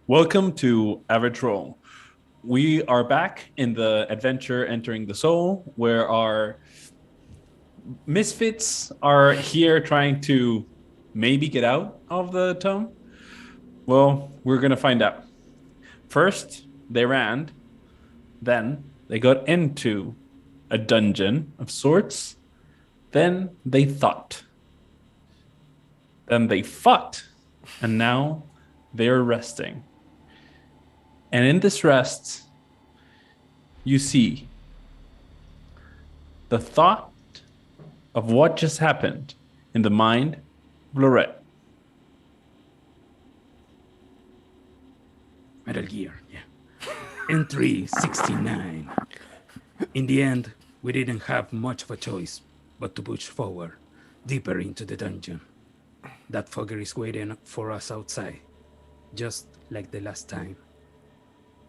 Welcome to Average Roll. We are back in the adventure Entering the Soul, where our misfits are here trying to maybe get out of the tome. Well, we're going to find out. First, they ran. Then they got into a dungeon of sorts. Then they thought. Then they fought. And now they're resting. And in this rest, you see the thought of what just happened in the mind of Lorette. Metal Gear, yeah. Entry 69. In the end, we didn't have much of a choice but to push forward, deeper into the dungeon. That fucker is waiting for us outside, just like the last time.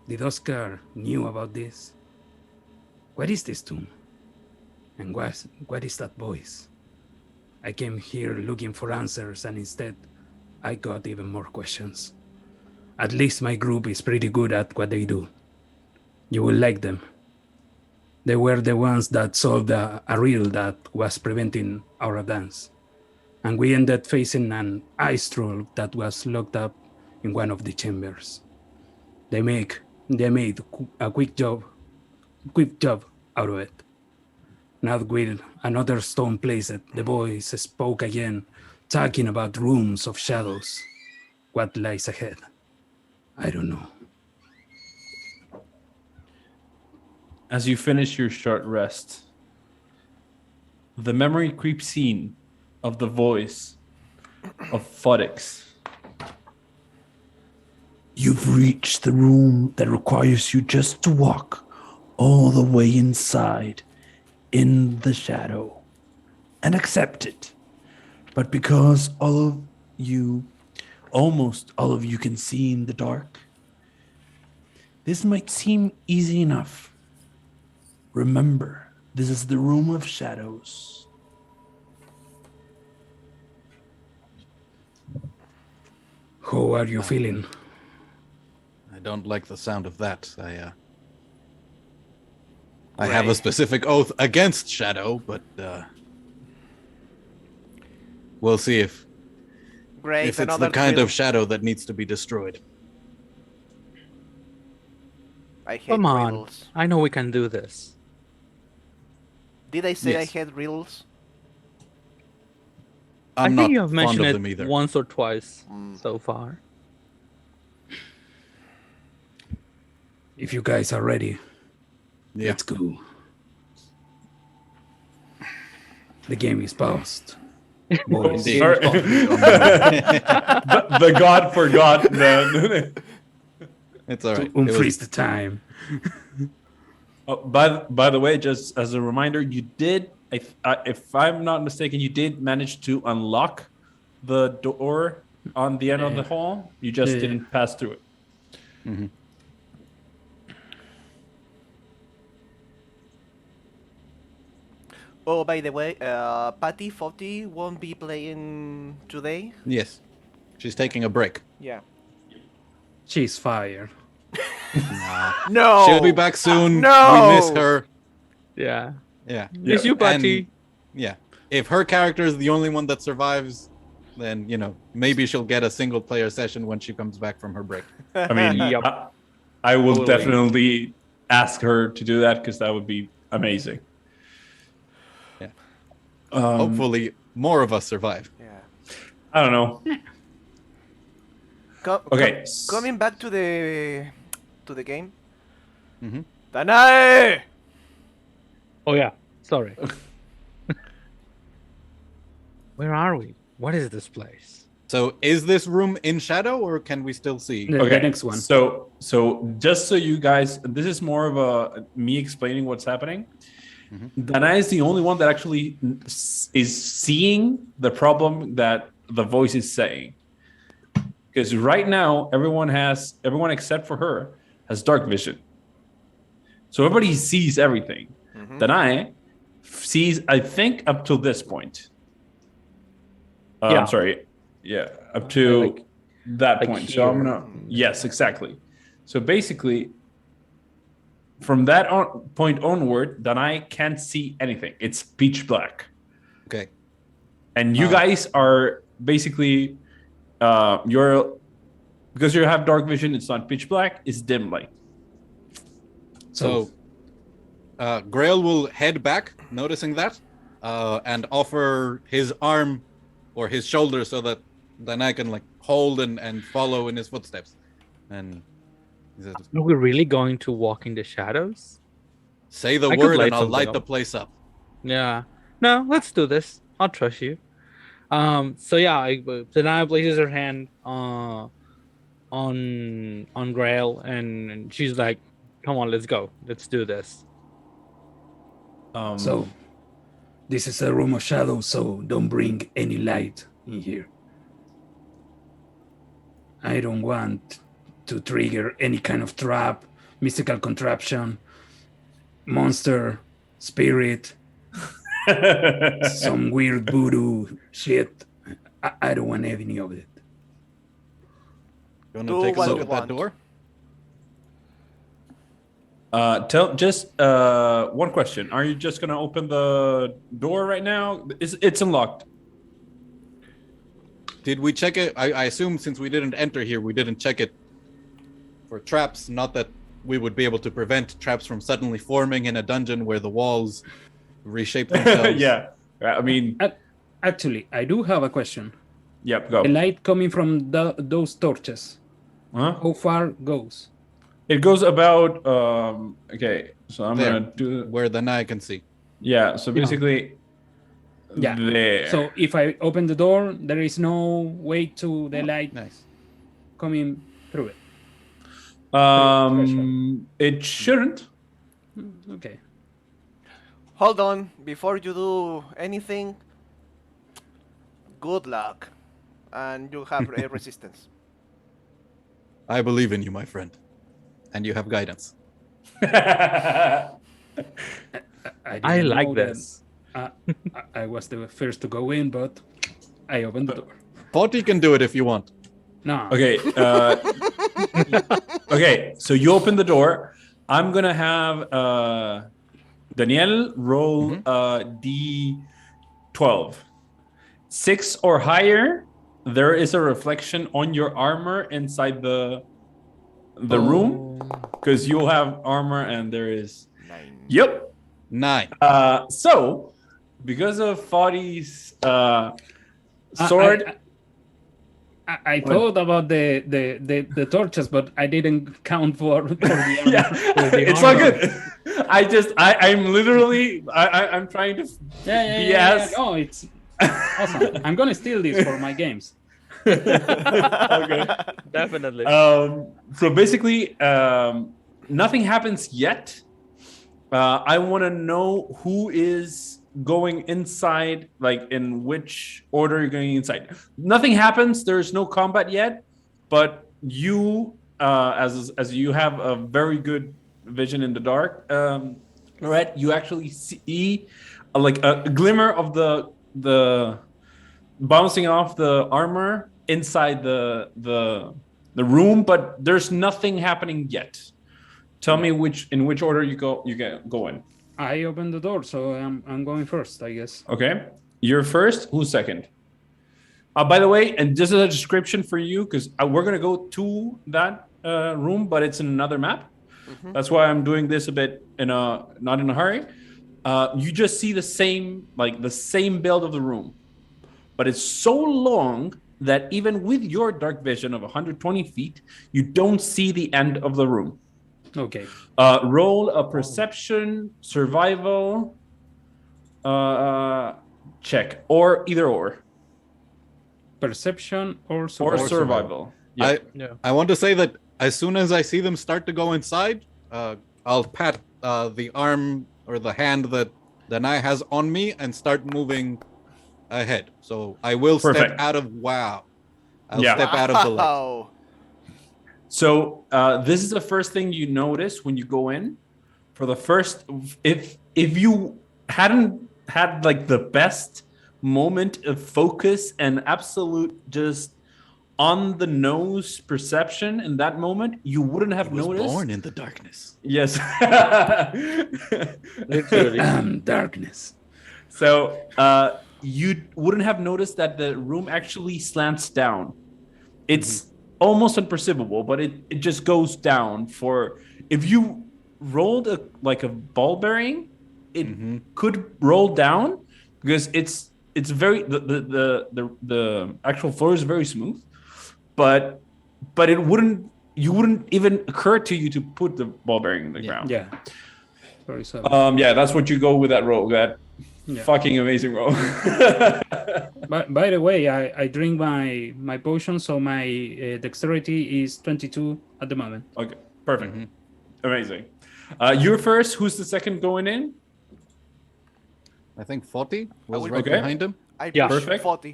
Did Oskar knew about this? What is this tomb? And what is that voice? I came here looking for answers, and instead, I got even more questions. At least my group is pretty good at what they do. You will like them. They were the ones that solved a riddle that was preventing our advance. And we ended facing an ice troll that was locked up in one of the chambers. They made a quick job out of it. Now with another stone placed, the voice spoke again, talking about rooms of shadows. What lies ahead? I don't know. As you finish your short rest, the memory creeps in of the voice of Phoenix. You've reached the room that requires you just to walk all the way inside in the shadow and accept it. But because almost all of you can see in the dark, this might seem easy enough. Remember, this is the room of shadows. How are you feeling? I don't like the sound of that. I have a specific oath against shadow, but we'll see if it's the kind of shadow that needs to be destroyed. I hate Come on, riddles. I know we can do this. Did I say Yes. I hate riddles? I'm I not think you have fond mentioned of it them either. once or twice so far. If you guys are ready, Yeah. let's go. The game is paused. Boys, Indeed. Sorry. the god forgot. It's all right. unfreeze the time. Oh, by the way, just as a reminder, you did, if I'm not mistaken, you did manage to unlock the door on the end of the hall. You just Yeah. didn't pass through it. Mm-hmm. Oh, by the way, Patty 40 won't be playing today. Yes. She's taking a break. Yeah. She's fired. No. She'll be back soon. No! We miss her. Yeah. Yeah. Miss you, Patty. And, yeah. If her character is the only one that survives, then, maybe she'll get a single player session when she comes back from her break. I mean, Yep. I will Totally. definitely ask her to do that because that would be amazing. Yeah. Um, Hopefully, more of us survive. Yeah. I don't know. Okay. Coming back to the game. Mm-hmm. Danae! Oh yeah. Sorry. Where are we? What is this place? So, is this room in shadow, or can we still see? The next one. So just so you guys, this is more of a me explaining what's happening. Dana is the only one that actually is seeing the problem that the voice is saying. Because right now, everyone except for her has dark vision. So everybody sees everything. Dana sees, I think, up to this point. Yeah. I'm sorry. Yeah, up to that Like point. So I'm here. gonna yes, exactly. So basically, from that point onward, then I can't see anything. It's pitch black, Okay. and you guys are basically you're because you have dark vision. It's not pitch black. It's dim light. So, Grail will head back, noticing that, and offer his arm or his shoulder so that then I can like hold and follow in his footsteps. And he says, Are we really going to walk in the shadows? say the I could word light and I'll something light the up. place up. Yeah. No, let's do this. I'll trust you. So yeah, Denia places her hand on Grail, and she's like, "Come on, let's go. Let's do this." So, this is a room of shadows, so don't bring any light in here. I don't want to trigger any kind of trap, mystical contraption, monster, spirit, some weird voodoo shit. I don't want any of it. You want Do to take a what look you at that want. door? Tell just one question. Are you just gonna open the door right now? It's unlocked. Did we check it? I assume since we didn't enter here, we didn't check it for traps. Not that we would be able to prevent traps from suddenly forming in a dungeon where the walls reshape themselves. Yeah, I mean, Actually, I do have a question. yep. Go. The light coming from those torches, Huh? how far goes? It goes about. Okay, so I'm There. gonna do. Where the eye can see. Yeah. So basically, Yeah. there. So if I open the door, there is no way to the light Nice. coming through it. It shouldn't. Okay. Hold on, before you do anything, good luck. And you have a resistance. I believe in you, my friend, and you have guidance. I I didn't like know that, this. I was the first to go in, but I opened the door. Potty can do it if you want. No. Okay. Okay. So you open the door. I'm gonna have Danielle roll D12. 6 or higher. There is a reflection on your armor inside the room because you'll have armor and there is. 9. Yep. 9. So because of Foddy's sword. I thought about the torches, but I didn't count for the Yeah, for the it's all armor. good. I'm literally I'm trying to Yeah. BS. Oh, it's awesome. I'm gonna steal this for my games. Okay. Definitely. So basically, nothing happens yet. I want to know who is going inside, like in which order you're going inside. Nothing happens. There's no combat yet, but you, as you have a very good vision in the dark, Lorette, you actually see like a glimmer of the bouncing off the armor inside the room, but there's nothing happening yet. Tell me in which order you go in. I opened the door, so I'm going first, I guess. Okay, you're first. Who's second? By the way, and this is a description for you because we're gonna go to that room, but it's in another map. That's why I'm doing this a bit not in a hurry. You just see the same build of the room, but it's so long that even with your dark vision of 120 feet, you don't see the end of the room. Okay. Roll a perception, survival check, or either or. Perception or Or survival. survival. Yeah. I want to say that as soon as I see them start to go inside, I'll pat the arm or the hand that Danai has on me and start moving ahead. So I will step Perfect. out of I'll Yeah. step out of the light. Wow. So this is the first thing you notice when you go in. For the first, if you hadn't had like the best moment of focus and absolute just on the nose perception in that moment, you wouldn't have noticed. Born in the darkness. Yes. Literally. Darkness. So you wouldn't have noticed that the room actually slants down. It's almost imperceptible, but it just goes down. For if you rolled a ball bearing, it could roll down because it's very the actual floor is very smooth, but you wouldn't even occur to you to put the ball bearing in the ground. Yeah. Very solid. Yeah, that's what you go with that roll. That Yeah. fucking amazing roll. But by the way, I drink my potion, so my dexterity is 22 at the moment. Okay, perfect, amazing. You're first. Who's the second going in? I think 40 was will- right Okay. behind him. I Yeah. push Perfect. 40.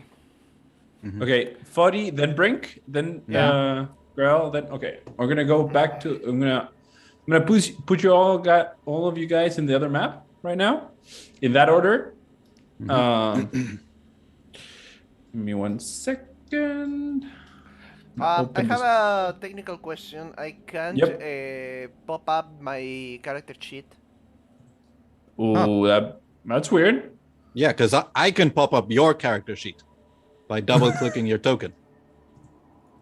Okay, 40, then Brink, then Grell, then okay. We're gonna go back to. I'm gonna put you all of you guys in the other map right now, in that order. Give me 1 second. I Open have this- a technical question. I can't pop up my character sheet. Ooh, that's weird. Yeah, because I can pop up your character sheet by double clicking your token.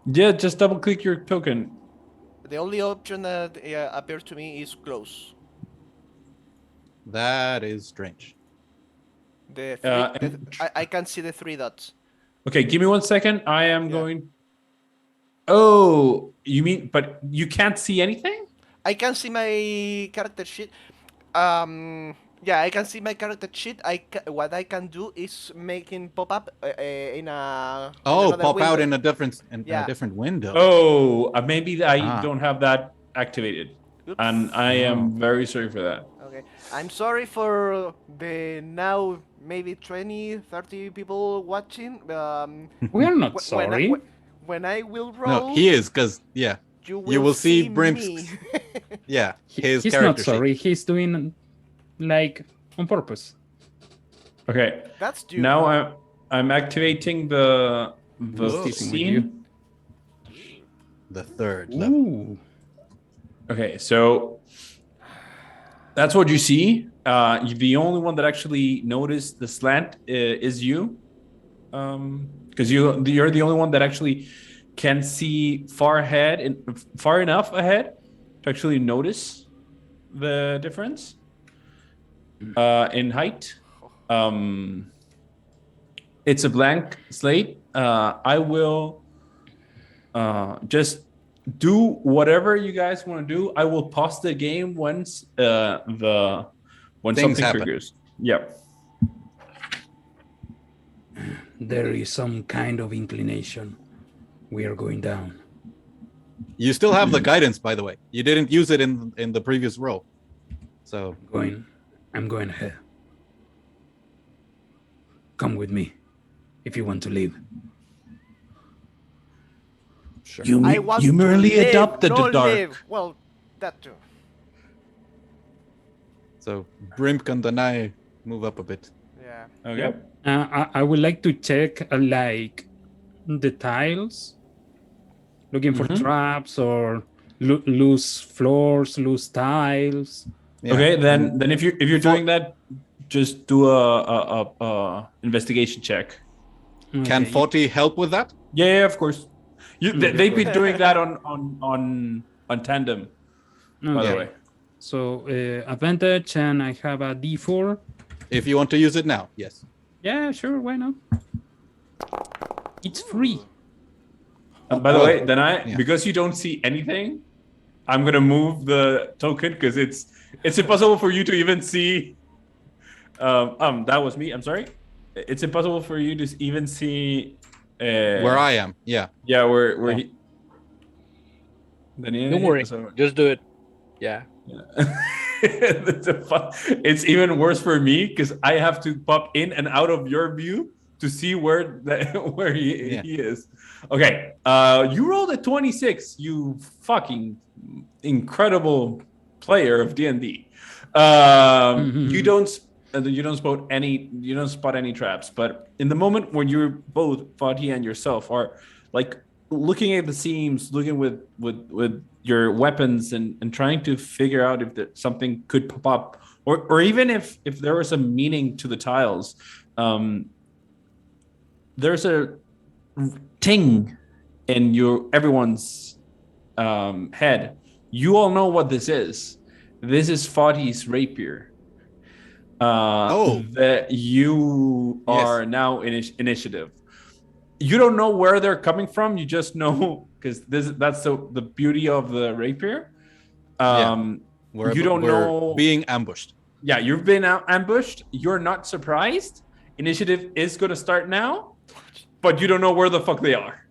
Yeah, just double click your token. The only option that appears to me is close. That is strange. The and- I can see the 3 dots. Okay, give me 1 second. I am going. Oh, you mean, but you can't see anything? I can see my character sheet. Yeah, I can see my character sheet. What I can do is making pop up in a. Oh, another pop out window. in a different Yeah. a different window. Oh, maybe I Ah. don't have that activated, Oops. and I am very sorry for that. Okay, I'm sorry for the now maybe 20, 30 people watching. We are not When sorry. when I will roll, No, he is because yeah, you will see Brimp's- me. yeah, his He's character not sorry. He's doing like on purpose. Okay, That's you. now I'm activating the Whoa. scene. sheet. The third level. Ooh. Okay, so that's what you see. The only one that actually noticed the slant is you, because you're the only one that actually can see far enough ahead to actually notice the difference in height. It's a blank slate. I will just do whatever you guys want to do. I will pause the game once when Things something happen. triggers. Yep. There is some kind of inclination. We are going down. You still have the guidance, by the way. You didn't use it in the previous roll. So I'm going ahead. Come with me if you want to leave. sure. I want You to merely live, adopted the not dark. live. Well, that too. So Brimp and Danai move up a bit. Yeah. Okay. I would like to check like the tiles, looking for traps or loose floors, loose tiles. Yeah. Okay. Then if you're doing that, just do a investigation check. Can Okay, 40 help with that? Yeah, of course. They've been doing that on tandem, by the okay. way. So advantage, and I have a D4. If you want to use it now, yes. Yeah, sure. Why not? It's free. By the way, then Yeah. because you don't see anything, I'm gonna move the token because it's impossible for you to even see. That was me. I'm sorry. It's impossible for you to even see Where I am, yeah. Yeah, where Oh. he. Daniel, Don't worry. so- Just do it. Yeah. It's even worse for me because I have to pop in and out of your view to see where Yeah. he is. Okay, you rolled a 26. You fucking incredible player of D&D. You don't spot any traps, but in the moment when you're both Fati and yourself are like looking at the seams, looking with your weapons and trying to figure out if something could pop up, or even if there was a meaning to the tiles. There's a ting in everyone's head. You all know what this is. This is Foddy's rapier. That you are now in initiative. You don't know where they're coming from. You just know because that's the beauty of the rapier. You don't know being ambushed. Yeah, you've been ambushed. You're not surprised. Initiative is going to start now, but you don't know where the fuck they are.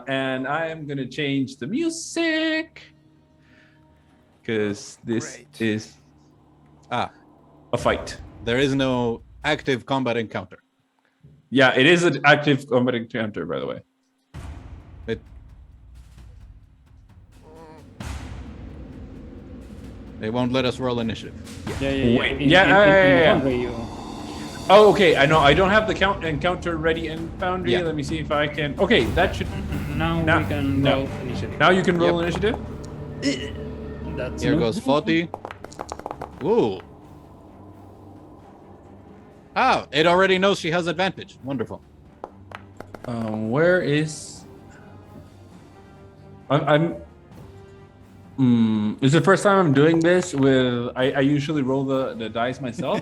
And I am going to change the music because this is a fight. There is no active combat encounter. Yeah, it is an active combat encounter, by the way. They won't let us roll initiative. Yeah. Oh, okay. I know. I don't have the encounter ready in Foundry. Yeah. Let me see if I can. Okay, that should. Now we can roll initiative. Now you can roll initiative. That's Here goes 40. Ooh. Ah, it already knows she has advantage. Wonderful. Where is? I'm. It's the first time I'm doing this with. I usually roll the dice myself.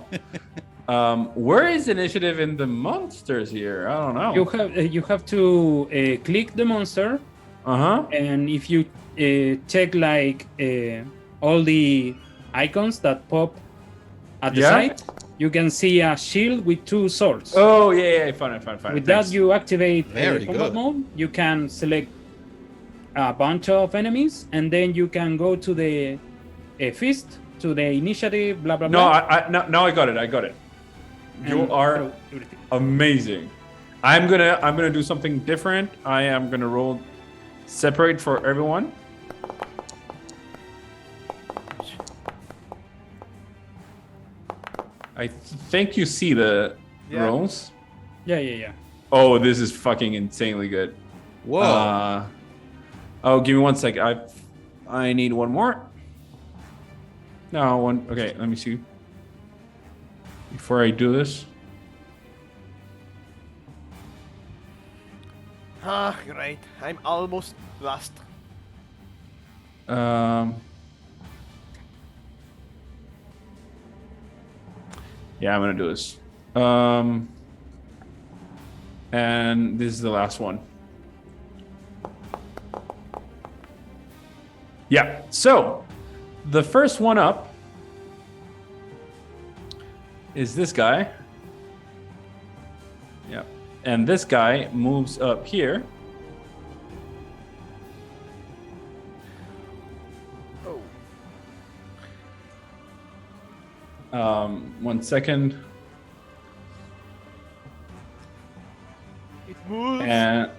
Where is initiative in the monsters here? I don't know. You have to click the monster. And if you check like all the icons that pop at the side, you can see a shield with 2 swords. Oh yeah, fine. With that, you activate Very combat good. mode. You can select a bunch of enemies, and then you can go to the feast, to the initiative, blah blah blah. No, I got it. You are amazing. I'm gonna do something different. I am gonna roll separate for everyone. I think you see the rolls. Yeah. Oh, this is fucking insanely good. Whoa. Give me 1 sec. I need one more. No, one. Okay, let me see. Before I do this. Great. I'm almost lost. Yeah, I'm gonna do this. And this is the last one. Yeah, so the first one up is this guy. Yeah, and this guy moves up here. Oh. 1 second. It moves. And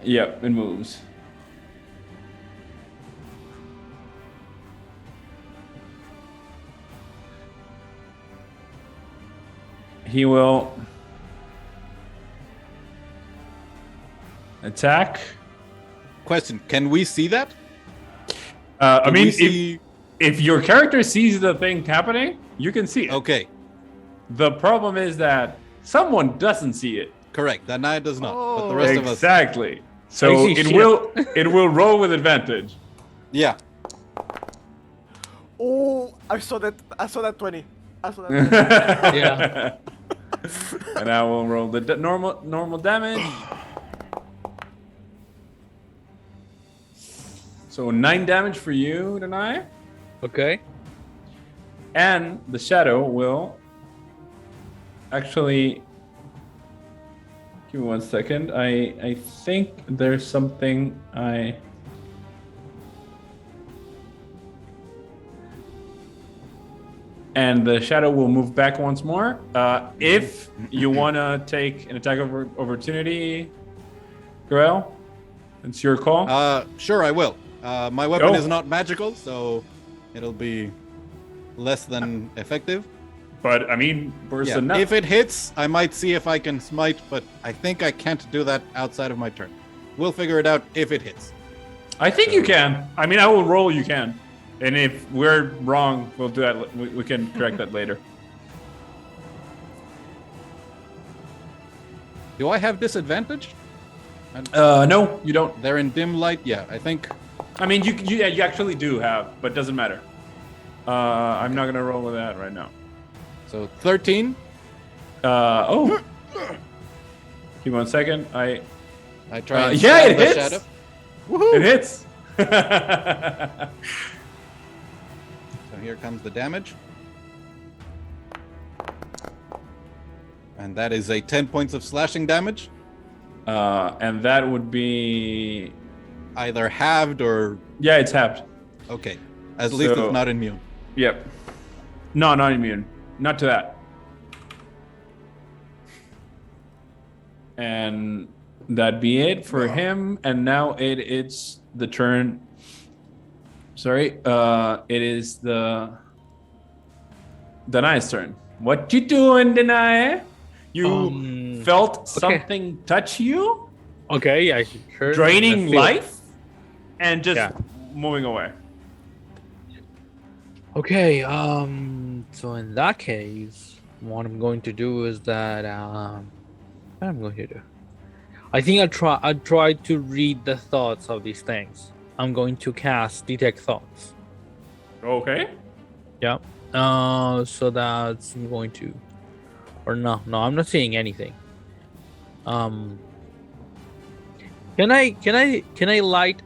yep, it moves. He will attack. Question: can we see that? I Can mean, we see... if your character sees the thing happening, you can see it. Okay, The problem is that someone doesn't see it. correct. Danai does not, but the rest of us. Exactly. So I see it shit. will roll with advantage. Yeah. Oh, I saw that 20. I saw that 20. Yeah. And I will roll the normal damage. So 9 damage for you, Danai. Okay. And the shadow will actually give me 1 second. I think there's something and the shadow will move back once more. If you want to take an attack of opportunity, Grail, it's your call. Sure, I will. My weapon Go. is not magical, so it'll be less than effective. But I mean, worse Yeah. than nothing. If it hits, I might see if I can smite, but I think I can't do that outside of my turn. we'll figure it out if it hits. I think you can. I mean, I will roll. You can, and if we're wrong, we'll do that. We can correct that later. Do I have disadvantage? No, you don't. They're in dim light. Yeah, I think. I mean, you actually do have, but doesn't matter. I'm not gonna roll with that right now. So 13. Oh. Give me 1 second. I try. And yeah, stab it the hits. shadow. It hits. So here comes the damage. And that is a 10 points of slashing damage. And that would be Either halved or. yeah, it's halved. Okay. At least So- it's not immune. Yep. No, not immune. Not to that. And that'd be it for him. And now it's the turn. Sorry. It is the Denai's turn. What you doing, Denai? You felt something touch you, Okay, yeah, sure. draining I feel it. life, and just Yeah. moving away. Okay, so in that case, what I'm going to do is that, what I'm going to do? I think I'll try to read the thoughts of these things. I'm going to cast Detect Thoughts. Okay. Yeah. So that's going to, or no, I'm not seeing anything. Can I light,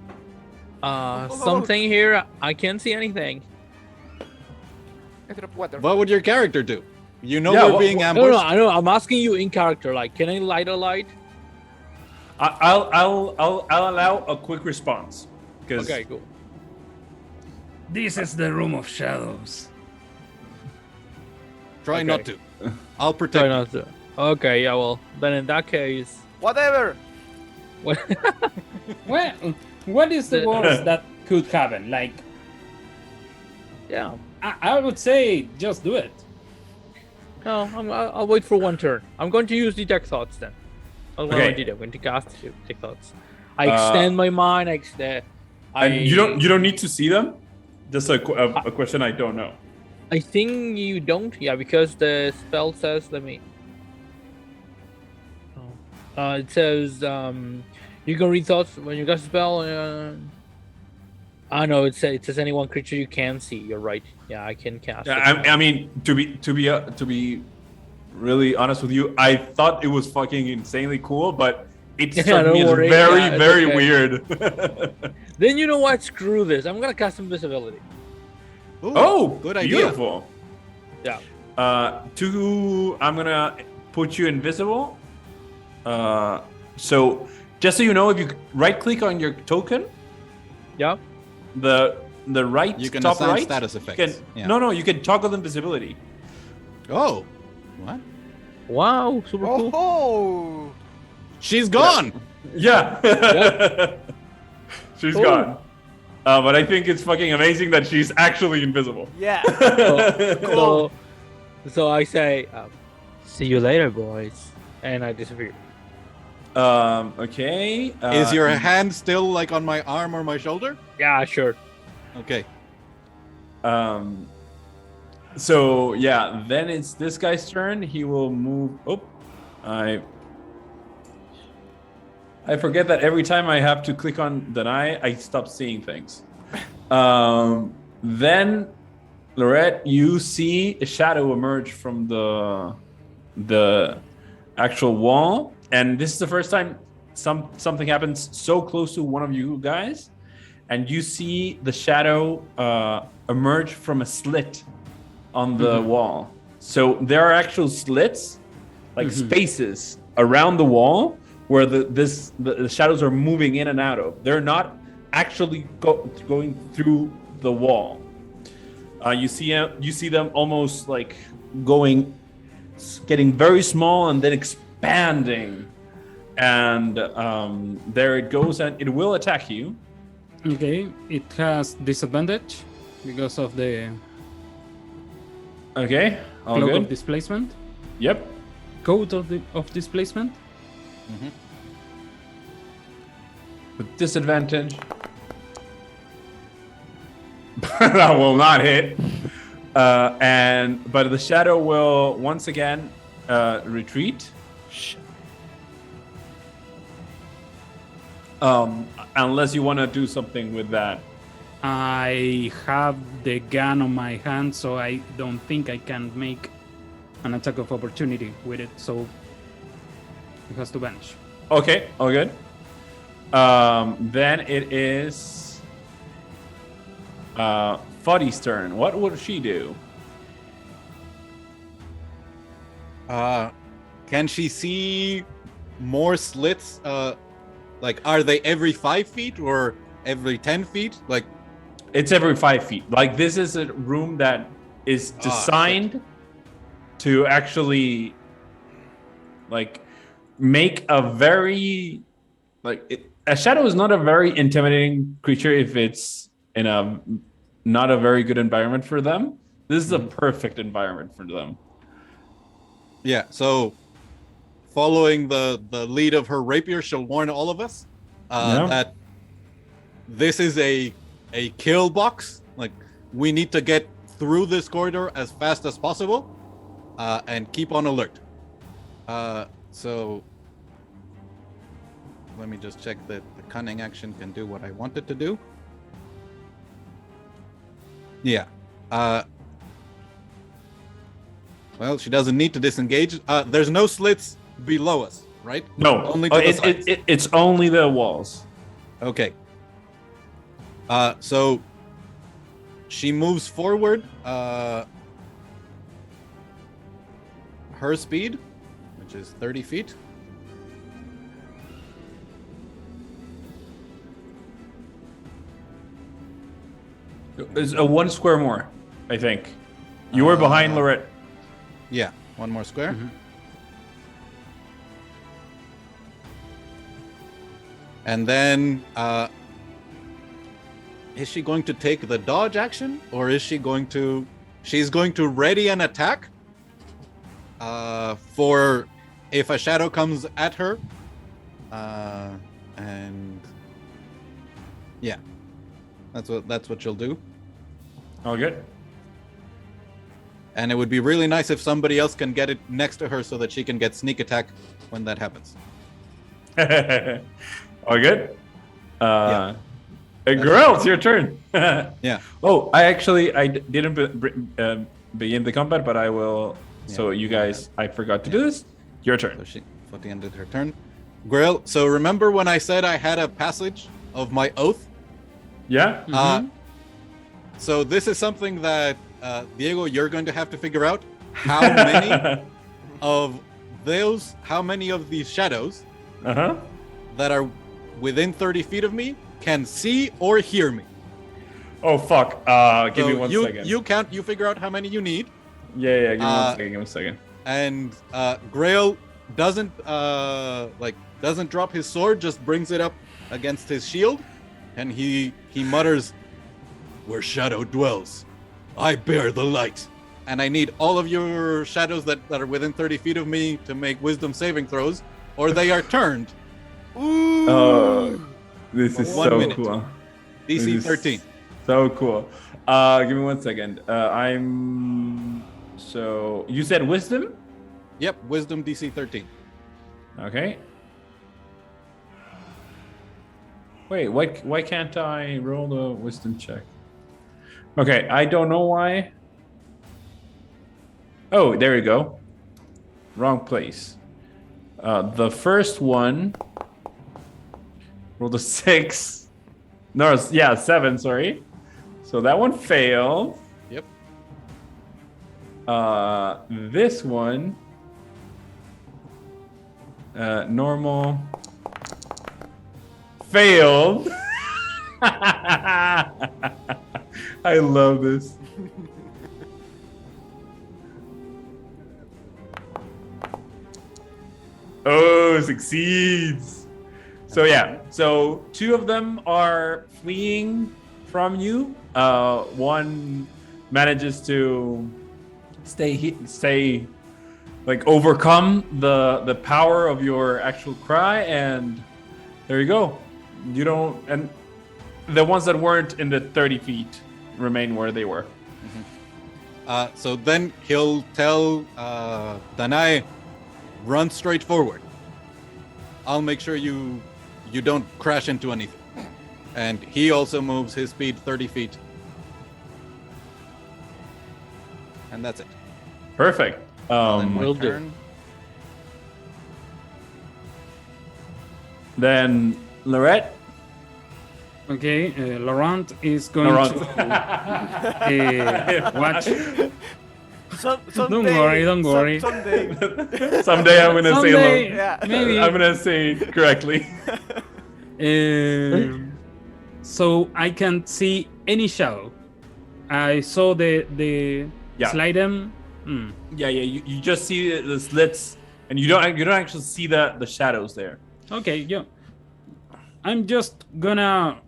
something here? I can't see anything. I drop water. What would your character do? You know Yeah, we're what- being what- ambushed. No, I know. I'm asking you in character. Like, can I light a light? I'll allow a quick response because Okay, cool. This is the room of shadows. Try Okay. not to. I'll Try protect you. not to. Okay, yeah. Well, then in that case, Whatever. what? Well, what is the worst that could happen? Like, Yeah. I would say just do it. No, I'll wait for one turn. I'm going to use Detect Thoughts then. That's what I'm going to do. I'm going to cast Detect Thoughts. I extend my mind. and you don't need to see them. Just a question I don't know. I think you don't. Yeah, because the spell says. Let me. It says you can read thoughts when you cast a spell. I know it says any one creature you can see. You're right. Yeah, I can cast. Yeah, it. I mean to be really honest with you, I thought it was fucking insanely cool, but it struck don't me as worry. very Yeah, it's very okay. weird. Then you know what? Screw this. I'm gonna cast Invisibility. Ooh, Oh, good idea. beautiful. Yeah. I'm gonna put you invisible. So just so you know, if you right click on your token, Yeah. the right You can top assign right status you effects. can, Yeah. No, you can toggle invisibility. Oh, what? Wow. Super cool. Oh. She's gone. Yeah. She's Cool. gone. But I think it's fucking amazing that she's actually invisible. Yeah. So I say, see you later, boys, and I disappear. Okay. Is your hand still like on my arm or my shoulder? Yeah, sure. Okay. So yeah, then it's this guy's turn. He will move. Oh, I forget that every time I have to click on deny, I stop seeing things. Then, Lorette, you see a shadow emerge from the actual wall, and this is the first time something happens so close to one of you guys, and you see the shadow emerge from a slit on the wall. So there are actual slits, like spaces around the wall where the shadows are moving in and out of. They're not actually going through the wall. You see them almost like getting very small and then expanding, and there it goes, and it will attack you. Okay, it has disadvantage because of the Okay, all cloak good. of displacement. Yep. Code of displacement. with disadvantage. That will not hit. But the shadow will once again retreat. Unless you want to do something with that. I have the gun on my hand, so I don't think I can make an attack of opportunity with it, so it has to vanish. Okay, all good. Then it is Fuddy's turn. What would she do? Can she see more slits? Like, are they every 5 feet or every 10 feet? Like, It's every 5 feet. Like, this is a room that is designed to actually, like, make a very, a shadow is not a very intimidating creature if it's in a not a very good environment for them. This is a perfect environment for them. yeah. So, following the lead of her rapier, she'll warn all of us that this is a kill box. Like, we need to get through this corridor as fast as possible, and keep on alert. So let me just check that the cunning action can do what I want it to do. Yeah. Well, she doesn't need to disengage. There's no slits below us, right? No, only to the sides. it's only the walls. Okay. So she moves forward. Her speed, which is 30 feet. It's a 1 square more, I think. You were behind Lorette. Yeah, 1 more square. Mhm. And then, is she going to take the dodge action, or is she going to? She's going to ready an attack. For if a shadow comes at her, and yeah, that's what she'll do. All good. And it would be really nice if somebody else can get it next to her so that she can get sneak attack when that happens. All good. Yeah. Girl, it's your turn. Yeah. Oh, I didn't begin the combat, but I will. So you guys, I forgot to do this. Your turn. So she Footy ended her turn. Grill. So remember when I said I had a passage of my oath? Yeah. So this is something that Diego, you're going to have to figure out how many of these shadows that are within 30 feet of me can see or hear me. Oh fuck. Give me one second. You count. You figure out how many you need. Yeah. Give me 1 second. Give me a second. And Grail doesn't drop his sword, just brings it up against his shield, and he mutters, "Where shadow dwells, I bear the light." And I need all of your shadows that are within 30 feet of me to make wisdom saving throws, or they are turned. Ooh. Oh, this is 1 so minute. cool. DC This is 13. So cool. Give me 1 second. So you said wisdom? Yep, wisdom DC 13. Okay. Wait, why can't I roll the wisdom check? Okay, I don't know why. Oh, there you go. Wrong place. The first one rolled a 6. No, 7, sorry. So that one failed. Yep. This one normal failed. I love this. Oh, succeeds. So yeah, so 2 of them are fleeing from you. One manages to stay like overcome the power of your actual cry, and there you go. You don't, and the ones that weren't in the 30 feet remain where they were. So then he'll tell Danai, run straight forward. I'll make sure you don't crash into anything. And he also moves his speed 30 feet. And that's it. Perfect. Then my will do. turn. Then Lorette. Okay, Laurent is going Laurent. to watch. Someday, don't worry. Someday. Someday I'm gonna say Someday, Yeah. maybe. I'm gonna say it correctly. So I can't see any shadow. I saw the Yeah. slide them. Yeah. You just see the slits, and you don't actually see the shadows there. Okay, yeah. I'm just gonna,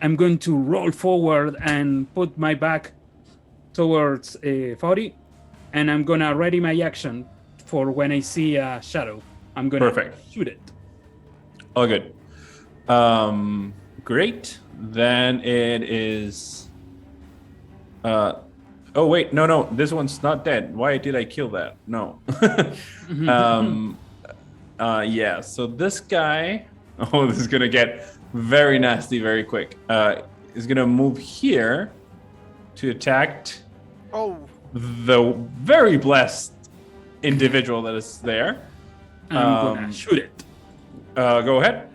I'm going to roll forward and put my back towards 40, and I'm gonna ready my action for when I see a shadow. I'm gonna Perfect. shoot it. All good. Great. Then it is. Oh wait, no. This one's not dead. Why did I kill that? No. Yeah. So this guy. Oh, this is gonna get very nasty very quick. Is gonna move here to attack Oh, the very blessed individual that is there. I'm gonna shoot it. Go ahead.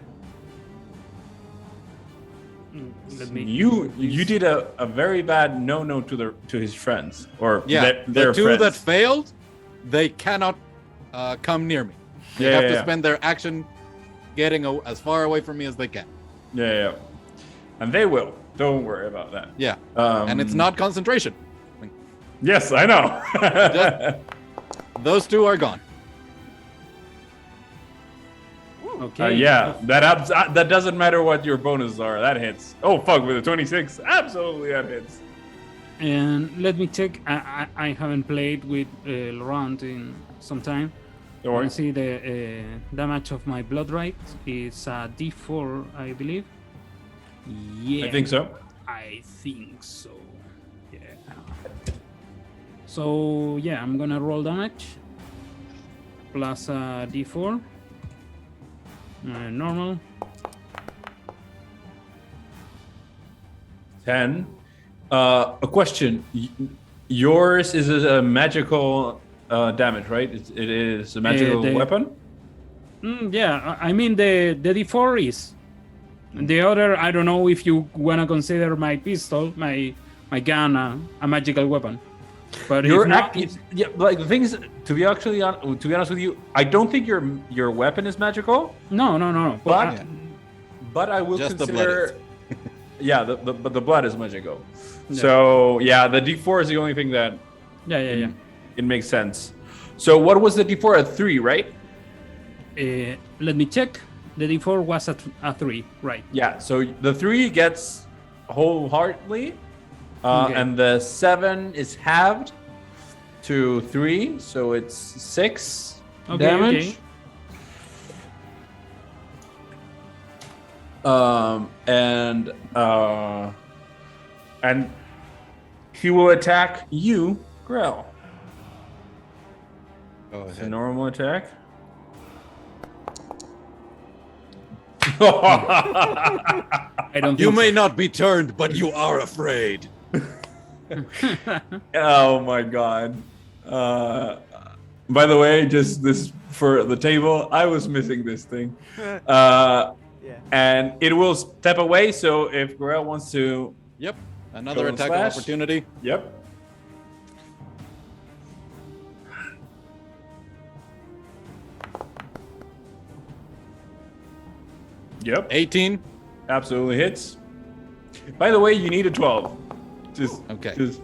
Let me. You did a very bad no to his friends or Yeah, their the two friends. that failed, they cannot come near me. They Yeah, have yeah, to yeah. spend their action getting as far away from me as they can. Yeah. And they will. Don't worry about that. Yeah, and it's not concentration. Yes, I know. Those two are gone. Okay. Yeah, that doesn't matter what your bonuses are. That hits. Oh fuck, with a 26, absolutely that hits. And let me check. I haven't played with Laurent in some time. Don't I worry. see the damage of my blood right is a D4, I believe. Yeah. I think so. I think so. Yeah. So yeah, I'm gonna roll damage plus a D4. Normal. 10. A question. Yours is a magical damage, right? It is a magical weapon? Yeah, I mean the D4 is. The other, I don't know if you wanna consider my pistol, my gun, a magical weapon. But You're if not, yeah, like the thing is, to be honest with you, I don't think your weapon is magical, no. but I will Just the consider. Yeah, but the blood is magical. Yeah. So yeah, the D4 is the only thing that yeah. it makes sense. So what was the D4 at 3, right? Let me check. The D4 was at a 3, right? Yeah. So the 3 gets wholeheartedly, Okay. and the 7 is halved to 3, so it's 6 Okay, damage. And he will attack you, Grell. Go It's a ahead. normal attack. I don't. You think may so. not be turned, but you are afraid. Oh my god. By the way, just this for the table, I was missing this thing. yeah. And it will step away, so if Grell wants to. Yep, another Go and attack slash. of opportunity. Yep. Yep. 18. Absolutely hits. By the way, you need a 12. Just Okay. Just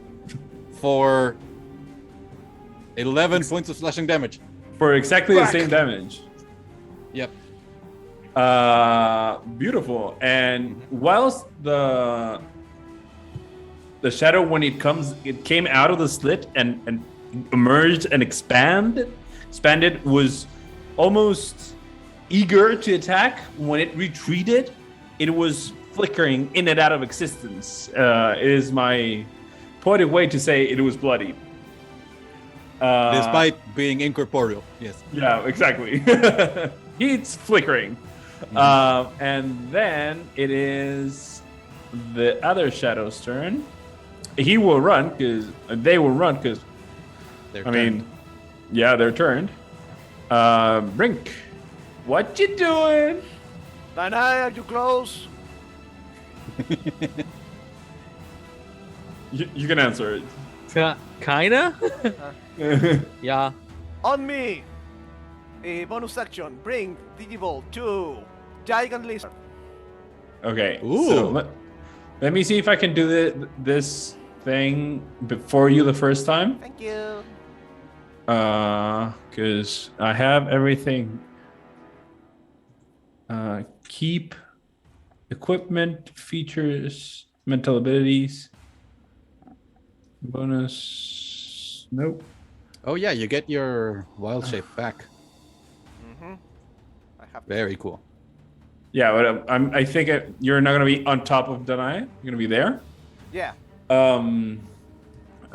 For 11 points of slashing damage. for exactly the same damage. Yep. Beautiful. And whilst the shadow, when it came out of the slit and emerged and expanded, was almost eager to attack. When it retreated, it was flickering in and out of existence. It is my poetic way to say it was bloody. Despite being incorporeal. Yes. Yeah, exactly. It's flickering. And then it is the other shadow's turn. He will run because they will run because They're I mean, yeah, they're turned. Brink, what you doing? Danai, are you close? You can answer it. Kinda? Yeah. On me! A bonus action, bring Digivolve to Giant Lizard. Okay. Ooh. So let me see if I can do this thing before you the first time. Thank you. Because I have everything. Keep equipment, features, mental abilities, bonus. Nope. Oh yeah, you get your wild shape back. I have Very cool. Yeah, but I think you're not gonna be on top of Danai. You're gonna be there. Yeah.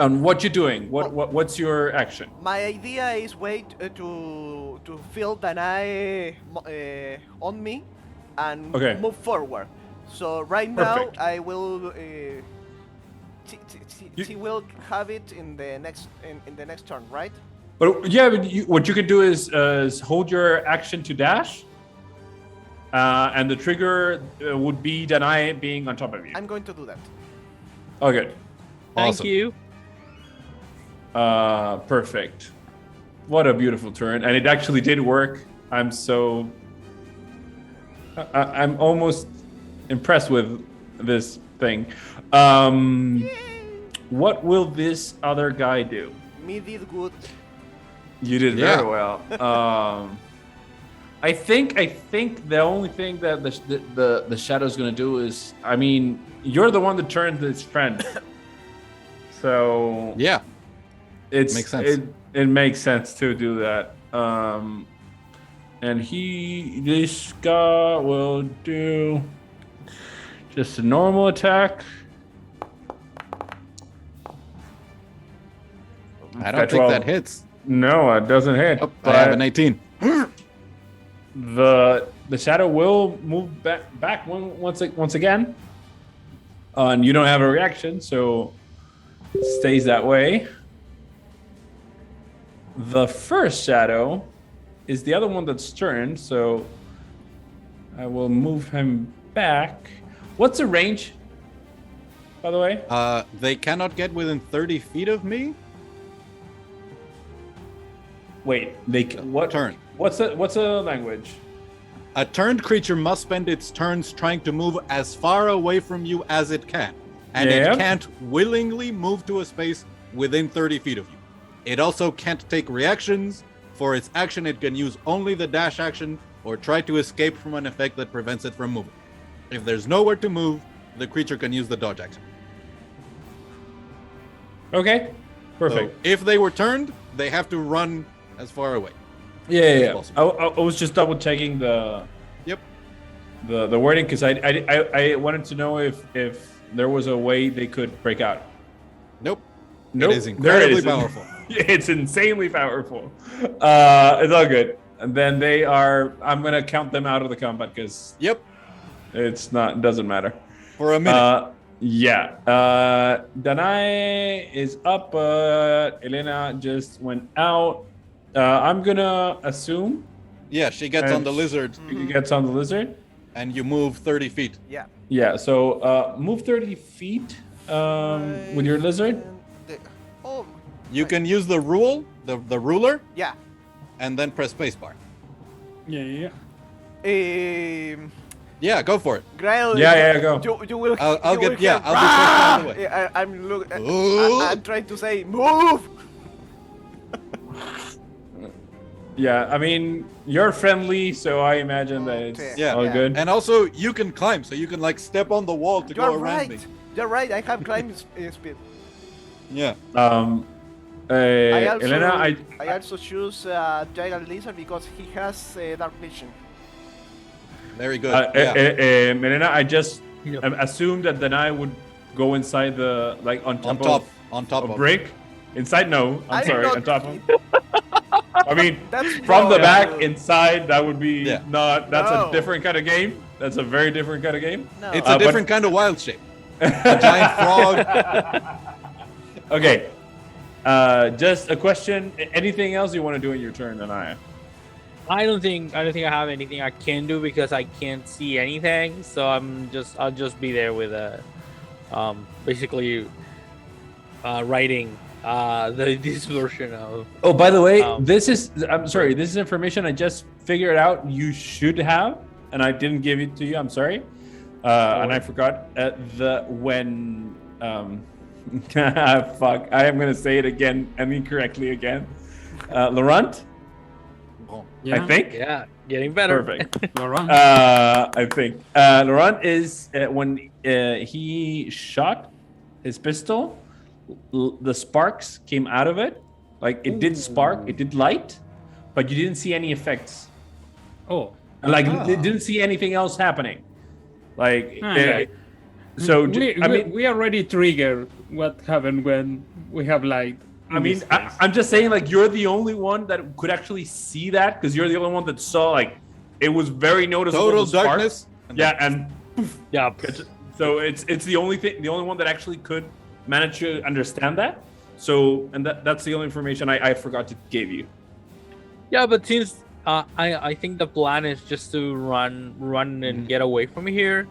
And what you doing? What's your action? My idea is wait to feel Danai on me and Okay. move forward. So right now Perfect. I will. You- She will have it in the next turn, right? But yeah, but what you can do is hold your action to dash, and the trigger would be Danai being on top of you. I'm going to do that. Oh, good. Thank Awesome. you. Perfect. What a beautiful turn, and it actually did work. I'm so. I'm almost impressed with this thing. What will this other guy do? Me did good. You did Yeah. very well. I think the only thing that the shadow's gonna do is, I mean, you're the one that turned this friend, so Yeah. it's Makes sense. It makes sense to do that. And this guy will do just a normal attack. I don't think 12. that hits. No, it doesn't hit. Oh, I but have an 18. the shadow will move back once again, and you don't have a reaction, so it stays that way. The first shadow is the other one that's turned, so I will move him back. What's the range, by the way? They cannot get within 30 feet of me. Wait, what Turn. What's the language? A turned creature must spend its turns trying to move as far away from you as it can, and Yeah. it can't willingly move to a space within 30 feet of you. It also can't take reactions. For its action, it can use only the dash action or try to escape from an effect that prevents it from moving. If there's nowhere to move, the creature can use the dodge action. Okay, perfect. So if they were turned, they have to run as far away. Yeah. possible. I was just double checking the Yep. the wording because I wanted to know if there was a way they could break out. Nope. Nope, It is there incredibly isn't. powerful. It's insanely powerful. It's all good. And then they are. I'm gonna count them out of the combat because Yep. doesn't matter. For a minute. Yeah. Danai is up, but Elena just went out. I'm gonna assume Yeah, she gets on the lizard, he gets on the lizard. and you move 30 feet. Yeah. Yeah. So move 30 feet with your lizard. Oh. You can use the the ruler, Yeah. and then press spacebar. Yeah. Yeah, go for it. Grail. Yeah, go. You will. I'll you get- will yeah, hear, I'll be first "Rah!" on the way. I'm trying to say move. Yeah. I mean, you're friendly, so I imagine that it's Okay. Yeah. all Yeah. good. And also, you can climb, so you can like step on the wall to You're go around right. me. You're right. I have climbing speed. Yeah. Elena, I also choose Giant Lizard because he has dark vision. Very good. Yeah. Melina, I just Yep. assumed that Danai would go inside the like on top On top of of brick. Inside, no. I'm I sorry. don't- On top of. I mean, That's from the wrong. back inside, that would be Yeah. not. That's No. a different kind of game. That's a very different kind of game. No. It's Uh, a but- different kind of wild shape. A giant frog. Okay. Just a question. Anything else you want to do in your turn, Danai? I don't think I have anything I can do because I can't see anything. So I'll just be there with basically writing this version of. Oh, by the way, Um, this is. I'm sorry. This is information I just figured out. You should have, and I didn't give it to you. I'm sorry, and I forgot when. Fuck! I am gonna say it again and incorrectly again. Laurent, Yeah, I think. Yeah, getting better. Perfect. Laurent. I think Laurent is when he shot his pistol, the sparks came out of it. Like it did spark, it did light, but you didn't see any effects. Oh, Like you didn't see anything else happening. Like Okay. so. we already trigger what happened when we have light. I mean, I'm just saying, like, you're the only one that could actually see that because you're the only one that saw, like, it was very noticeable. Total the sparks. darkness. Yeah, and Yeah. so it's the only one that actually could manage to understand that. So, and that's the only information I forgot to give you. Yeah, but since I think the plan is just to run and get away from here.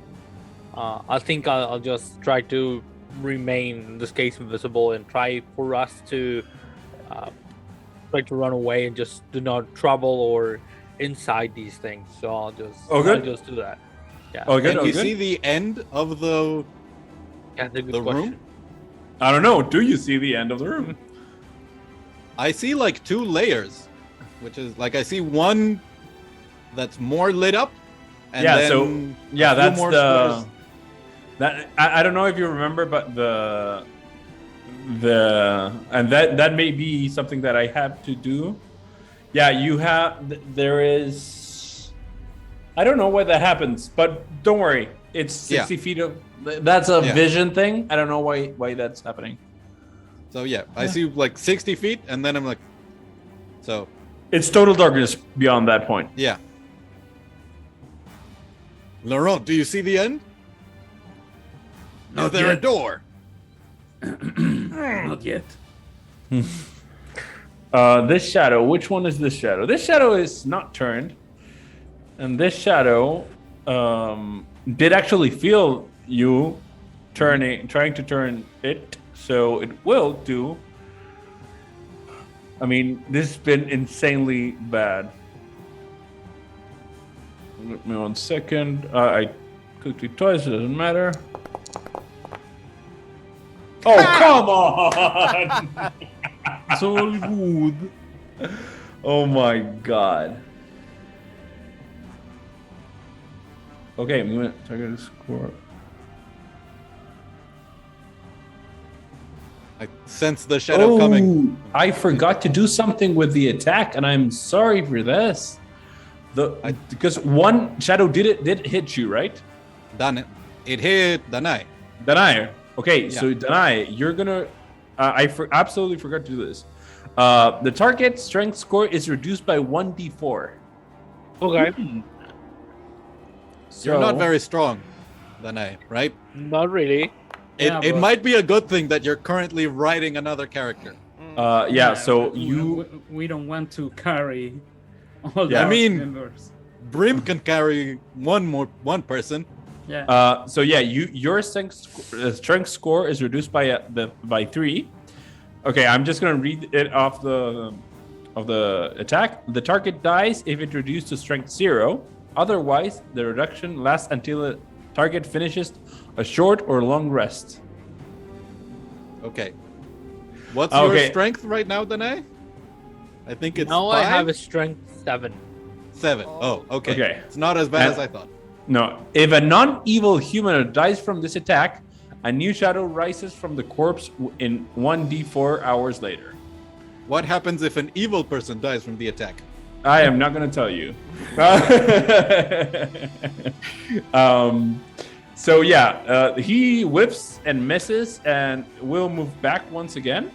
I think I'll just try to remain in this case invisible and try for us to try to run away and just do not trouble or inside these things. So I'll just do that. Yeah. Oh, good. Can Oh, you good. see the end of the That's a good the question. room? I don't know. Do you see the end of the room? I see like 2 layers, which is like I see one that's more lit up, and Yeah, then so- yeah, a few that's more the- squares. That I don't know if you remember, but the and that may be something that I have to do. Yeah, you have. There is. I don't know why that happens, but don't worry. It's 60 feet of. That's a Yeah. vision thing. I don't know why that's happening. So yeah, I see like 60 feet, and then I'm like, so It's total darkness beyond that point. yeah. Laurent, do you see the end? Is Not there a yet. door? Not yet. This shadow. Which one is this shadow? This shadow is not turned, and this shadow did actually feel you trying to turn it. So it will do. I mean, this has been insanely bad. Give me 1 second. I clicked it twice. It doesn't matter. Oh, come on! It's all good. Oh my god. Okay, I'm gonna target score. I sense the shadow coming. I forgot to do something with the attack, and I'm sorry for this. Because one shadow did hit you, right? Done it. It hit Danai. Danai. Okay, Yeah. so Danai, you're gonna. Absolutely forgot to do this. The target strength score is reduced by 1d4. Okay. You're not So- very strong, Danai, right? Not really. Yeah, It but- might be a good thing that you're currently writing another character. Yeah. So but you. we don't want to carry all Yeah. the I mean- members. Brim can carry one person. Yeah. So yeah, your strength score is reduced by 3. Okay, I'm just gonna read it off the attack. The target dies if it reduced to strength 0. Otherwise, the reduction lasts until the target finishes a short or long rest. Okay. What's your Okay. strength right now, Danai? I think it's Now 5? I have a strength 7. 7. Oh, okay. Okay. It's not as bad And- as I thought. No, if a non-evil human dies from this attack, a new shadow rises from the corpse in 1d4 hours later. What happens if an evil person dies from the attack? I am not going to tell you. So yeah, he whips and misses and will move back once again.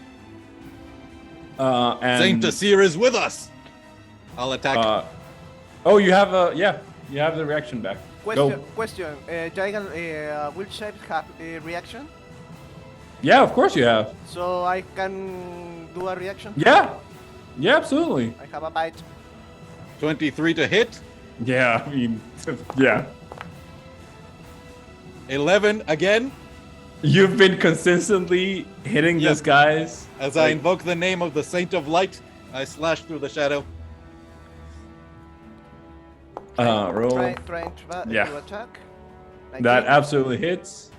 And Saint Asir is with us. I'll attack. oh, you have you have the reaction back. Question. Giant will shapes have a reaction, Yeah, of course you have. so I can do a reaction. Yeah, absolutely. I have a bite. 23 to hit. Yeah, I mean, yeah. 11 again. You've been consistently hitting Yeah. this guy's. As I invoke the name of the Saint of Light, I slash through the shadow. Roll. Trying Yeah. to attack. That 19 absolutely hits.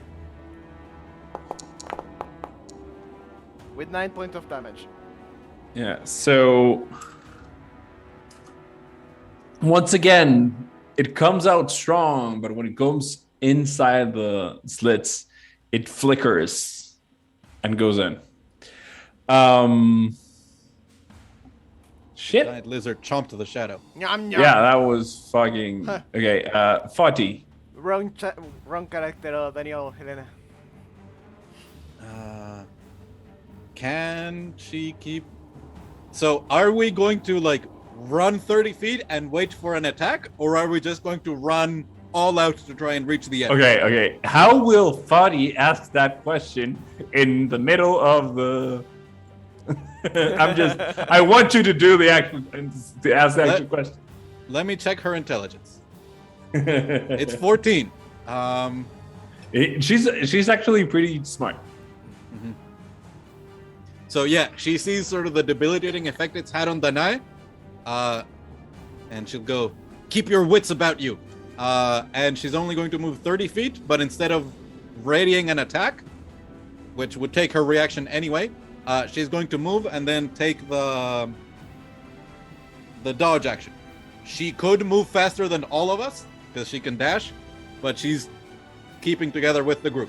with 9 points of damage. Yeah, so once again, it comes out strong, but when it goes inside the slits, it flickers and goes in. Shit. Giant lizard chomped the shadow. Nyam, nyam. Yeah, that was fucking okay. 40. Wrong character, Daniel, Helena. Can she keep? So, are we going to like run 30 feet and wait for an attack, or are we just going to run all out to try and reach the end? Okay. How will Fadi ask that question in the middle of the? I want you to do the actual to ask the actual question. Let me check her intelligence. It's 14. She's actually pretty smart. So yeah, she sees sort of the debilitating effect it's had on Danai, and she'll go, "Keep your wits about you." And she's only going to move 30 feet, but instead of readying an attack, which would take her reaction anyway, she's going to move and then take the dodge action. She could move faster than all of us because she can dash, but she's keeping together with the group.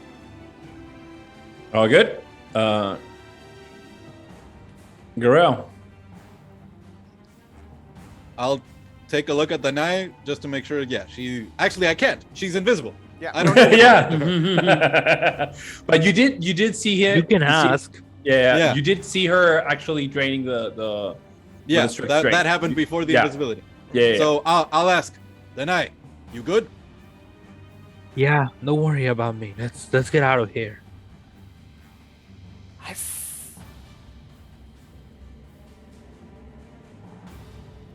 All good. Garel. I'll take a look at Danai just to make sure. Yeah, she actually I can't. She's invisible. Yeah. I don't know. Yeah. But you did see him. You can ask. Yeah. You did see her actually draining the Yeah, strength. that happened before the Yeah. invisibility. Yeah. So I'll ask Danai, you good? Yeah, don't worry about me. Let's get out of here.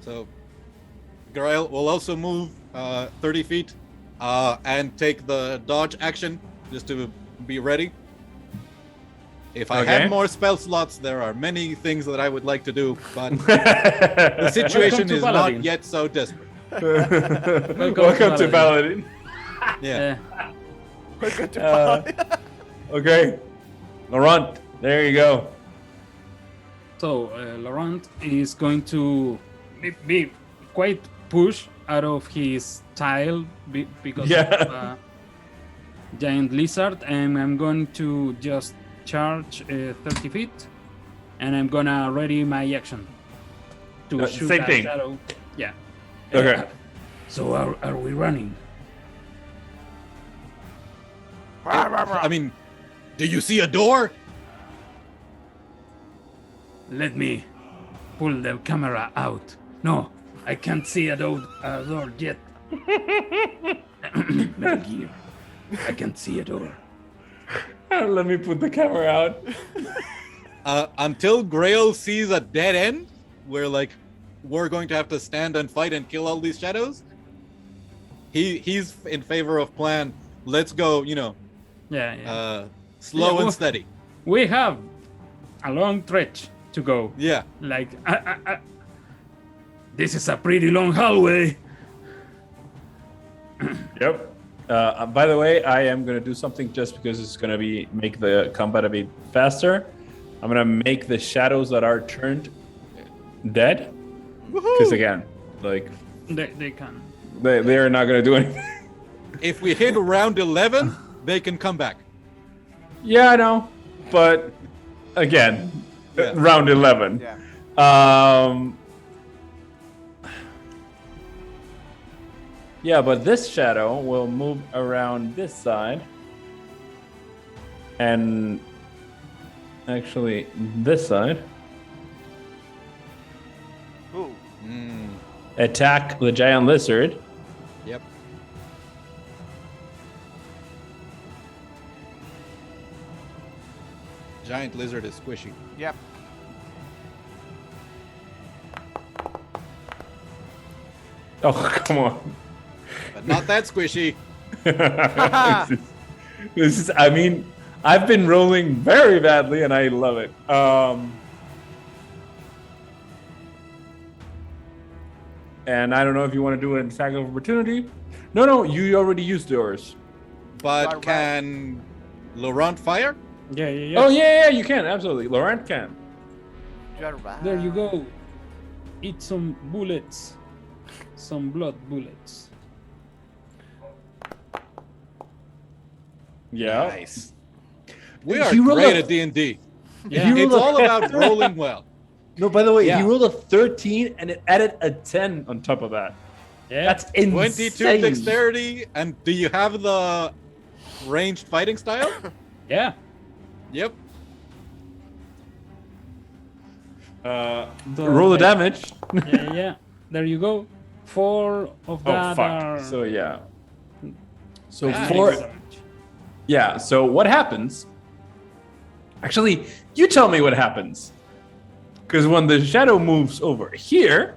So Grail will also move 30 feet and take the dodge action just to be ready. If I Okay. had more spell slots, there are many things that I would like to do, but the situation to is Paladin. not yet so desperate. Welcome to Paladin. Yeah. Okay. Laurent, there you go. So Laurent is going to be quite pushed out of his tile because Yeah. of giant lizard, and I'm going to just charge 30 feet, and I'm gonna ready my action to shoot same that thing. shadow. Yeah. Okay. So are we running? I mean, do you see a door? Let me pull the camera out. No, I can't see a door yet. Metal Gear. I can't see a door. Let me put the camera out. Until Grail sees a dead end, where like we're going to have to stand and fight and kill all these shadows. He's in favor of plan. Let's go, Yeah. slow Yeah, and steady. We have a long stretch to go. Yeah. Like, This is a pretty long hallway. Yep. By the way, I am gonna do something just because it's gonna make the combat a bit faster. I'm gonna make the shadows that are turned dead. Because again, like they can. they are not gonna do anything. If we hit round 11, they can come back. Yeah, I know, but again, Yeah. round 11. Yeah. Yeah, but this shadow will move around this side. And actually, this side. Ooh. Attack the giant lizard. Yep. Giant lizard is squishy. Yep. Oh, come on. But not that squishy. this is, I mean, I've been rolling very badly and I love it. And I don't know if you want to do an attack of opportunity. No, you already used yours. But Alright. can Laurent fire? Yeah. Oh, yeah, you can. Absolutely. Laurent can. You're right. There you go. Eat some bullets. Some blood bullets. Yeah. Nice. We are You rolled great a- at D&D. Yeah. It's all about rolling well. No, by the way, Yeah. he rolled a 13 And it added a 10 on top of that. Yeah. That's insane. 22 dexterity, and do you have the ranged fighting style? Yeah. Yep. Roll the damage. Yeah. There you go. 4 of Oh, that fuck. are. So, yeah. So, Nice. 4. Yeah, so what happens? Actually, you tell me what happens. Because when the shadow moves over here,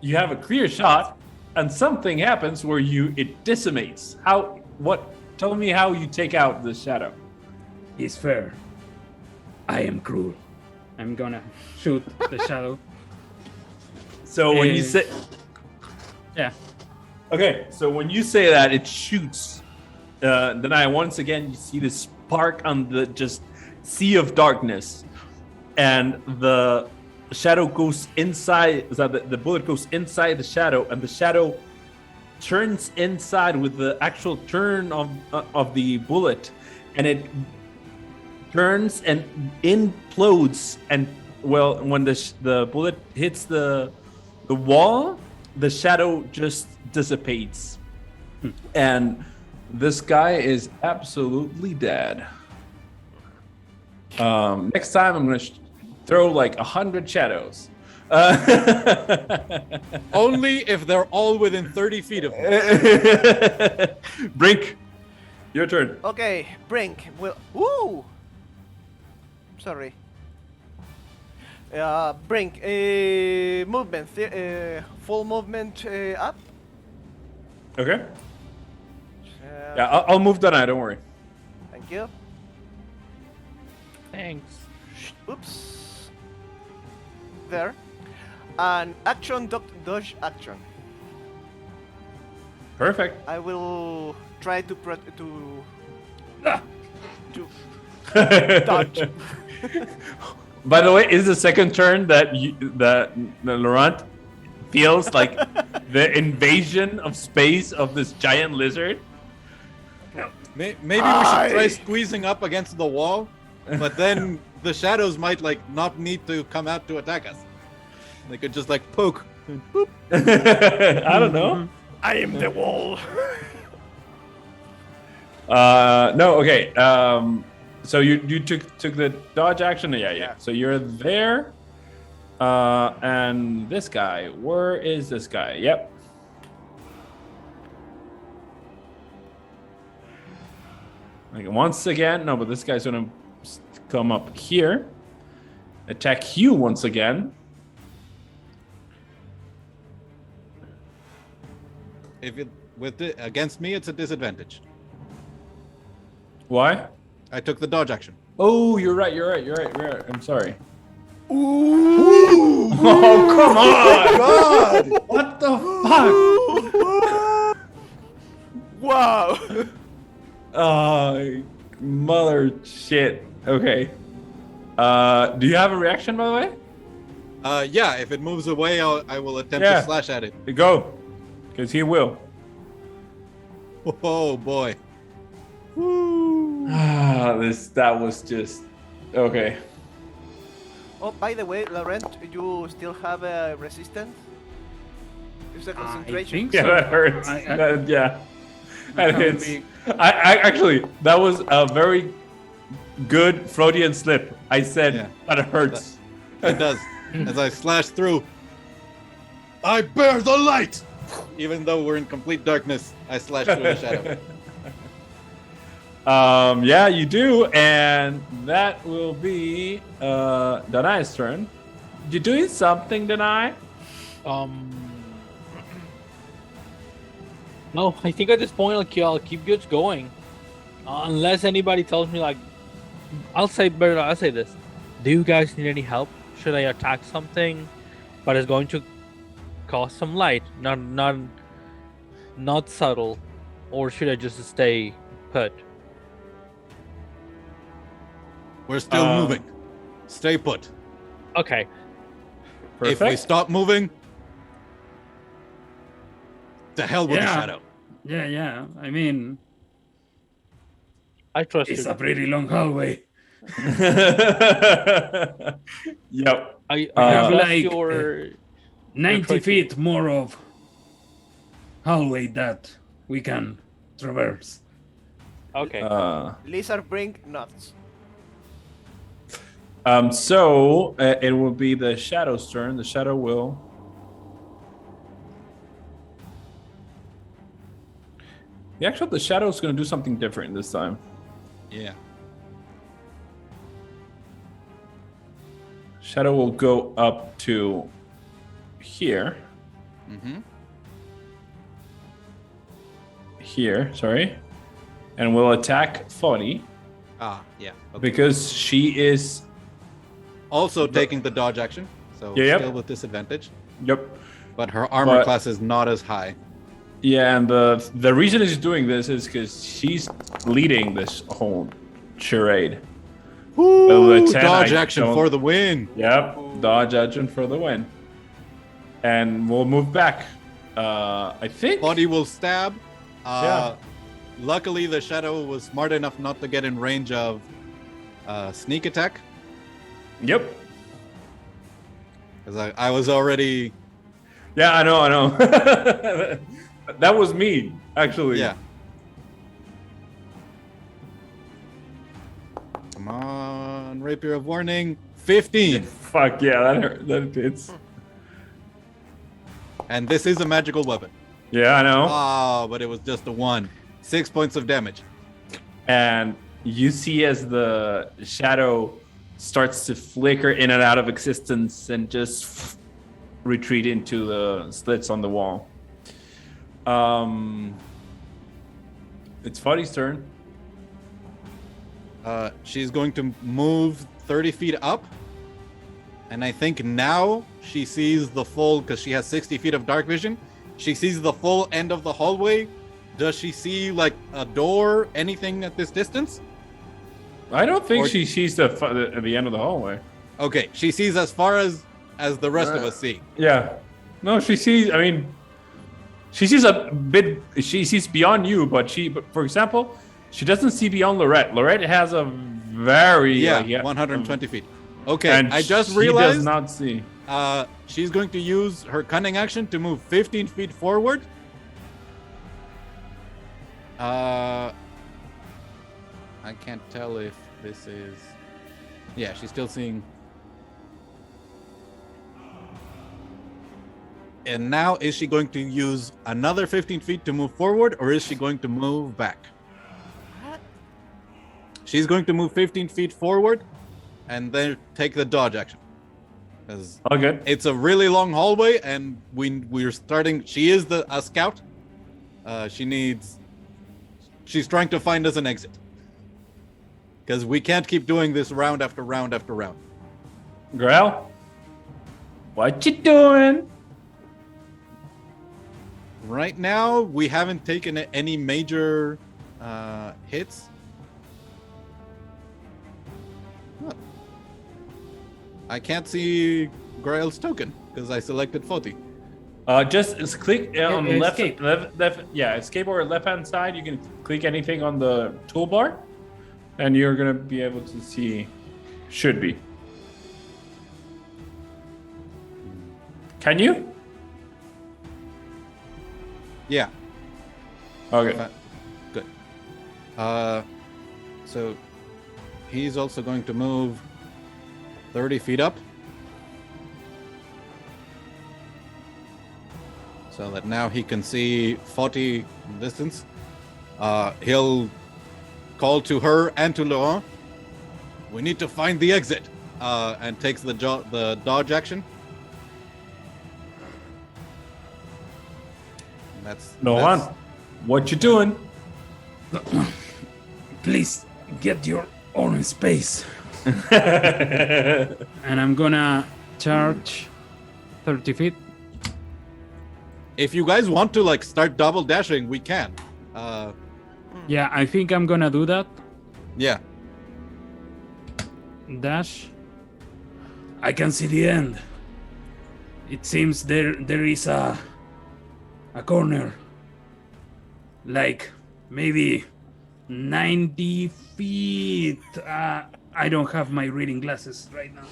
you have a clear shot, and something happens where it decimates. Tell me how you take out the shadow. It's fair. I am cruel. I'm gonna shoot the shadow. So when you Eh. say Yeah. okay, so when you say that it shoots, then once again you see this spark on the just sea of darkness, and the shadow goes inside. So the bullet goes inside the shadow, and the shadow turns inside with the actual turn of the bullet, and it turns and implodes. And well, when the bullet hits the wall, the shadow just dissipates, and this guy is absolutely dead. Next time, I'm gonna throw like 100 shadows. Only if they're all within 30 feet of me. Brink, your turn. Okay, Brink will. Woo! Sorry. Brink, movement, full movement up. Okay. Yeah, I'll move that. Don't worry. Thank you. Thanks. Oops. There. And action, dodge action. Perfect. I will try to dodge. By the way, is the second turn that Laurent feels like the invasion of space of this giant lizard? Maybe we should try squeezing up against the wall, but then the shadows might like not need to come out to attack us. They could just like poke. I don't know. I am the wall. No, okay. So you took the dodge action? Yeah. So you're there. And this guy, where is this guy? Yep. Like once again, no, but this guy's gonna come up here, attack you once again. If it against me, it's a disadvantage. Why? I took the dodge action. Oh, you're right. I'm sorry. Ooh. Oh, come on! God! What the fuck? Wow. Oh, mother shit. Okay. Do you have a reaction, by the way? Yeah, if it moves away, I will attempt Yeah. to slash at it. Go, because he will. Oh boy. That was just okay. Oh, by the way, Laurent, you still have a resistance? Use the I concentration. think Yeah, so. that hurts. I- Yeah, I that haven't hits. been- I actually, that was a very good Freudian slip. I said Yeah. that it hurts. It does. As I slash through, I bear the light. Even though we're in complete darkness, I slash through the shadow. Yeah, you do, and that will be Danai's turn. You doing something, Danai? No, I think at this point I'll keep just going, unless anybody tells me like, I'll say this. Do you guys need any help? Should I attack something, but it's going to cost some light, not subtle, or should I just stay put? We're still moving. Stay put. Okay. If we stop moving, the hell with the Yeah. shadow. Yeah. I mean, I trust it's you. a pretty long hallway. Yep. I have trust like, your 90 trying to- feet more of hallway that we can traverse. okay. Lizard bring nuts. So it will be the shadow's turn. The shadow will. The shadow's going to do something different this time. Yeah. Shadow will go up to here. Mm-hmm. Here, sorry. And will attack Foddy Ah, yeah. Okay. because she is. Also taking the dodge action, so Yeah, yep. still with disadvantage. Yep. But her armor But- class is not as high. Yeah, and the reason she's doing this is because she's leading this whole charade. Ooh, the 10, dodge I action don't- for the win. Yep, dodge action for the win. And we'll move back. I think. Body will stab. Yeah. Luckily, the shadow was smart enough not to get in range of sneak attack, Yep. because I was already. Yeah, I know. That was me, actually. Yeah. Come on, Rapier of Warning. 15. Fuck yeah, that hurt. That hits. And this is a magical weapon. Yeah, I know. Oh, but it was just a 1. 6 points of damage. And you see as the shadow starts to flicker in and out of existence and just retreat into the slits on the wall. It's Fuddy's turn. She's going to move 30 feet up. And I think now she sees the full, because she has 60 feet of dark vision. She sees the full end of the hallway. Does she see like a door, anything at this distance? I don't think Or- she sees the end of the hallway. Okay, she sees as far as the rest of us see. Yeah. No, she sees. I mean, she sees a bit. She sees beyond you, but for example, she doesn't see beyond Lorette. Lorette has a very Yeah, 120 feet. Okay, And I just she realized does not see. she's going to use her cunning action to move 15 feet forward. I can't tell if this is. Yeah, she's still seeing. And now, is she going to use another 15 feet to move forward, or is she going to move back? What? She's going to move 15 feet forward, and then take the dodge action. Because Oh, good. it's a really long hallway, and we're starting. She is a scout. She's trying to find us an exit. Because we can't keep doing this round after round after round. Grail, what you doing? Right now, we haven't taken any major hits. Huh. I can't see Grail's token because I selected Foti. Just click on the left, Escape. left. Yeah, escape or left hand side. You can click anything on the toolbar, and you're gonna be able to see. Should be. Can you? Yeah. Okay. Good. So he's also going to move 30 feet up. So that now he can see 40 distance. He'll call to her and to Laurent. We need to find the exit. And takes the dodge action. Laurent, what you doing? Please get your own space. And I'm gonna charge 30 feet. If you guys want to like start double dashing, we can. Yeah, I think I'm gonna do that. Yeah. Dash. I can see the end. It seems there is a corner. Like maybe 90 feet. I don't have my reading glasses right now.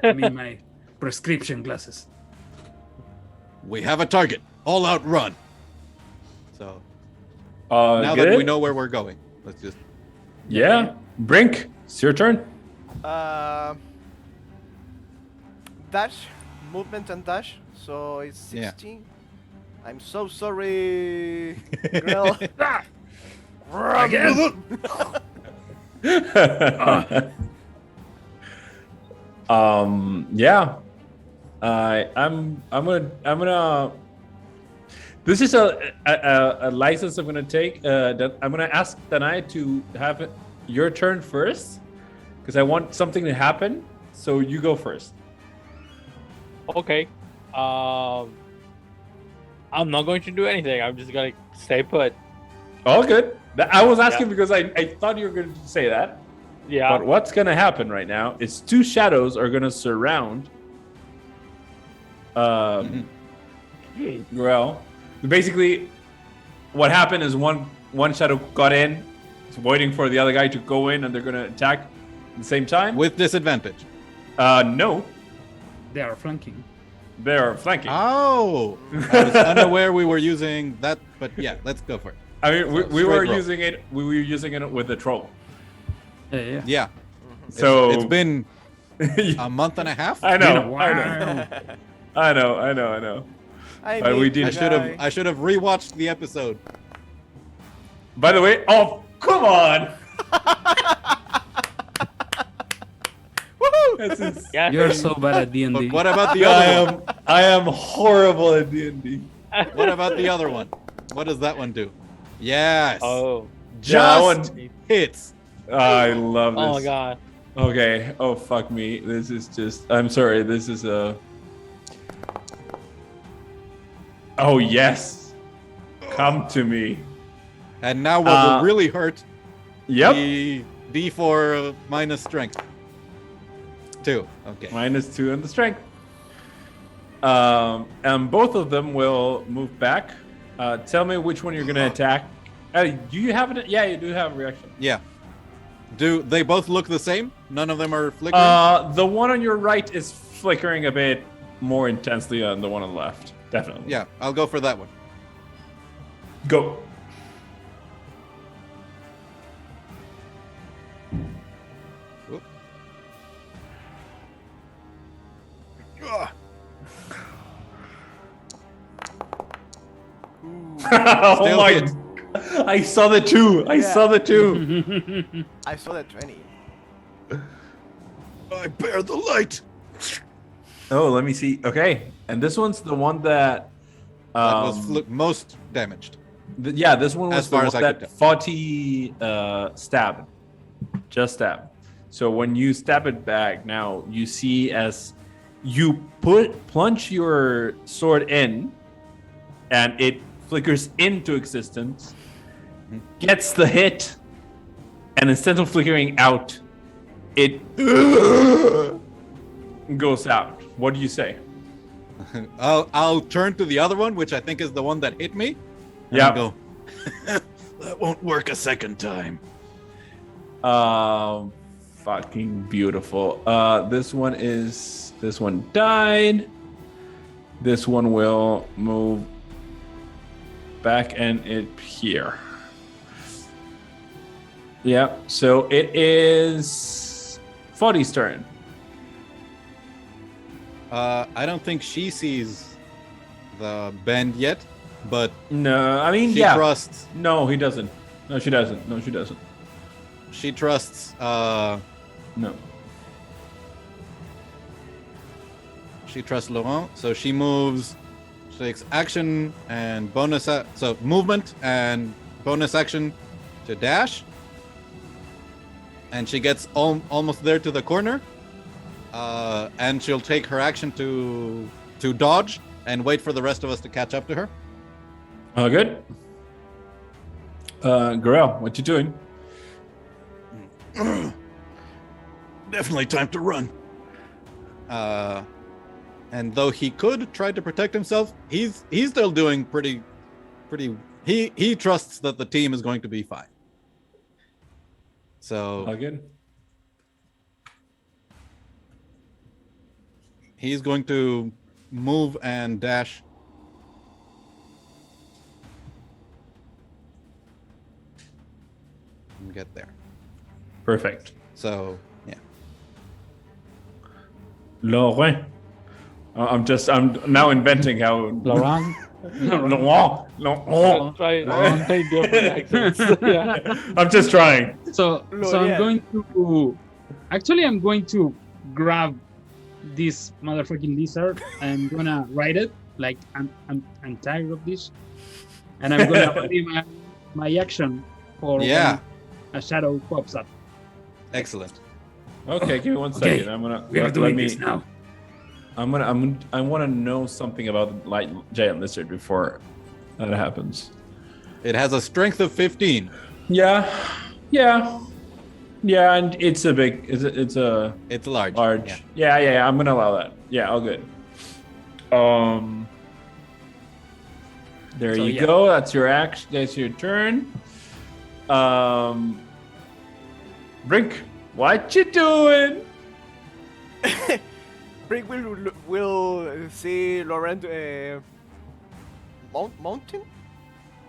I mean my prescription glasses. We have a target. All out run. So now good? that we know where we're going, let's just. Yeah. Brink, it's your turn. Dash, movement and dash. So it's 16. Yeah. I'm so sorry, girl. Again? Yeah. I'm gonna. This is a license I'm gonna take. That I'm gonna ask Danai to have your turn first, because I want something to happen. So you go first. Okay. I'm not going to do anything. I'm just gonna stay put. All good. I was asking because I thought you were going to say that. Yeah. But what's going to happen right now is two shadows are going to surround. Well, basically, what happened is one shadow got in, it's waiting for the other guy to go in, and they're going to attack at the same time. With disadvantage. No, They are flanking. they're flanking. Oh, I was unaware we were using that, but yeah, let's go for it. I mean, we straight were roll. using it. We were using it with the troll. Yeah. Yeah. So it's been a month and a half. I know. Wow. I know. I But we mean, did- I should have rewatched the episode. By the way, oh come on! Woohoo! Yeah. You're so bad at But D&D. what about the other one? I am horrible at D&D. What about the other one? What does that one do? Yes. Oh. Just Yeah, hits. I love this. Oh my god. Okay. Oh fuck me. This is just. I'm sorry. This is a. Oh yes. Come to me. And now what will really hurt? Yep. The D4 minus strength. 2. Okay. -2 in the strength. And both of them will move back. Tell me which one you're gonna attack. Do you have it? Yeah, you do have a reaction. Yeah. Do they both look the same? None of them are flickering? The one on your right is flickering a bit more intensely than the one on the left. Definitely. Yeah, I'll go for that one. Go. Whoop. Oh Still my! hit. I saw the two. I Yeah. saw the two. I saw that 20. I bear the light. Oh, let me see. Okay, and this one's the one that. That was most damaged. Yeah, this one was As far the as one I could that 40 stab, just stab. So when you stab it back, now you see as you plunge your sword in, and it flickers into existence, gets the hit, and instead of flickering out, it goes out. What do you say? I'll turn to the other one, which I think is the one that hit me. And Yeah. go. That won't work a second time. Fucking beautiful. This one died. This one will move back and it here. Yeah, so it is Foddy's turn. I don't think she sees the bend yet, but No, I mean, she yeah. trusts. No, he doesn't. No, she doesn't. No, she doesn't. She trusts. No. She trusts Laurent, so she moves. She takes action and bonus. So movement and bonus action to dash, and she gets almost there to the corner. And she'll take her action to dodge and wait for the rest of us to catch up to her. All good. Gorell, what you doing? Definitely time to run. And though he could try to protect himself, he's still doing pretty. He trusts that the team is going to be fine. So All good. he's going to move and dash. And get there. Perfect. So yeah. Laurent. I'm now inventing how. Laurent. Laurent. Laurent. Try different accents. Yeah. I'm just trying. So I'm going to. Actually, I'm going to grab this motherfucking lizard. I'm gonna ride it like I'm tired of this, and I'm gonna ready my action for when a shadow pops up. Excellent. Okay, give me 1 Okay, second. I'm gonna. We are let doing me- this now. I want to know something about the light giant lizard before that happens. It has a strength of 15. Yeah, and it's a big. It's a It's large. large. Yeah. Yeah. I'm gonna allow that. Yeah, all good. There So, you yeah. go. That's your action. That's your turn. Brink, what you doing? Brick will see Laurent mountain?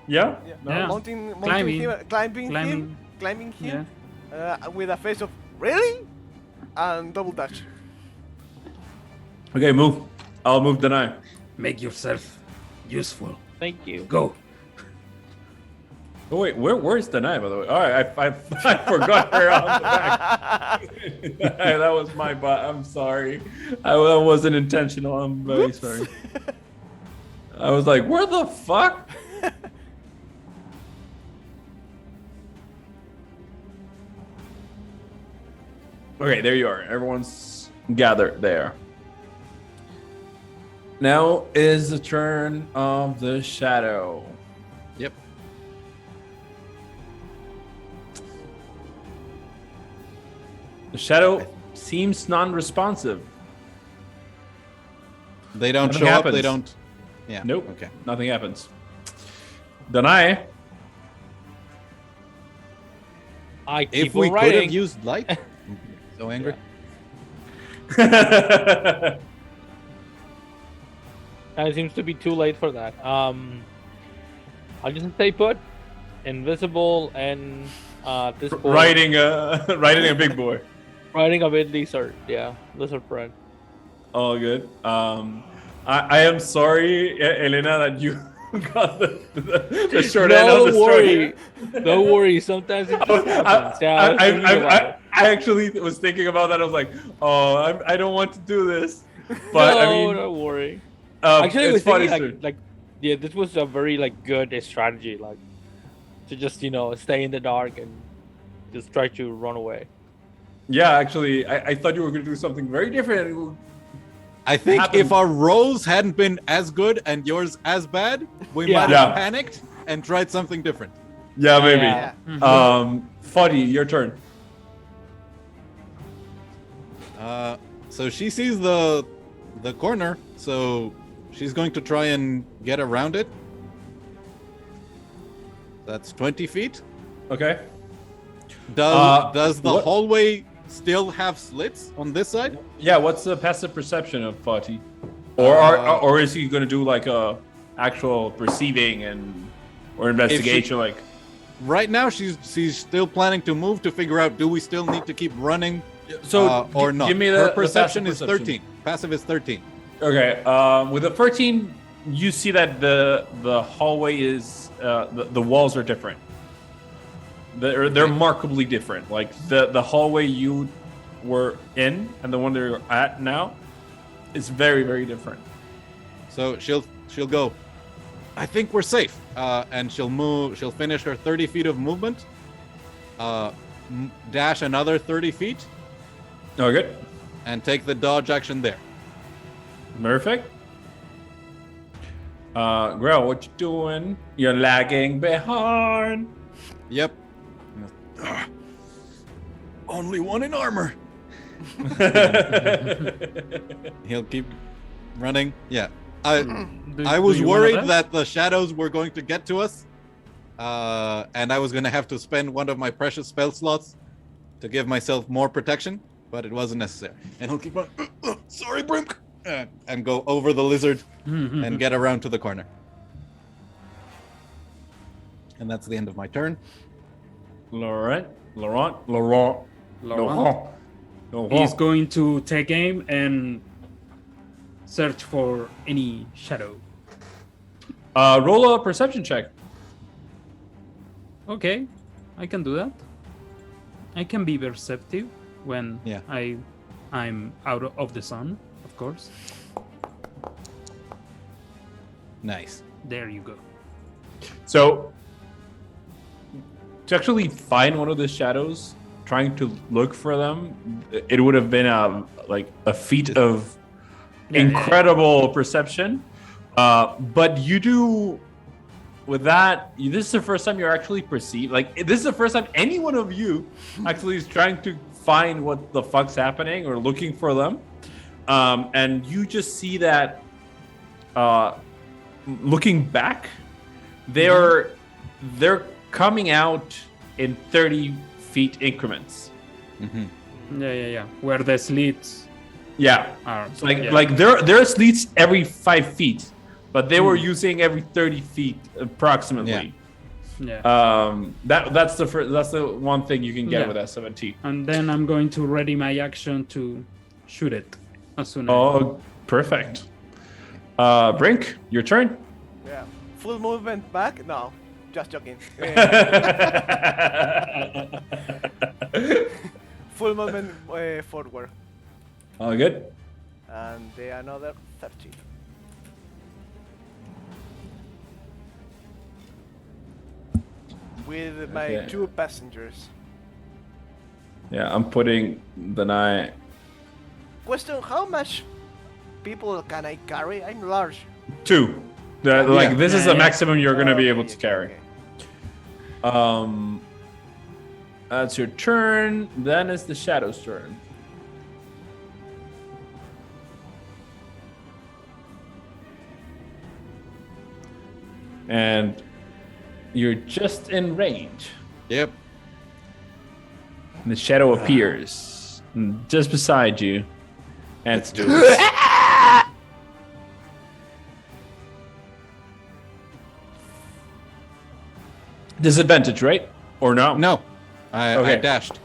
Yeah. Yeah. Mounting Climbing. him, climbing him with a face of really, and double dash. Okay, move. I'll move the knife. Make yourself useful. Thank you. Go. Oh wait, where's the knife by the way? All right, I forgot her on the back. That was my butt. I'm sorry. I wasn't intentional. I'm very sorry. I was like, where the fuck? Okay, there you are. Everyone's gathered there. Now is the turn of the shadow. Yep. The shadow seems non-responsive. They don't Nothing show up. happens. They don't. Yeah. Nope. Okay. Nothing happens. Danai. I keep If we on could have writing. used light. So angry. It seems to be too late for that. I'll just stay put, invisible, and this point, riding a big boy. riding a bit lizard. Yeah, lizard friend. All good. I am sorry, Elena, that you got the short end of the story. Don't worry. Sometimes it just happens. Yeah, I was thinking about it. I actually was thinking about that. I was like, oh, I don't want to do this, but I mean, don't worry. actually, Actually, I it's was funny. thinking yeah, this was a very good strategy, to just stay in the dark and just try to run away. Yeah, actually, I thought you were going to do something very different. I think Happened. if our rolls hadn't been as good and yours as bad, we Yeah. might have panicked and tried something different. Yeah, maybe. Yeah. Fuddy, your turn. So she sees the corner, so she's going to try and get around it. That's 20 feet. Okay. Does the what- hallway still have slits on this side? Yeah, what's the passive perception of Fuddy? Or is he going to do like a actual perceiving and Or investigation, like. Right now, she's still planning to move to figure out, do we still need to keep running or not? Give me Her the perception passive is 13. Passive is 13. Okay, with a 13, you see that the hallway is the walls are different. They're remarkably different. Like the hallway you were in and the one they're at now is very, very different. So she'll go, I think we're safe, and she'll move. She'll finish her 30 feet of movement, dash another 30 feet, Oh, good. and take the dodge action there. Perfect. Grell, what you doing? You're lagging behind. Yep. Only one in armor. He'll keep running. Yeah. I was you wanna worried rest? that the shadows were going to get to us, and I was going to have to spend one of my precious spell slots to give myself more protection, but it wasn't necessary. And he'll keep running. Sorry, Brimp. And go over the lizard and get around to the corner. And that's the end of my turn. Laurent. He's going to take aim and search for any shadow. Roll a perception check. Okay, I can do that. I can be perceptive when Yeah. I'm out of the sun, of course. Nice. There you go. So, to actually find one of the shadows, trying to look for them, it would have been a feat of incredible perception. But you do, with that, this is the first time you're actually perceived. Like, this is the first time any one of you actually is trying to find what the fuck's happening or looking for them. And you just see that, looking back, they're coming out in 30 feet increments. Yeah. Where the slits Yeah. are. Like there are slits every 5 feet, but they were using every 30 feet approximately. Yeah. That's the one thing you can get Yeah. with S17. And then I'm going to ready my action to shoot it as soon as. Oh, perfect. Brink, your turn. Yeah. Full movement back? No, just joking. Full movement forward. All good. And the another 30. With my Okay. 2 passengers. Yeah, I'm putting the knife. Question, how much people can I carry? I'm large. 2. This is the maximum you're gonna be able to carry. Okay. That's your turn. Then it's the Shadow's turn. And you're just in range. Yep. And the shadow appears just beside you. And it's doing this. Disadvantage, right? Or no? No. I Okay. dashed.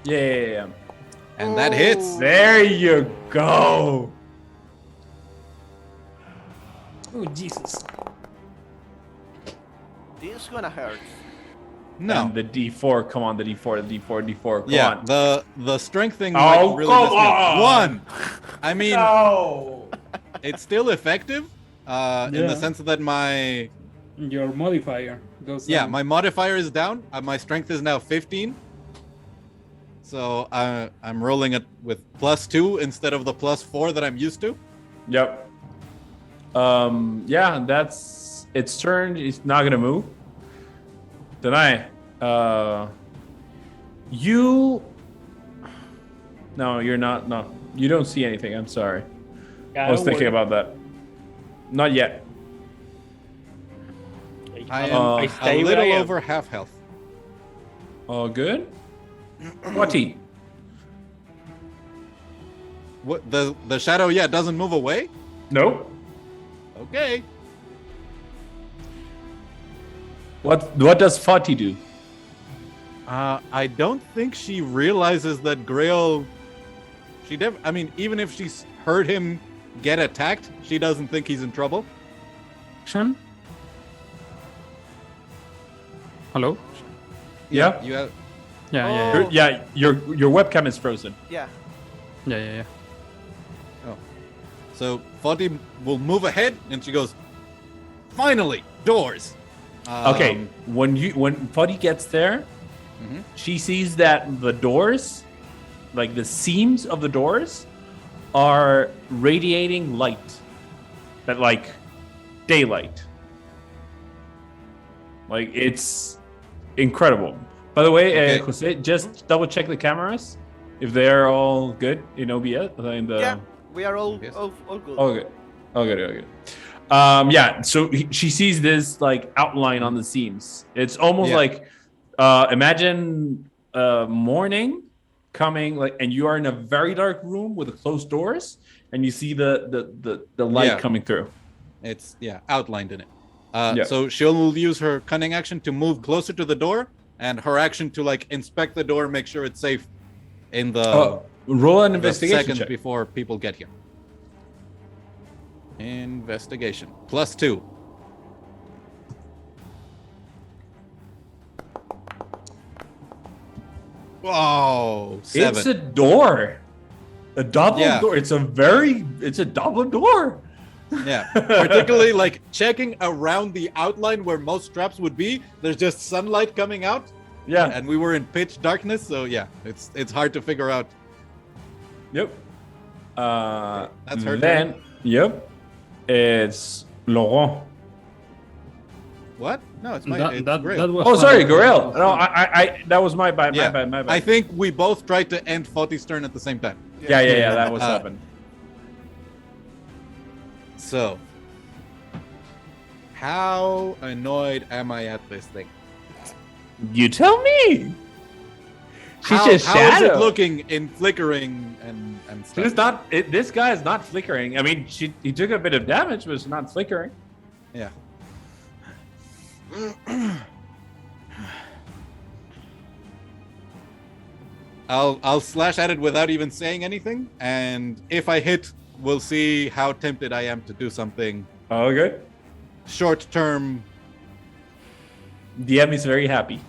Yeah. And that hits. There you go. Oh, Jesus. This gonna hurt. No. And the D4, come on, the D4, come Yeah, on. the strength thing Oh, might really come mess me on! up. 1. I mean, No. it's still effective in the Yeah. sense that my Your modifier goes down. my modifier is down. My strength is now 15. So I'm rolling it with +2 instead of the +4 that I'm used to. Yep. Yeah, that's its turn. It's not gonna move. Deny. You. No, you're not. No, you don't see anything. I'm sorry. I was thinking about that. Not yet. I Uh, am I a stay where little I am. over half health. All good. Whatty? What the shadow? Yeah, doesn't move away. Nope. Okay. What does Fati do? I don't think she realizes that Grail. I mean, even if she's heard him get attacked, she doesn't think he's in trouble. Action. Hello. Yeah. You have. Yeah. Yeah, your webcam is frozen. Yeah. Yeah. So Fati will move ahead, and she goes, "Finally, doors." Okay, when Fati gets there, Mhm. she sees that the doors, like the seams of the doors, are radiating light, that like daylight. Like it's incredible. By the way, Okay. Jose, just double check the cameras if they're all good in OBS. Yeah. We are all Yes. all good. Oh, good. Oh, good. Yeah. So she sees this like outline on the seams. It's almost Yeah. like imagine morning coming, like, and you are in a very dark room with closed doors, and you see the light Yeah. coming through. It's outlined in it. Yeah. So she'll use her cunning action to move closer to the door, and her action to like inspect the door, make sure it's safe in the, Roll an the investigation seconds check. before people get here. Investigation +2. Whoa, 7. It's a door, a double Yeah. door. It's a double door. Yeah, particularly like checking around the outline where most traps would be. There's just sunlight coming out, Yeah. and we were in pitch darkness, so yeah, it's hard to figure out. Yep. That's her Then, yep. It's Laurent. What? No, it's my. That, it's that, great. that was Oh, sorry, my- Gorel. No, I that was my bad. Yeah, My bad. I think we both tried to end Fati's turn at the same time. Yeah. That was Uh, happened. So, how annoyed am I at this thing? You tell me. She's How, just how is shadow. it looking in flickering and stuff? She's not. This guy is not flickering. I mean, he took a bit of damage, but it's not flickering. Yeah. I'll slash at it without even saying anything, and if I hit, we'll see how tempted I am to do something Oh, good. short term. DM is very happy.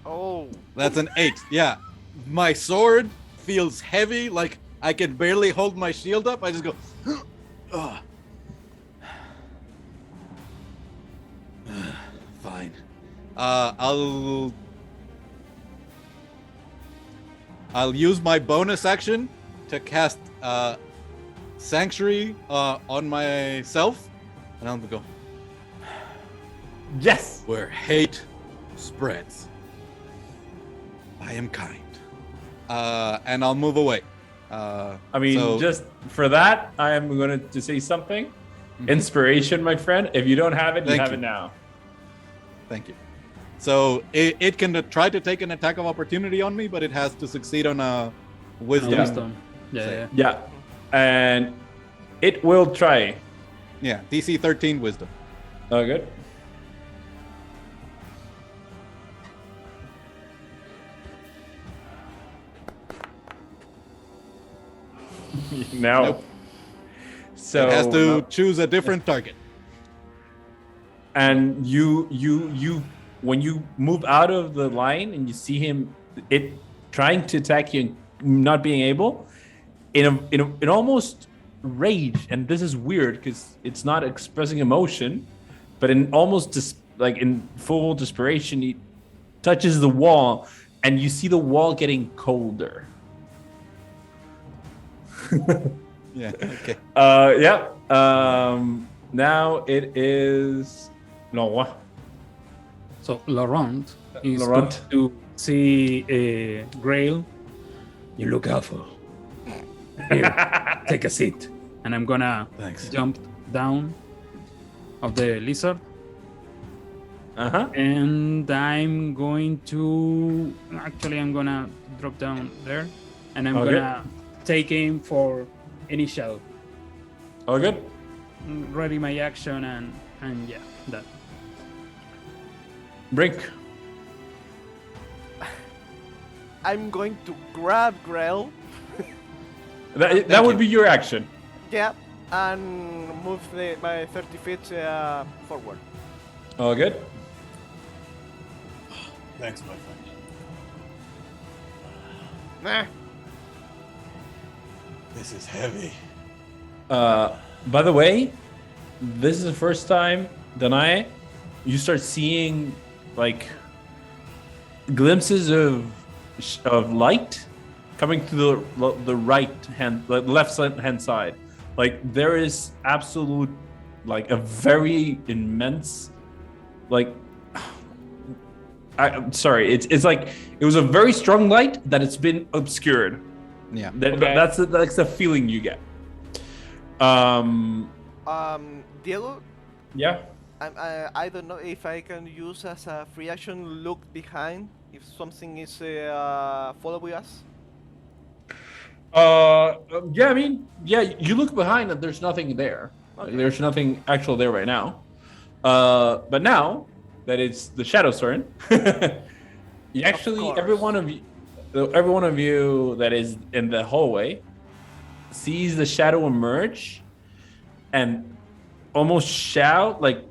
Oh. That's an 8. Yeah. My sword feels heavy, like I can barely hold my shield up. I just go, "Ugh." Fine. I'll use my bonus action to cast Sanctuary on myself, and I'll go, Yes. where hate spreads, I am kind. And I'll move away. I mean, so- just for that, I am going to say something. Inspiration, my friend. If you don't have it, you Thank have you. it now. Thank you. So it can try to take an attack of opportunity on me, but it has to succeed on a wisdom. Yeah. Wisdom. Yeah. Yeah, and it will try. Yeah, DC 13 wisdom. Oh, good. Now, Nope. so it has to choose a different target. and you when you move out of the line and you see him trying to attack you and not being able in almost rage, and this is weird because it's not expressing emotion, but in almost like in full desperation, he touches the wall and you see the wall getting colder. Yeah. Okay. Yeah. Now it is Laurent. So Laurent is Laurent. going to see Grail. You look awful. Here, take a seat. And I'm gonna Thanks. jump down of the lizard. Uh-huh. And I'm going to I'm gonna drop down there, and I'm Okay. gonna take aim for any shadow. All good. ready my action and yeah, that. Brink. I'm going to grab Grell, That would be your action. yeah, and move my 30 feet forward. All good. Thanks, my friend. Nah. This is heavy. By the way, this is the first time, Danae, you start seeing like glimpses of light coming to the left hand side. Like there is absolute, like a very immense, like I'm sorry, it's like it was a very strong light that it's been obscured. Yeah. That's the feeling you get. Diego, Yeah. I don't know if I can use as a free action look behind if something is following us. Yeah, I mean, yeah, you look behind and there's nothing there. Okay. There's nothing actual there right now. But now that it's the Shadow's turn, you actually course. every one of you that is in the hallway sees the shadow emerge and almost shout like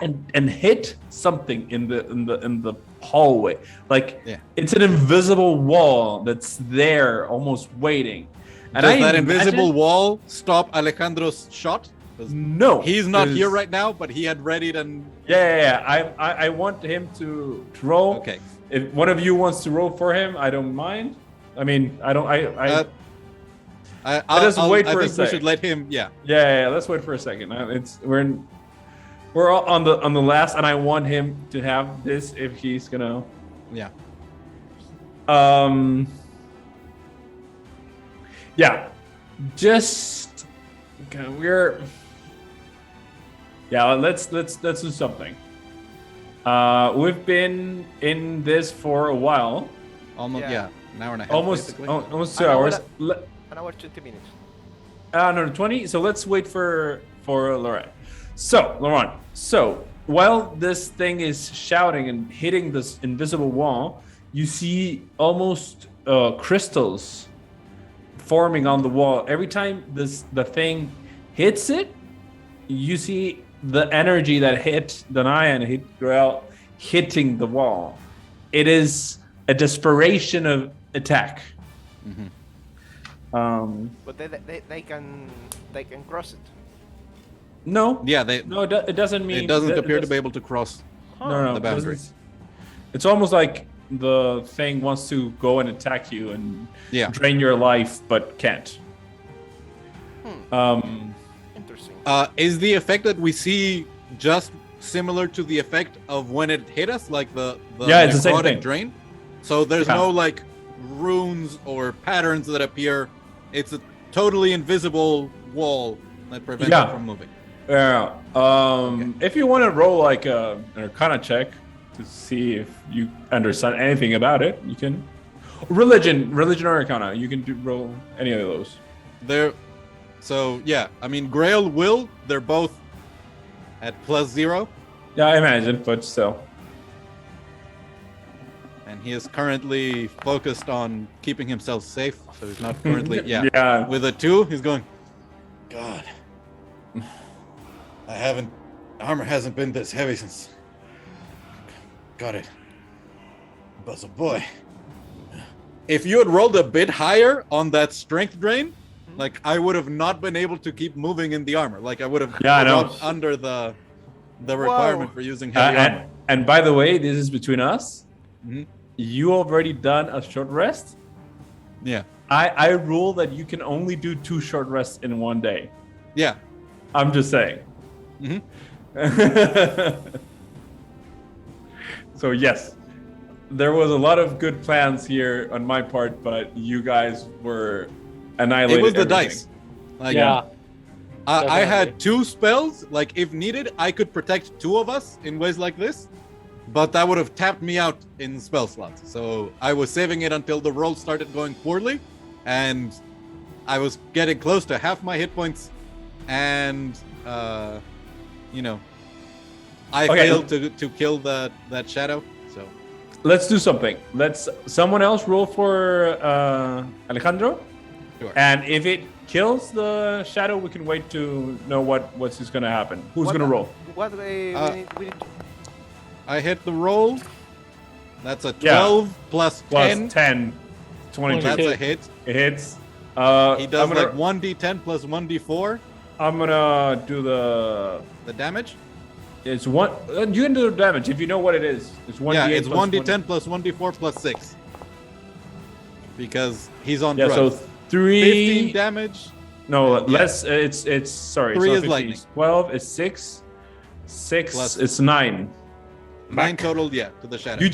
and hit something in the hallway. Like it's an invisible wall that's there almost waiting. And Does I that imagine- invisible wall stop Alejandro's shot? 'Cause No, he's not here because- right now, but he had readied and Yeah. I want him to roll. okay. If one of you wants to roll for him, I don't mind. I mean, I don't. I I'll wait I for a think we sec. should let him. Yeah. yeah. Let's wait for a second. We're all on the last, and I want him to have this if he's gonna. Yeah. Yeah. Just okay, we're. Yeah. Let's do something. We've been in this for a while. Almost. Yeah. Yeah. An hour and a half. Almost basically. almost 2 I know hours. An hour 20 minutes. No, 20. So let's wait for Laurent. So, Laurent. So, while this thing is shouting and hitting this invisible wall, you see almost crystals forming on the wall. Every time the thing hits it, you see the energy that hit Danae and hit Grell hitting the wall. It is a desperation of attack. But they can cross it. No. Yeah. No, it doesn't mean. It doesn't appear to that's- be able to cross. No, the boundary. It's almost like the thing wants to go and attack you and Yeah. drain your life, but can't. Interesting. Is the effect that we see just similar to the effect of when it hit us, like the Yeah, it's the same necrotic thing. drain? So there's Yeah. no like runes or patterns that appear. It's a totally invisible wall that prevents Yeah. it from moving. Yeah. If you want to roll like an Arcana check to see if you understand anything about it, you can. Religion or Arcana, you can roll any of those. So yeah, I mean Grail will. They're both at +0, Yeah, I imagine, but still. and he is currently focused on keeping himself safe. So he's not currently. Yeah. Yeah. With a 2, he's going. God. Armor hasn't been this heavy since. Got it. But boy. If you had rolled a bit higher on that strength drain, like I would have not been able to keep moving in the armor. Like I would have Yeah, I know. dropped under the requirement for using heavy armor. And by the way, this is between us. Mhm. You already done a short rest. Yeah. I rule that you can only do 2 short rests in one day. Yeah. I'm just saying. Mhm. So yes, there was a lot of good plans here on my part, but you guys were annihilated. It was the everything. dice. Like, Yeah. I Definitely. had 2 spells. Like if needed, I could protect 2 of us in ways like this, but that would have tapped me out in spell slots. So I was saving it until the roll started going poorly, and I was getting close to half my hit points, and you know, I Okay. failed to kill that shadow. So Let's do something. Someone else roll for Alejandro. Sure. And if it kills the shadow, we can wait to know what's going to happen. Who's What- going to roll? What we need to... I hit the roll. That's a Yeah. 12 plus Plus 10. 10, 22. That's a hit. It hits. He does I'm gonna, like 1d10 plus 1d4 I'm gonna do the. the damage. It's one. You can do the damage if you know what it is. It's 1d8 Yeah, it's plus 1d10 plus 1d4 plus 6. Because he's on Yeah, drugs. so 3. 15 damage. No, Yeah. less. It's sorry. 3 it's is not 15, lightning. it's 12. It's 6. 6. Plus- It's 9. 9 total, yeah, to the shadow. You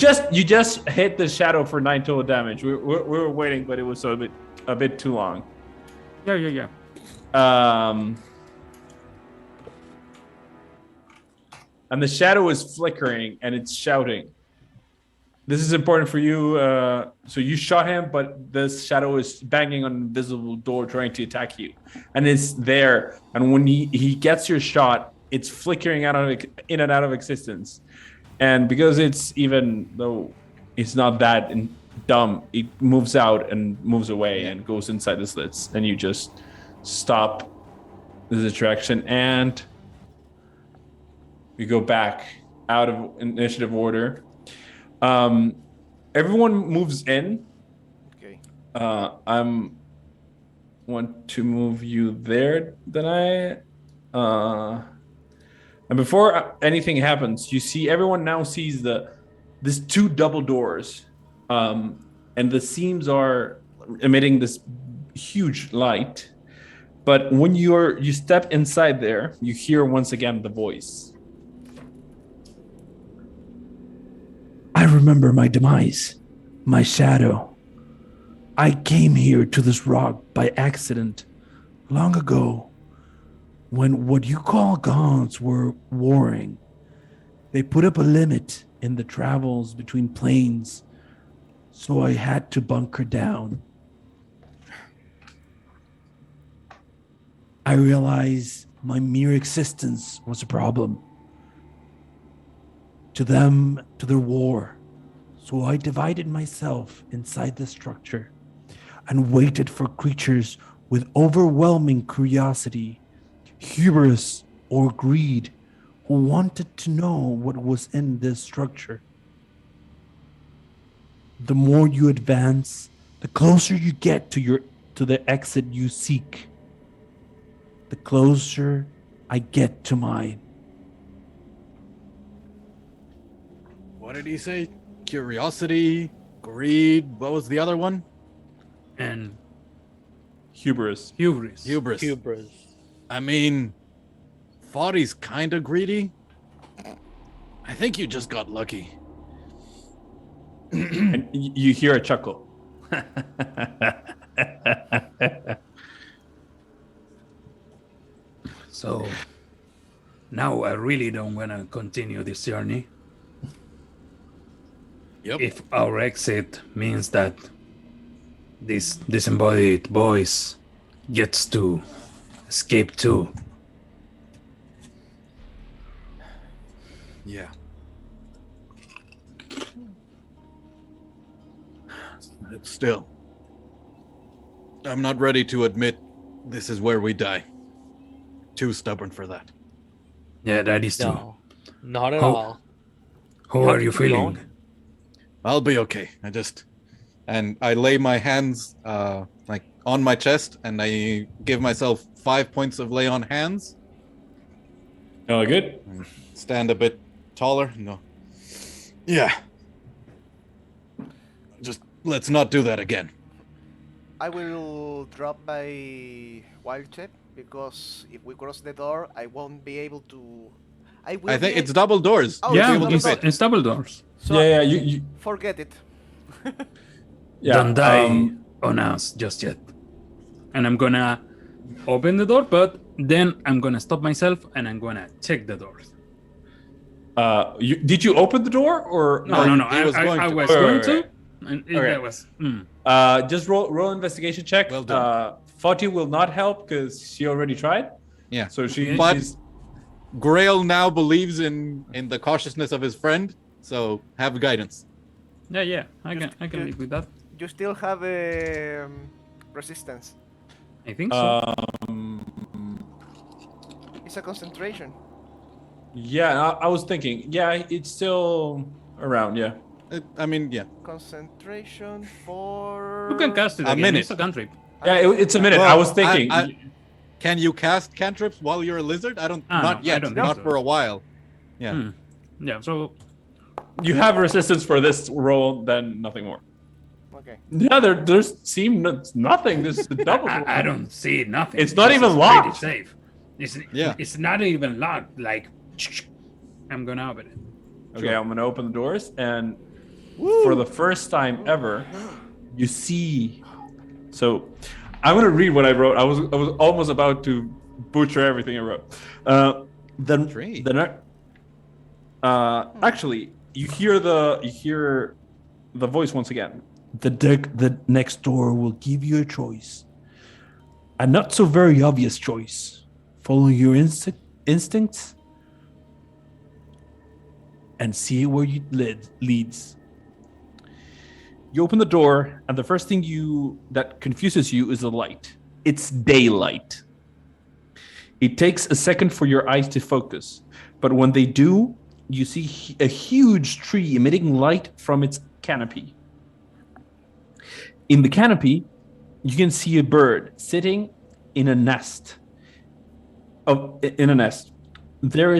just hit the shadow for 9 total damage. We were waiting, but it was a bit too long. Yeah. And the shadow is flickering and it's shouting. This is important for you. So you shot him, but this shadow is banging on an invisible door trying to attack you. And it's there. And when he gets your shot, it's flickering in and out of existence. And because even though it's not that dumb, it moves out and moves away and goes inside the slits. And you just stop the distraction. And we go back out of initiative order. Everyone moves in. Okay. I'm want to move you there. And before anything happens, you see everyone now sees this 2 double doors, and the seams are emitting this huge light. But when you step inside there, you hear once again the voice. I remember my demise, my shadow. I came here to this rock by accident long ago when what you call gods were warring. They put up a limit in the travels between planes, so I had to bunker down. I realized my mere existence was a problem. To them, to their war. So I divided myself inside the structure and waited for creatures with overwhelming curiosity, hubris, or greed who wanted to know what was in this structure. The more you advance, the closer you get to the exit you seek. The closer I get to mine. What did he say? Curiosity, greed. What was the other one? And Hubris. hubris. Hubris. I mean, Foddy's kind of greedy. I think you just got lucky. And you hear a chuckle. So now I really don't want to continue this journey. Yep. If our exit means that this disembodied voice gets to escape too. Yeah. Still, I'm not ready to admit this is where we die. Too stubborn for that. Yeah, that is true. No, not at How- all. How You are have you to keep feeling? going. I'll be okay. And I lay my hands like on my chest, and I give myself 5 points of lay on hands. Oh, good. Stand a bit taller. No. Yeah. Just let's not do that again. I will drop my wild shape because if we cross the door, I won't be able to. I will. I think be it's double doors. Oh, You'll it's be Yeah, able to double fit. it's double doors. So Yeah, you forget it. yeah. Don't die on us just yet. And I'm gonna open the door, but then I'm gonna stop myself and I'm gonna check the doors. Did you open the door or No. he was going I to. was Right, going right, to. right. And Okay. that was. just roll investigation check. Well done. Fati will not help because she already tried. Yeah. So But- she's Grail now believes in the cautiousness of his friend, so have guidance. Yeah, I Just can good. live with that. You still have resistance. I think so. It's a concentration. yeah. I was thinking, yeah, it's still around. Yeah. I mean, yeah. Concentration for. You can cast it A again. minute. It's a cantrip. Yeah, it's a minute. I Well, was thinking. Can you cast cantrips while you're a lizard? I don't. Ah, not no, I yet. don't think Not so. for a while. Yeah. Hmm. Yeah. So you have resistance for this roll, then nothing more. Okay. Yeah, there's nothing. This is a double. I don't see nothing. It's not This even is locked. Pretty safe. Yeah. It's not even locked. Like, I'm gonna open it. Okay, I'm gonna open the doors, and for the first time ever, you see. So, I'm gonna read what I wrote. I was almost about to butcher everything I wrote. Tree. Actually, you hear the voice once again. The next door will give you a choice. A not so very obvious choice. Follow your instincts and see where it leads. You open the door, and the first thing that confuses you is the light. It's daylight. It takes a second for your eyes to focus, but when they do, you see a huge tree emitting light from its canopy. In the canopy, you can see a bird sitting in a nest. Their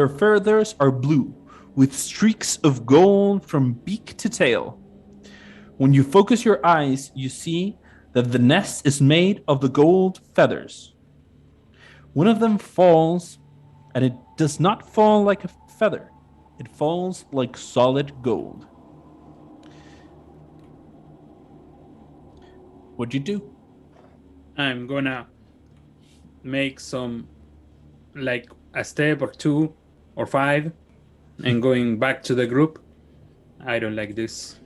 feathers are blue, with streaks of gold from beak to tail. When you focus your eyes, you see that the nest is made of the gold feathers. One of them falls, and it does not fall like a feather. It falls like solid gold. What'd you do? I'm gonna make some, like a step or 2 or 5, and going back to the group. I don't like this.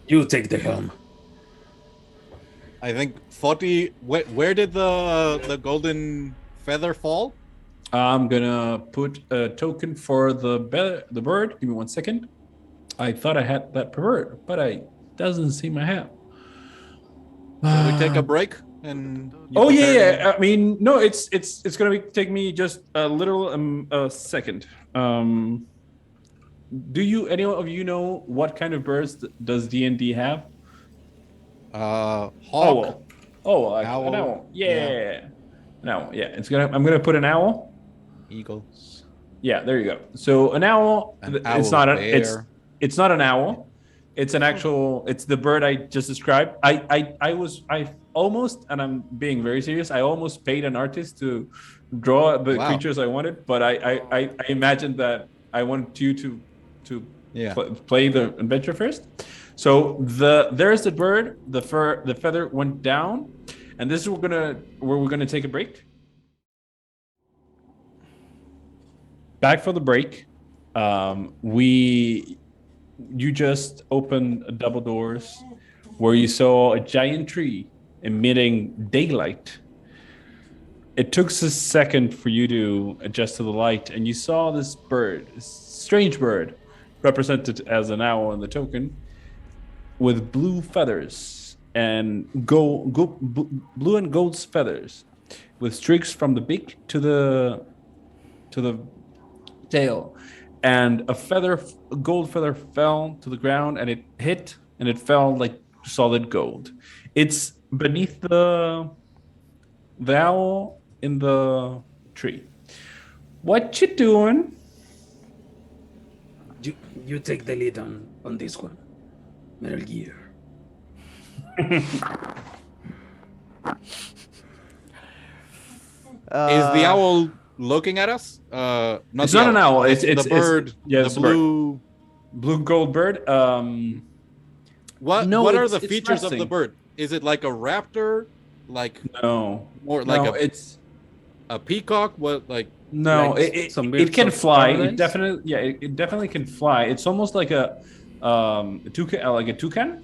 you take the helm. I think 40. Where did the golden feather fall? I'm gonna put a token for the bird. Give me 1 second. I thought I had that bird, but I doesn't seem I have. Shall we take a break and? you Oh prepare to- yeah. I mean, no, it's gonna take me just a little a second. Do any of you know what kind of birds does D&D have? Hawk. An Owl. owl. Yeah. An owl. Yeah. I'm gonna put an owl. Eagles. Yeah, there you go. So an owl. An it's owl not bear. it's not an owl. It's an actual. It's the bird I just described. I almost, and I'm being very serious. I almost paid an artist to draw the Wow. creatures I wanted, but I imagined that I wanted you to Yeah. play the adventure first. So there's the bird. The feather went down, and this is where we're gonna take a break. Back for the break. You just opened double doors where you saw a giant tree emitting daylight. It took a second for you to adjust to the light, and you saw this bird, this strange bird, represented as an owl in the token, with blue feathers and blue and gold feathers, with streaks from the beak to the tail, and a gold feather fell to the ground, and it hit and it fell like solid gold. It's beneath the owl in the tree. What you doing? You take the lead on this one, Metal Gear. Is the owl looking at us? Not It's the not an owl. It's the bird. yeah, the it's a bird. blue. Gold bird. What No, are it's- the it's features of the resting. bird? Is it like a raptor? Like No, more like no, it's a peacock? What like? no. Like It some it can birds of fly. paradise? It definitely, yeah. It definitely can fly. It's almost like a toucan, like a toucan.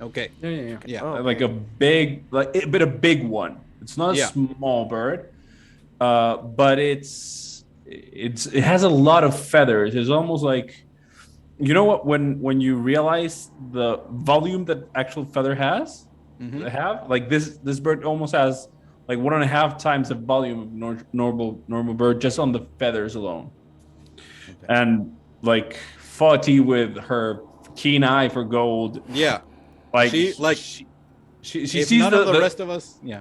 Okay. Yeah. Oh, Like okay. a big, but a big one. It's not a Yeah. small bird, but it has a lot of feathers. It's almost like, you know what, when you realize the volume that actual feather has, Mhm. like this bird almost has like 1.5 times the volume of normal bird just on the feathers alone. Okay. And like Fati with her keen eye for gold, Yeah. like She, like, she If sees none of the rest of us, yeah.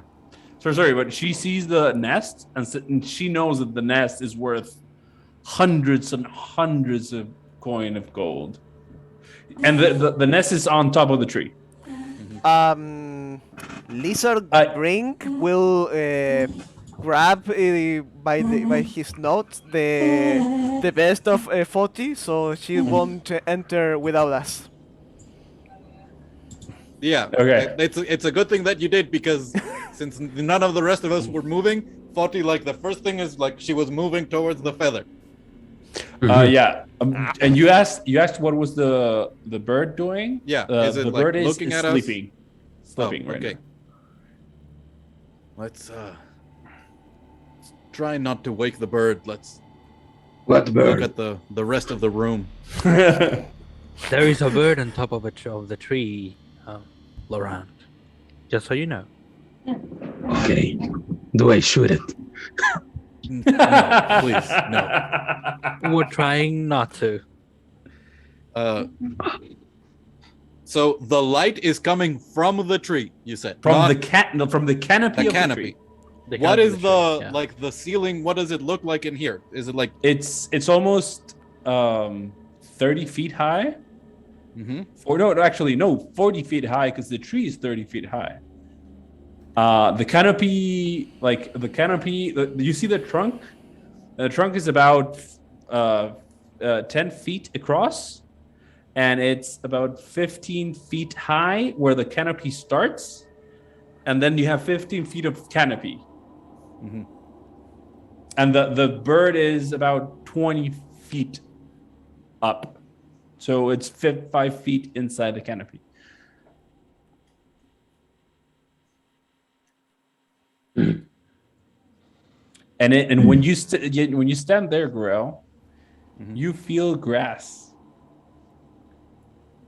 sorry, but she sees the nest and she knows that the nest is worth hundreds and hundreds of coin of gold, and the nest is on top of the tree. Lizard I- Brink will grab by his notes the best of 40, so she won't enter without us. Yeah. Okay. It's a good thing that you did, because since none of the rest of us were moving, Foti, like, the first thing is like she was moving towards the feather. Yeah. And you asked what was the bird doing? Yeah. Is it the like bird is looking at us? sleeping. Sleeping right okay. now. Let's try not to wake the bird. Let's What look bird? at the rest of the room. There is a bird on top of the tree, Laurent. Just so you know. Okay. Do I shoot it? No, please, no. We're trying not to. So the light is coming from the tree, you said. From not from the canopy the of canopy. the tree. What is the Yeah. like the ceiling? What does it look like in here? Is it like It's almost 30 feet high. Mhm. Actually, no, 40 feet high, because the tree is 30 feet high. The canopy, you see the trunk? The trunk is about 10 feet across, and it's about 15 feet high where the canopy starts, and then you have 15 feet of canopy. Mhm. And the bird is about 20 feet up. So it's 5 feet inside the canopy. And when you stand there, Grell, you feel grass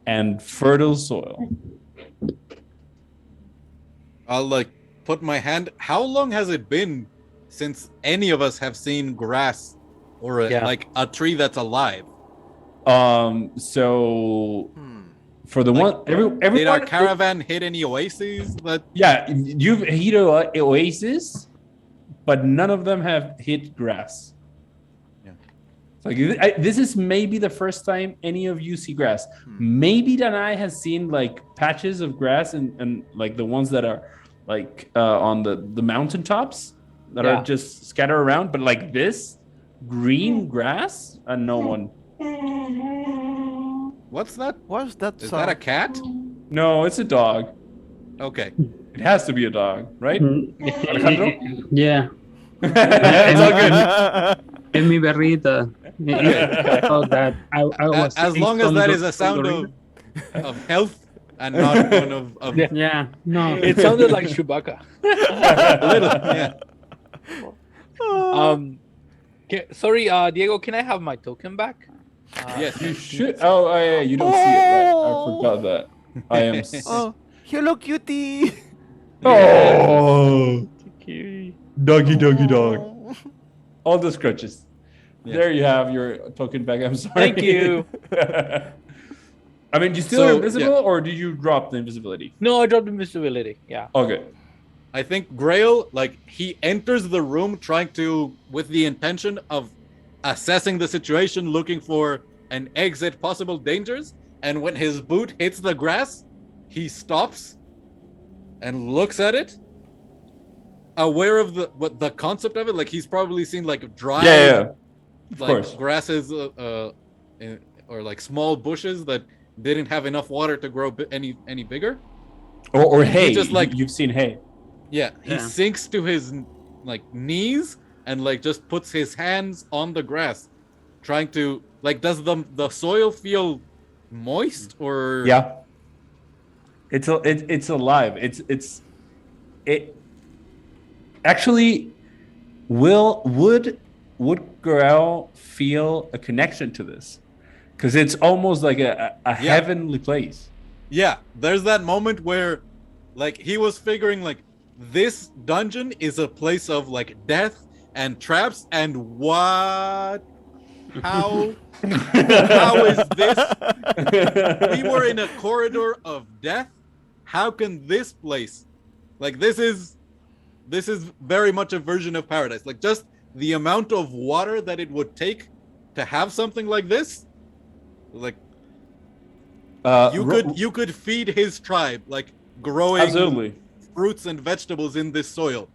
and fertile soil. I'll like put my hand. How long has it been since any of us have seen grass or Yeah. like a tree that's alive? So for the Like, one, everyone, Did our caravan hit any oases? That yeah, you've hit oasis, but none of them have hit grass. Yeah. It's like this is maybe the first time any of you see grass. Maybe Danai has seen like patches of grass and like the ones that are like on the mountaintops that Yeah. are just scattered around, but like this green grass, and no one. what's that? What's that Is sound? that a cat? No, it's a dog. Okay. It has to be a dog, right? Alejandro? Yeah. It's all good. En mi berrita. So that I was As saying long as some that is a sound gorilla. of health and not one of Yeah. Yeah, no. It sounded like Chewbacca. a little. Yeah. Sorry, Diego, can I have my token back? Yes. You should. Oh, yeah, you don't see it, right? I forgot that. I am. Oh, hello, cutie. Oh, doggy, doggy, dog. All the scratches. Yeah. There you have your token back. I'm sorry. Thank you. I mean, you still So, invisible, or did you drop the invisibility? No, I dropped invisibility. Yeah. Okay. I think Grail, like, he enters the room trying to, with the intention of assessing the situation, looking for an exit, possible dangers. And when his boot hits the grass, he stops and looks at it, aware of the concept of it. Like, he's probably seen like dry, Yeah. Of like course. grasses, or like small bushes that didn't have enough water to grow any bigger. Or hay. just, like- You've seen hay. Yeah, he Yeah. sinks to his like knees and like just puts his hands on the grass, trying to like. Does the soil feel moist or? Yeah. It's alive. It actually would Gorel feel a connection to this? Because it's almost like a heavenly place. Yeah, there's that moment where, like, he was figuring, like, this dungeon is a place of, like, death and traps, and what? How is this? We were in a corridor of death. How can this place, like, this is very much a version of paradise. Like, just the amount of water that it would take to have something like this, like, you could feed his tribe, like, growing Absolutely. fruits and vegetables in this soil,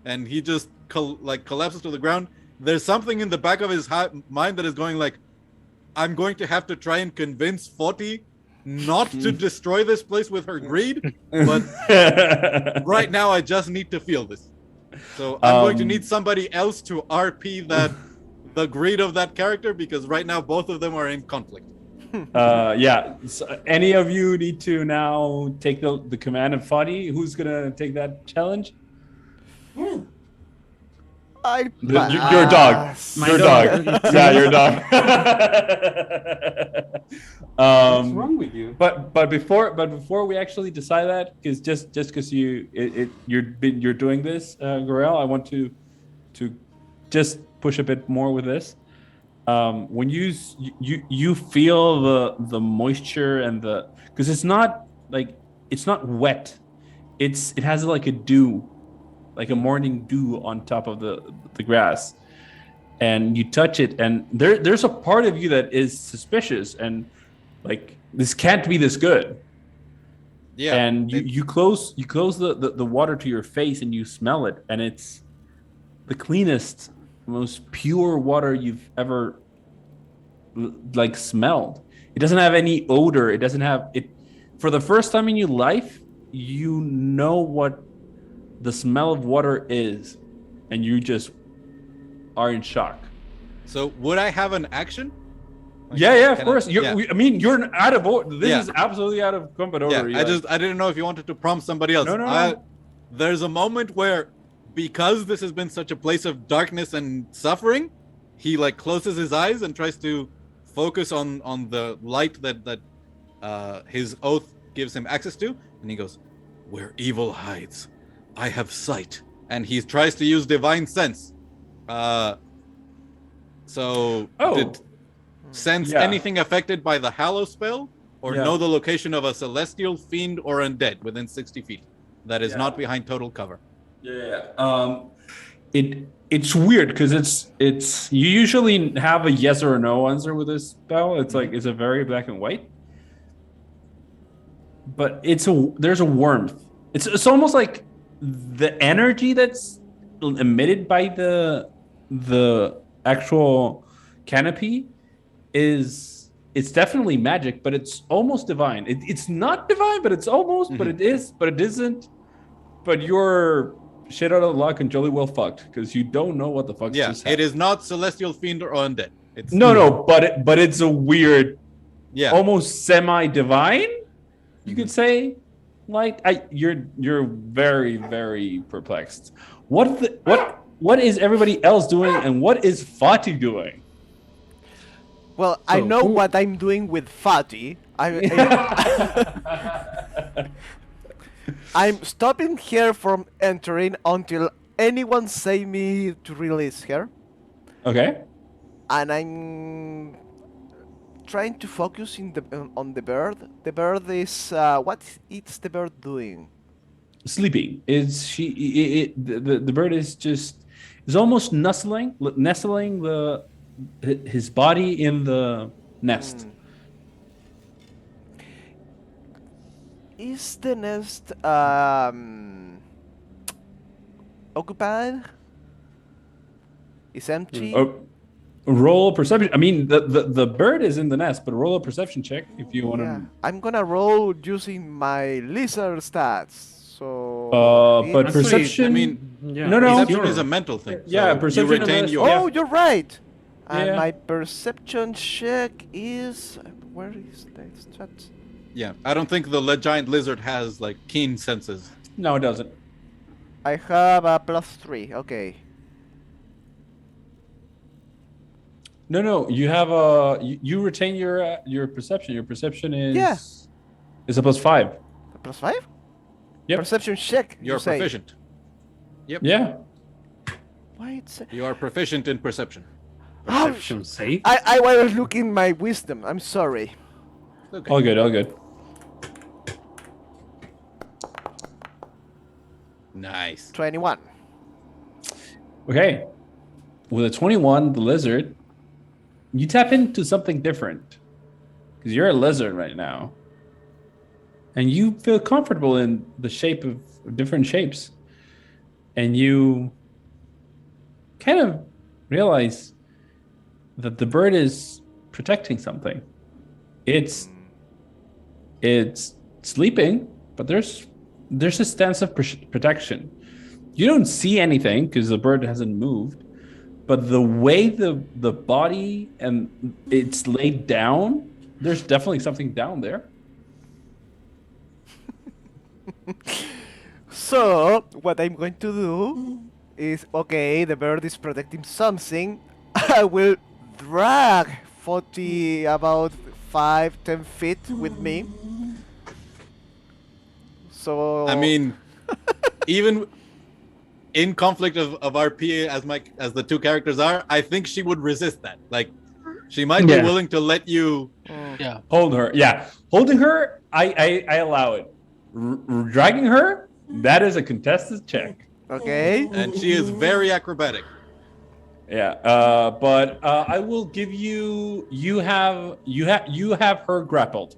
and he just collapses to the ground. There's something in the back of his mind that is going like, I'm going to have to try and convince Foti not to destroy this place with her greed, but right now I just need to feel this. So I'm going to need somebody else to RP the greed of that character, because right now both of them are in conflict. Yeah. So any of you need to now take the command of Fadi? Who's gonna take that challenge? Your dog. Your dog. Yeah, your dog. What's wrong with you? But before we actually decide that, because just because you're doing this, Gorel, I want to just push a bit more with this. When you feel the moisture and because it's not wet, it has like a dew, like a morning dew on top of the grass, and you touch it, and there's a part of you that is suspicious and like, this can't be this good. Yeah. And you close the water to your face and you smell it, and it's the cleanest, most pure water you've ever like smelled. It doesn't have any odor. It doesn't have it. For the first time in your life, you know what the smell of water is, and you just are in shock. So would I have an action? Like, yeah, of course. I mean, you're out of order. This is absolutely out of combat order. Yeah, I didn't know if you wanted to prompt somebody else. No. There's a moment where, because this has been such a place of darkness and suffering, he like closes his eyes and tries to focus on the light that his oath gives him access to, and he goes, "Where evil hides, I have sight," and he tries to use divine sense. Did sense anything affected by the Hallow spell, or know the location of a celestial, fiend, or undead within 60 feet that is not behind total cover. It's weird because it's you usually have a yes or a no answer with this spell. It's like, it's a very black and white, but there's a warmth. It's almost like the energy that's emitted by the actual canopy it's definitely magic, but it's almost divine. It's not divine, but it's almost, but it is, but it isn't. But you're shit out of luck and jolly well fucked, because you don't know what the fuck. Yeah, it is not celestial, fiend, or undead. It's but it's a weird, almost semi-divine, you could say. Like, you're very, very perplexed. What is everybody else doing, and what is Fati doing? Well, I know what I'm doing with Fati. I'm stopping her from entering until anyone say me to release her. Okay. And I'm trying to focus on the bird. The bird is what is the bird doing? Sleeping. The bird is almost nestling his body in the nest. Is the nest occupied? Is empty? Roll a perception. I mean, the bird is in the nest, but roll a perception check if you want to. I'm gonna roll using my lizard stats. So. But perception. I mean, no. Perception is a mental thing. Yeah, so perception. You retain your. Oh, you're right. And my perception check is, where is the stats? Yeah, I don't think the giant lizard has like keen senses. No, it doesn't. I have a +3. Okay. No. You have a you retain your perception. Your perception is Yeah. is a +5. A +5? Yep. Perception check. You're you say. proficient. Yeah. Why it's... You are proficient in perception. Perception save. I was looking my wisdom. I'm sorry. Okay. All good. All good. Nice. 21. Okay. With a 21, the lizard, you tap into something different because you're a lizard right now, and you feel comfortable in the shape of different shapes, and you kind of realize that the bird is protecting something. It's sleeping, but there's a stance of protection. You don't see anything because the bird hasn't moved, but the way the body and it's laid down, there's definitely something down there. So, what I'm going to do is, okay, the bird is protecting something. I will drag 40 about 5-10 feet with me. So I mean, even in conflict of RP as the two characters are, I think she would resist that. Like, she might be willing to let you. Yeah. Hold her. Yeah. Holding her, I allow it. Dragging her, that is a contested check. okay. And she is very acrobatic. Yeah. But I will give you. You have her grappled.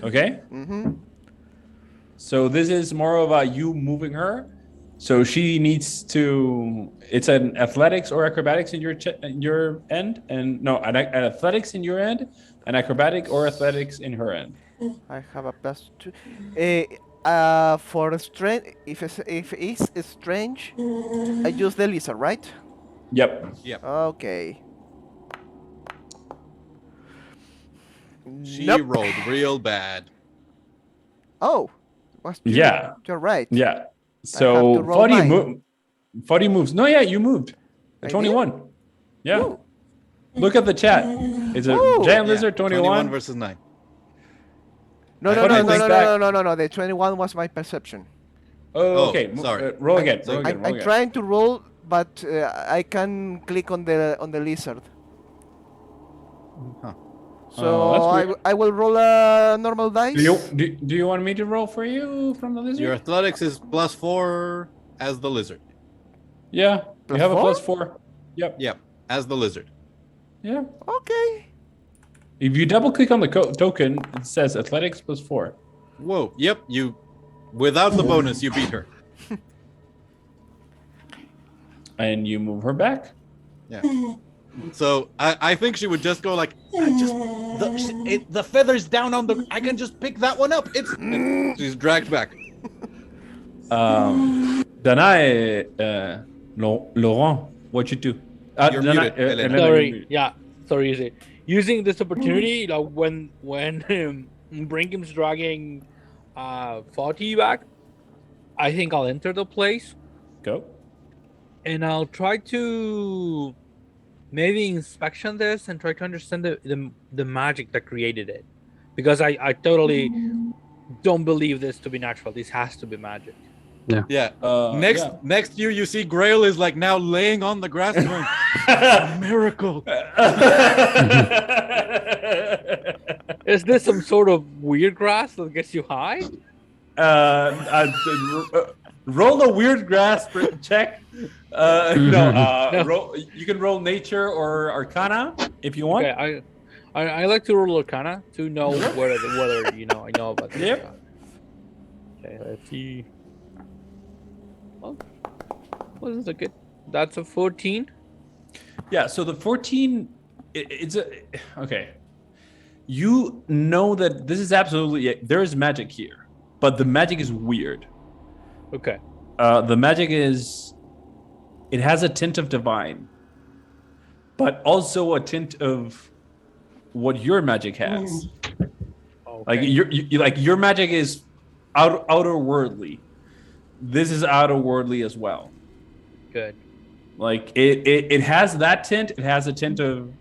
Okay. Mm-hmm. So this is more of a you moving her. So she needs to. It's an athletics or acrobatics in your end, and no, an athletics in your end, an acrobatic or athletics in her end. I have a +2. For strength, if it's strange, I use the lizard, right? Yep. Okay. She Nope. rolled real bad. Oh, Yeah. You're right. Yeah. have So to roll 40 moves. No, yeah, you moved. I 21. Yeah. Woo. Look at the chat. It's a Woo. giant Yeah, lizard 21 versus 9. No, What do you think back? no. The 21 was my perception. Oh, okay. sorry. Roll again. So Roll again. Roll I'm again. trying to roll, but I can click on the lizard. Huh. So that's weird. I will roll a normal dice. Do you want me to roll for you from the lizard? Your athletics is +4 as the lizard. Yeah. Plus you have four? a +4. Yep. Yep, as the lizard. Yeah. Okay. If you double click on the token, it says athletics +4. Whoa. Yep, you. Without the bonus, you beat her. And you move her back. Yeah. So I think she would just go like, the feather's down on the. I can just pick that one up. And she's dragged back. Danae, Laurent, what you do? You're muted, Elena. Elena, Sorry. you're muted. Yeah. Sorry. Easy. Using this opportunity, like when Brinkham's dragging 40 back, I think I'll enter the place Go. and I'll try to maybe inspection this and try to understand the magic that created it, because I totally don't believe this to be natural. This has to be magic. Yeah. Next. Next you see Grail is like now laying on the grass going, miracle. Is this some sort of weird grass that gets you high? Roll a weird grass check. Roll, you can roll nature or arcana if you want. Okay, I like to roll Arcana to know whether I know about this. Yep. Okay, let's see. Oh, wasn't a good. That's a 14. Yeah, so the 14, it's a okay. You know that this is absolutely there is magic here, but the magic is weird. Okay. The magic it has a tint of divine, but also a tint of what your magic has. Like your magic is outer worldly. This is outer worldly as well. Good. Like it has that tint. It has a tint of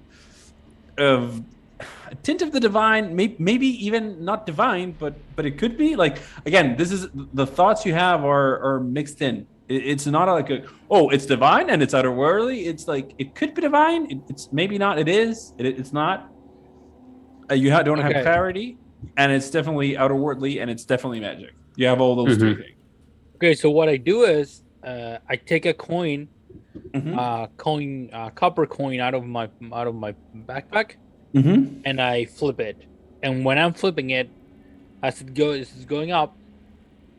the divine. Maybe even not divine, but it could be. Like again, this is the thoughts you have are mixed in. It's not like it's divine and it's outer worldly. It's like it could be divine. It's maybe not. It is. It's not. You don't have clarity, and it's definitely outer worldly, and it's definitely magic. You have all those three things. Okay, so what I do is I take a coin, copper coin out of my backpack, and I flip it. And when I'm flipping it, as it's going up,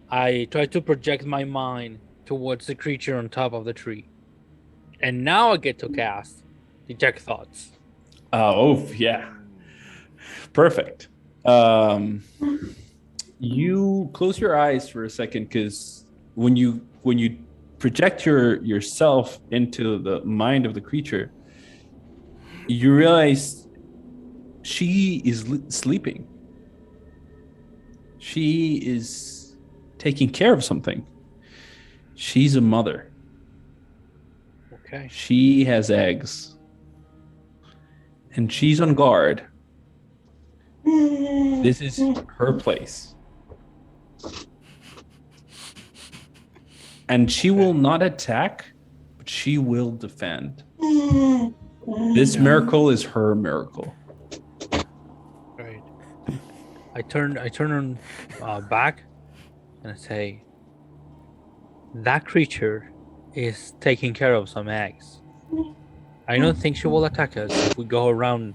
I try to project my mind towards the creature on top of the tree. And now I get to cast Detect Thoughts. Yeah. Perfect. You close your eyes for a second because when you project yourself into the mind of the creature, you realize she is sleeping. She is taking care of something. She's a mother. Okay. She has eggs. And she's on guard. This is her place. And she will not attack, but she will defend. This miracle is her miracle. Right. I turn back and I say, that creature is taking care of some eggs. I don't think she will attack us if we go around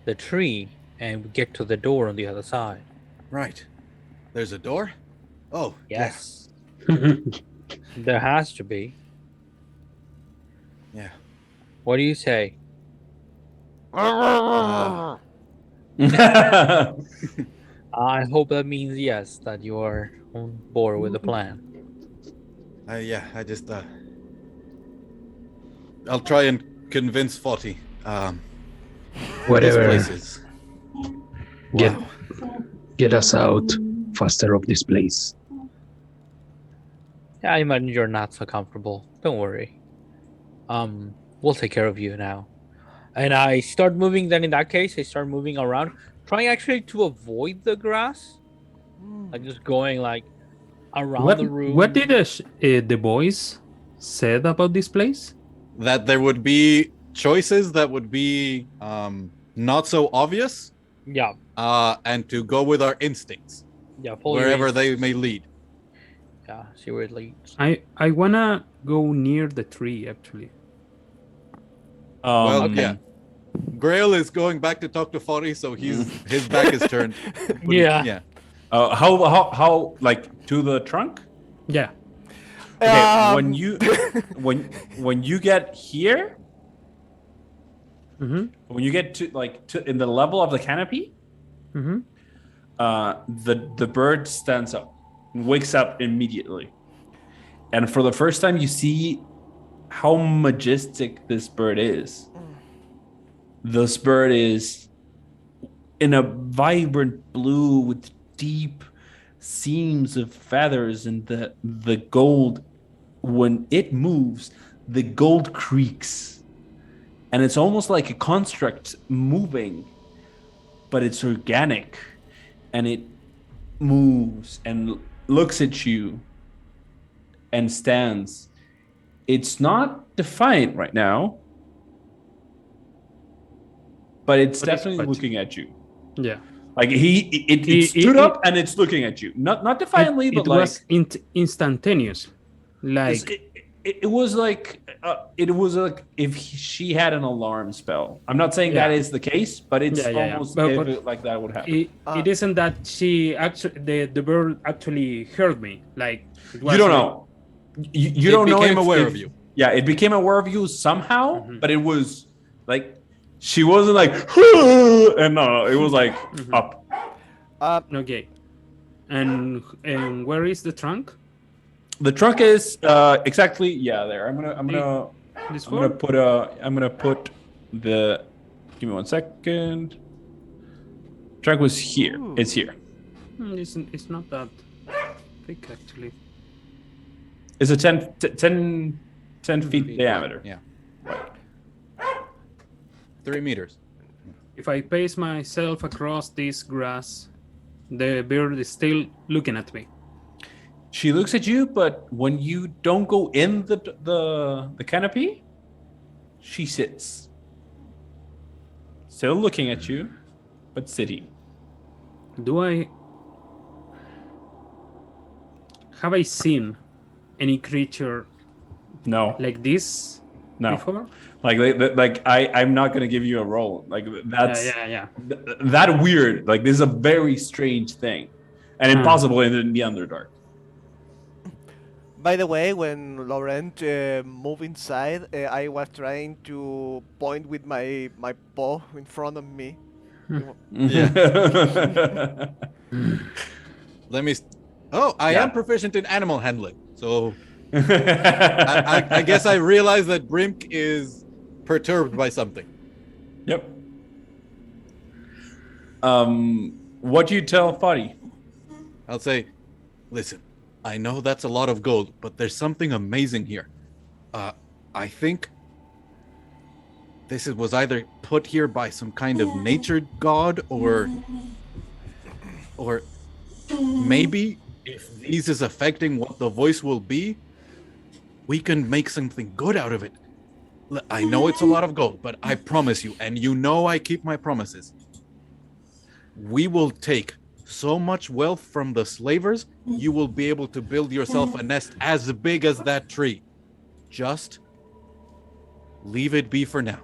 the tree and we get to the door on the other side. Right. There's a door? Oh, yes. There has to be. Yeah. What do you say? Uh, I hope that means yes, that you are on board with the plan. I just I'll try and convince Foti. Whatever. This place is. Get us out faster of this place. Yeah, I imagine you're not so comfortable. Don't worry. We'll take care of you now. And I start moving. Then in that case, I start moving around, trying actually to avoid the grass, like just going like around the room. What did the boys said about this place? That there would be choices that would be not so obvious. Yeah. And to go with our instincts. Yeah. Wherever they may lead. Yeah. See where it leads. I wanna go near the tree actually. Well, yeah. Grail is going back to talk to Fori, so his back is turned. Yeah. How like to the trunk? Yeah. Okay, when you get here, when you get to in the level of the canopy, the bird stands up, wakes up immediately, and for the first time you see how majestic this bird is. This bird is in a vibrant blue with deep seams of feathers, and the gold, when it moves, the gold creaks, and it's almost like a construct moving, but it's organic, and it moves and looks at you and stands. It's not defiant right now, but it's definitely looking at you. Yeah. Like it stood up and it's looking at you. Not defiantly, but it was instantaneous. Like it was like if she had an alarm spell. I'm not saying that is the case, but it's almost but like that would happen. It isn't that she actually the bird actually heard me. Like you don't know. You don't know. It became aware of you. Yeah, it became aware of you somehow, but it was like she wasn't like and no, it was like up. Okay. And where is the trunk? The trunk is exactly there. I'm gonna put the. Give me 1 second. trunk was here. Ooh. It's here. It's not that thick, actually. It's a 10 feet diameter. Yeah. 3 meters. If I pace myself across this grass, the bird is still looking at me. She looks at you, but when you don't go in the canopy, she sits. Still looking at you, but sitting. Have I seen any creature No. like this before? I'm not gonna give you a roll. Like that's Yeah. that weird. Like this is a very strange thing, and impossible in the Underdark. By the way, when Laurent moved inside, I was trying to point with my paw in front of me. Let me. I am proficient in animal handling, so I guess I realize that Brimk is perturbed by something. Yep. What do you tell Fadi? I'll say, listen, I know that's a lot of gold, but there's something amazing here. I think this was either put here by some kind of nature god, or maybe if these is affecting what the voice will be, we can make something good out of it. I know it's a lot of gold, but I promise you, and you know I keep my promises, we will take so much wealth from the slavers, you will be able to build yourself a nest as big as that tree. Just leave it be for now.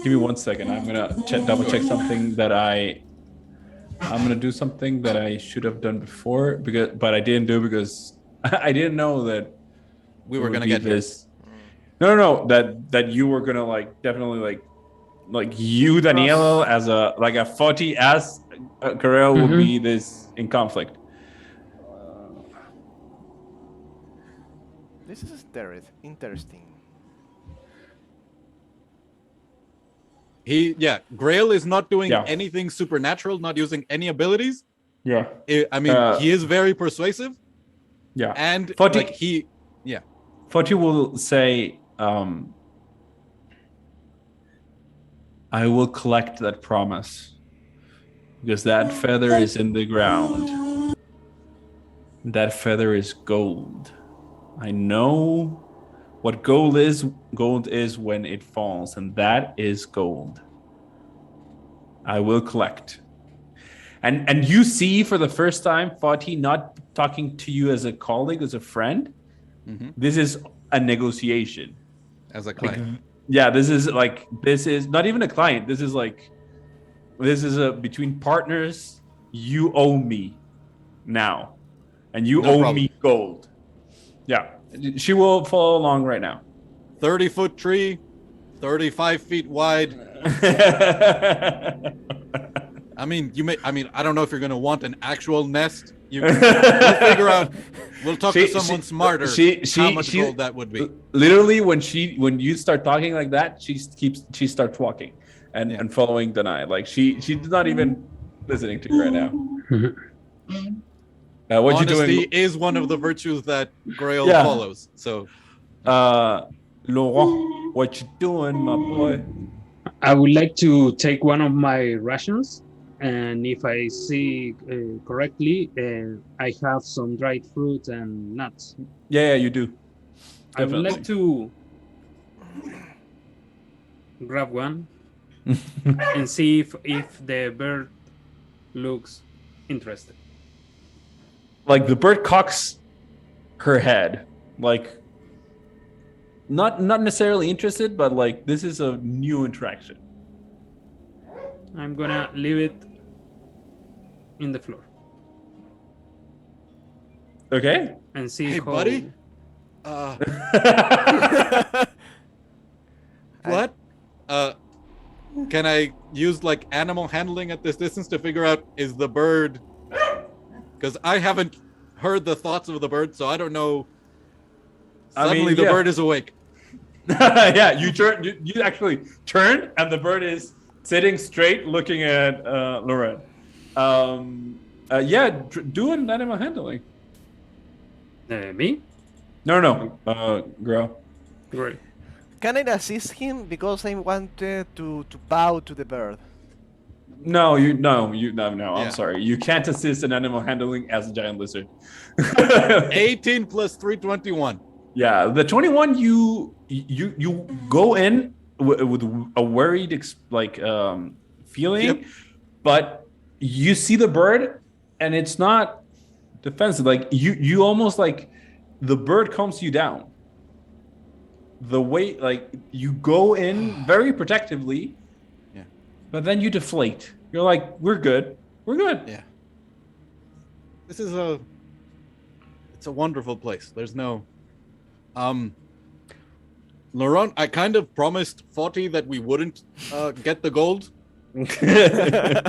Give me 1 second. I'm gonna double check something that I'm gonna do something that I should have done before, but I didn't do because I didn't know that we were gonna get this. No. That you were gonna definitely like you, Daniela, as a 40 as Karel will be this in conflict. This is interesting. Grail is not doing anything supernatural, not using any abilities. Yeah. He is very persuasive. Yeah. And 40, 40 will say, I will collect that promise because that feather is in the ground. That feather is gold. I know what gold is. Gold is when it falls, and that is gold. I will collect. And you see for the first time, Fatih not talking to you as a colleague, as a friend. Mm-hmm. This is a negotiation. As a client. This is not even a client. This is a between partners. You owe me now, and you owe me gold. Yeah, she will follow along right now. 30-foot tree, 35 feet wide. I don't know if you're going to want an actual nest. We'll figure out. We'll talk to someone smarter. How much gold that would be. Literally, when you start talking like that, she starts walking and following Denai. Like she's not even listening to you right now. What Honesty you doing? is one of the virtues that Grail follows. So, Laurent, what you doing, my boy? I would like to take one of my rations, and if I see correctly, I have some dried fruit and nuts. Yeah, you do. Definitely. I would like to grab one and see if the bird looks interested. Like the bird cocks her head, like not necessarily interested, but like this is a new interaction. I'm gonna leave it in the floor. Okay. And see hey, how... buddy. What? Can I use animal handling at this distance to figure out is the bird? Because I haven't heard the thoughts of the bird, so I don't know. Suddenly, the yeah. bird is awake. Yeah, you turn. You actually turn, and the bird is sitting straight, looking at Laurent. Yeah, do an animal handling. Me? No. Girl. Great. Can I assist him because I wanted to bow to the bird? No. No. I'm Yeah. sorry. You can't assist an animal handling as a giant lizard. 18 plus 321. Yeah, the 21. You go in with a worried feeling, Yep. but you see the bird, and it's not defensive. Like you almost like the bird calms you down. The way you go in very protectively, Yeah. but then you deflate. You're like, we're good. Yeah. This is it's a wonderful place. There's no Laurent, I kind of promised 40 that we wouldn't get the gold.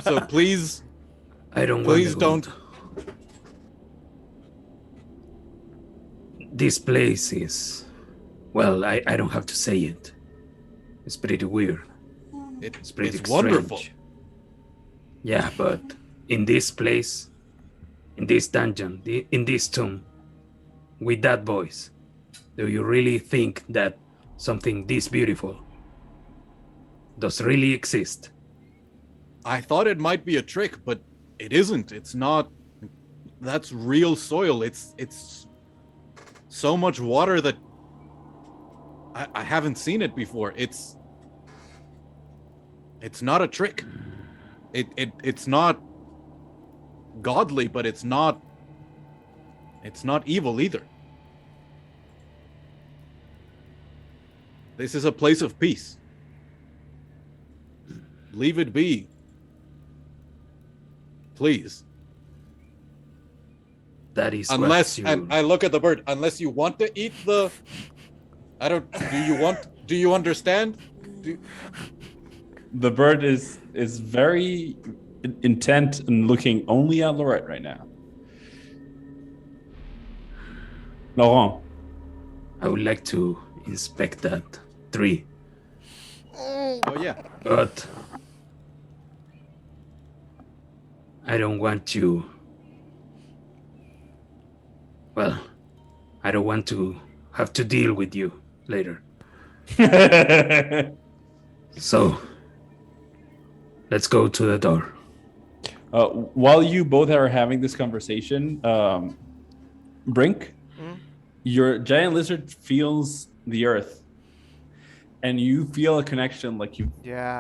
So please I don't Please want the don't. gold. This place is, well, I don't have to say it. It's pretty weird. It's pretty it's wonderful. strange. Yeah, but in this place, in this dungeon, in this tomb, with that voice, do you really think that something this beautiful does really exist? I thought it might be a trick, but it isn't. It's not. That's real soil. It's so much water that I haven't seen it before. It's not a trick. It's not godly, but it's not evil either. This is a place of peace. Leave it be. Please. That is Unless, what and I look at the bird, unless you want to eat the, do you understand? The bird is very intent and looking only at Laurent right now. Laurent. I would like to inspect that tree, Oh yeah. but I don't want you. Well, I don't want to have to deal with you later. So, let's go to the door. While you both are having this conversation, Brink, your giant lizard feels the earth, and you feel a connection like you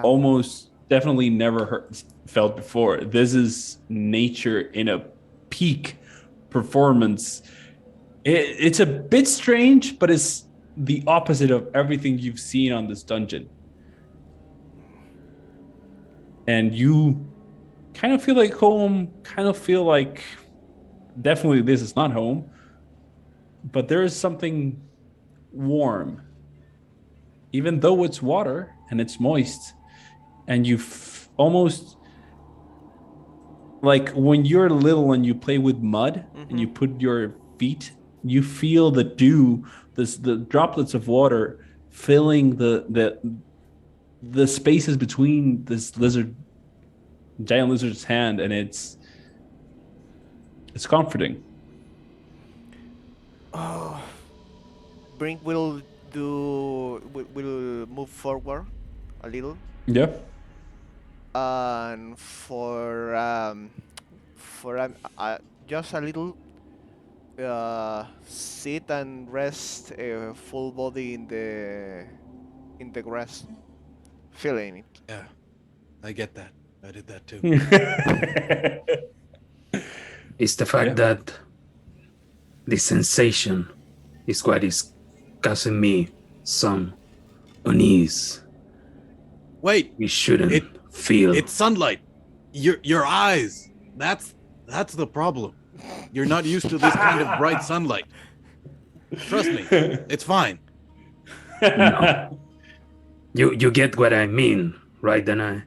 almost definitely never felt before. This is nature in a peak performance. It's a bit strange, but it's the opposite of everything you've seen on this dungeon. And you kind of feel like home, kind of feel like definitely this is not home, but there is something warm. Even though it's water and it's moist, and you almost like when you're little and you play with mud and you put your feet, you feel the dew, the droplets of water filling the spaces between this giant lizard's hand, and it's comforting. Brink will move forward a little, Yeah. and for just a little, sit and rest full body in the grass, feeling it. Yeah. I get that. I did that too. It's the fact that the sensation is what is causing me some unease. Wait, We shouldn't feel. it's sunlight. Your eyes. That's the problem. You're not used to this kind of bright sunlight. Trust me, it's fine. No. You get what I mean, right, Danai?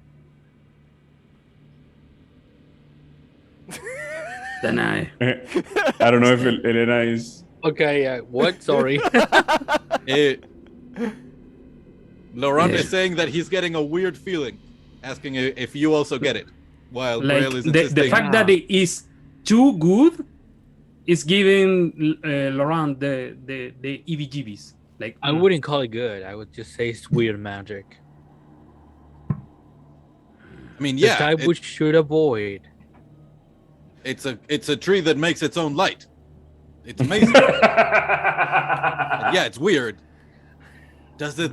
I don't know if Elena is Okay, what? Sorry. Laurent is saying that he's getting a weird feeling, asking if you also get it. While Like Grail is the insisting. fact that it is too good is giving Laurent the EBGBs. Like I wouldn't call it good. I would just say it's weird magic. I mean, The yeah, type we should avoid. it's a tree that makes its own light. It's amazing. Yeah, it's weird. Does the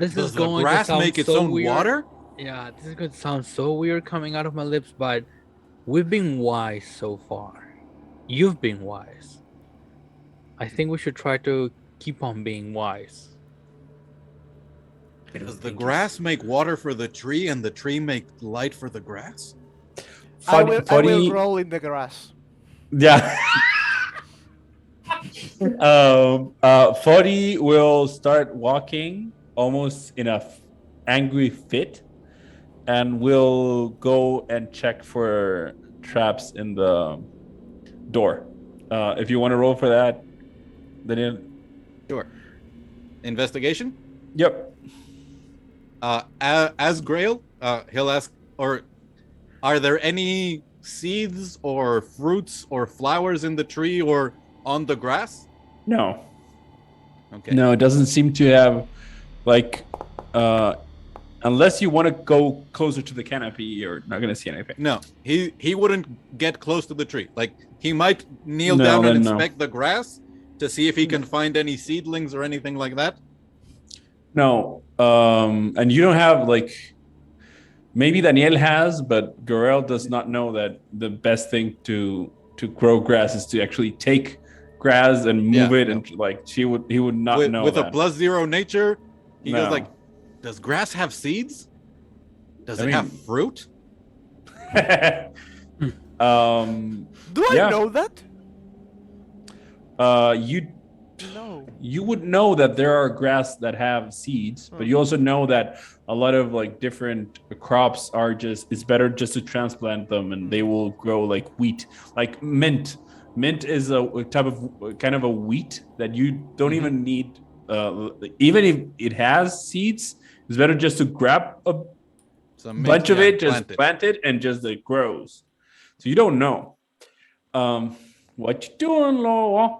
grass make its own water? Yeah, this is going to sound so weird coming out of my lips, but we've been wise so far. You've been wise. I think we should try to keep on being wise. Does the grass make water for the tree and the tree make light for the grass? I will roll in the grass. Yeah. 40 will start walking almost in a angry fit, and will go and check for traps in the door. If you want to roll for that, then Sure. Investigation? Yep. As Grail, he'll ask, or are there any seeds or fruits or flowers in the tree or on the grass? No. Okay. No, it doesn't seem to have, like, unless you want to go closer to the canopy, you're not going to see anything. No, he wouldn't get close to the tree. Like, he might kneel down and inspect the grass to see if he can find any seedlings or anything like that. No. And you don't have, like, maybe Daniel has, but Gorel does not know that the best thing to grow grass is to actually take grass and move it, and like he would not know with that. a +0 nature. He goes like, does grass have seeds? Does it have fruit? Do I know that? You would know that there are grass that have seeds, but you also know that a lot of like different crops are it's better just to transplant them, and they will grow like wheat, like mint. Mint is a type of kind of a wheat that you don't even need. Even if it has seeds, it's better just to grab a bunch of it, just plant it, and just it grows. So you don't know. What you doing, Laura?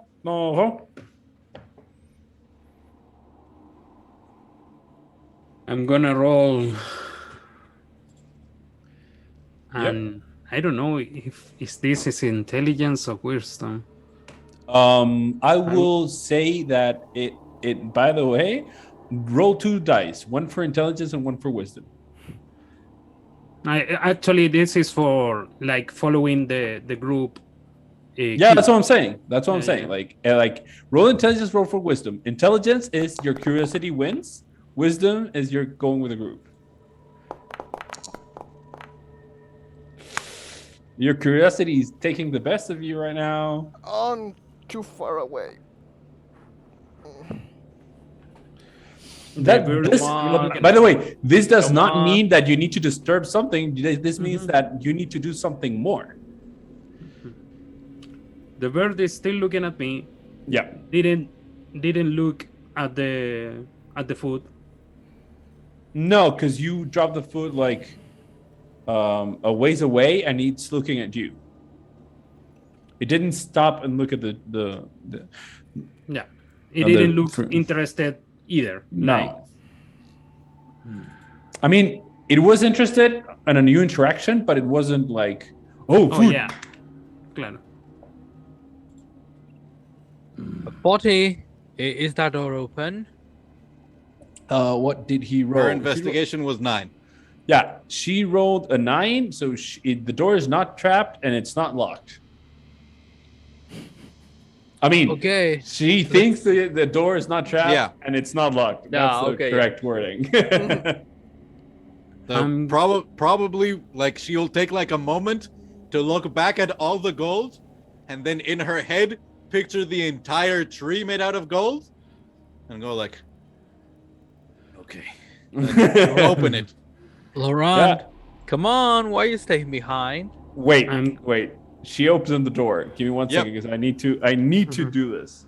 I'm gonna roll, and I don't know if this is intelligence or wisdom. I will say that it. By the way, roll 2 dice, one for intelligence and one for wisdom. Actually, this is for like following the group. Yeah, that's what I'm saying. That's what I'm saying. Like roll intelligence, roll for wisdom. Intelligence is your curiosity wins. Wisdom is you're going with a group. Your curiosity is taking the best of you right now. I'm too far away. By the way, this does not mean that you need to disturb something. This means that you need to do something more. The bird is still looking at me. Yeah. Didn't look at the food. No, because you dropped the food like a ways away, and it's looking at you. It didn't stop and look at the Yeah, it didn't look interested either. No. I mean, it was interested in a new interaction, but it wasn't like, food. Oh yeah, claro. 40, is that door open? What did he roll? Her investigation was 9. Yeah, she rolled a 9, so the door is not trapped and it's not locked. I mean, okay. She thinks the door is not trapped and it's not locked. That's the correct wording. Probably like she'll take like a moment to look back at all the gold, and then in her head picture the entire tree made out of gold, and go like, okay, open it. Laurent, come on, why are you staying behind? Wait. She opens the door. Give me 1 second, because I need to do this.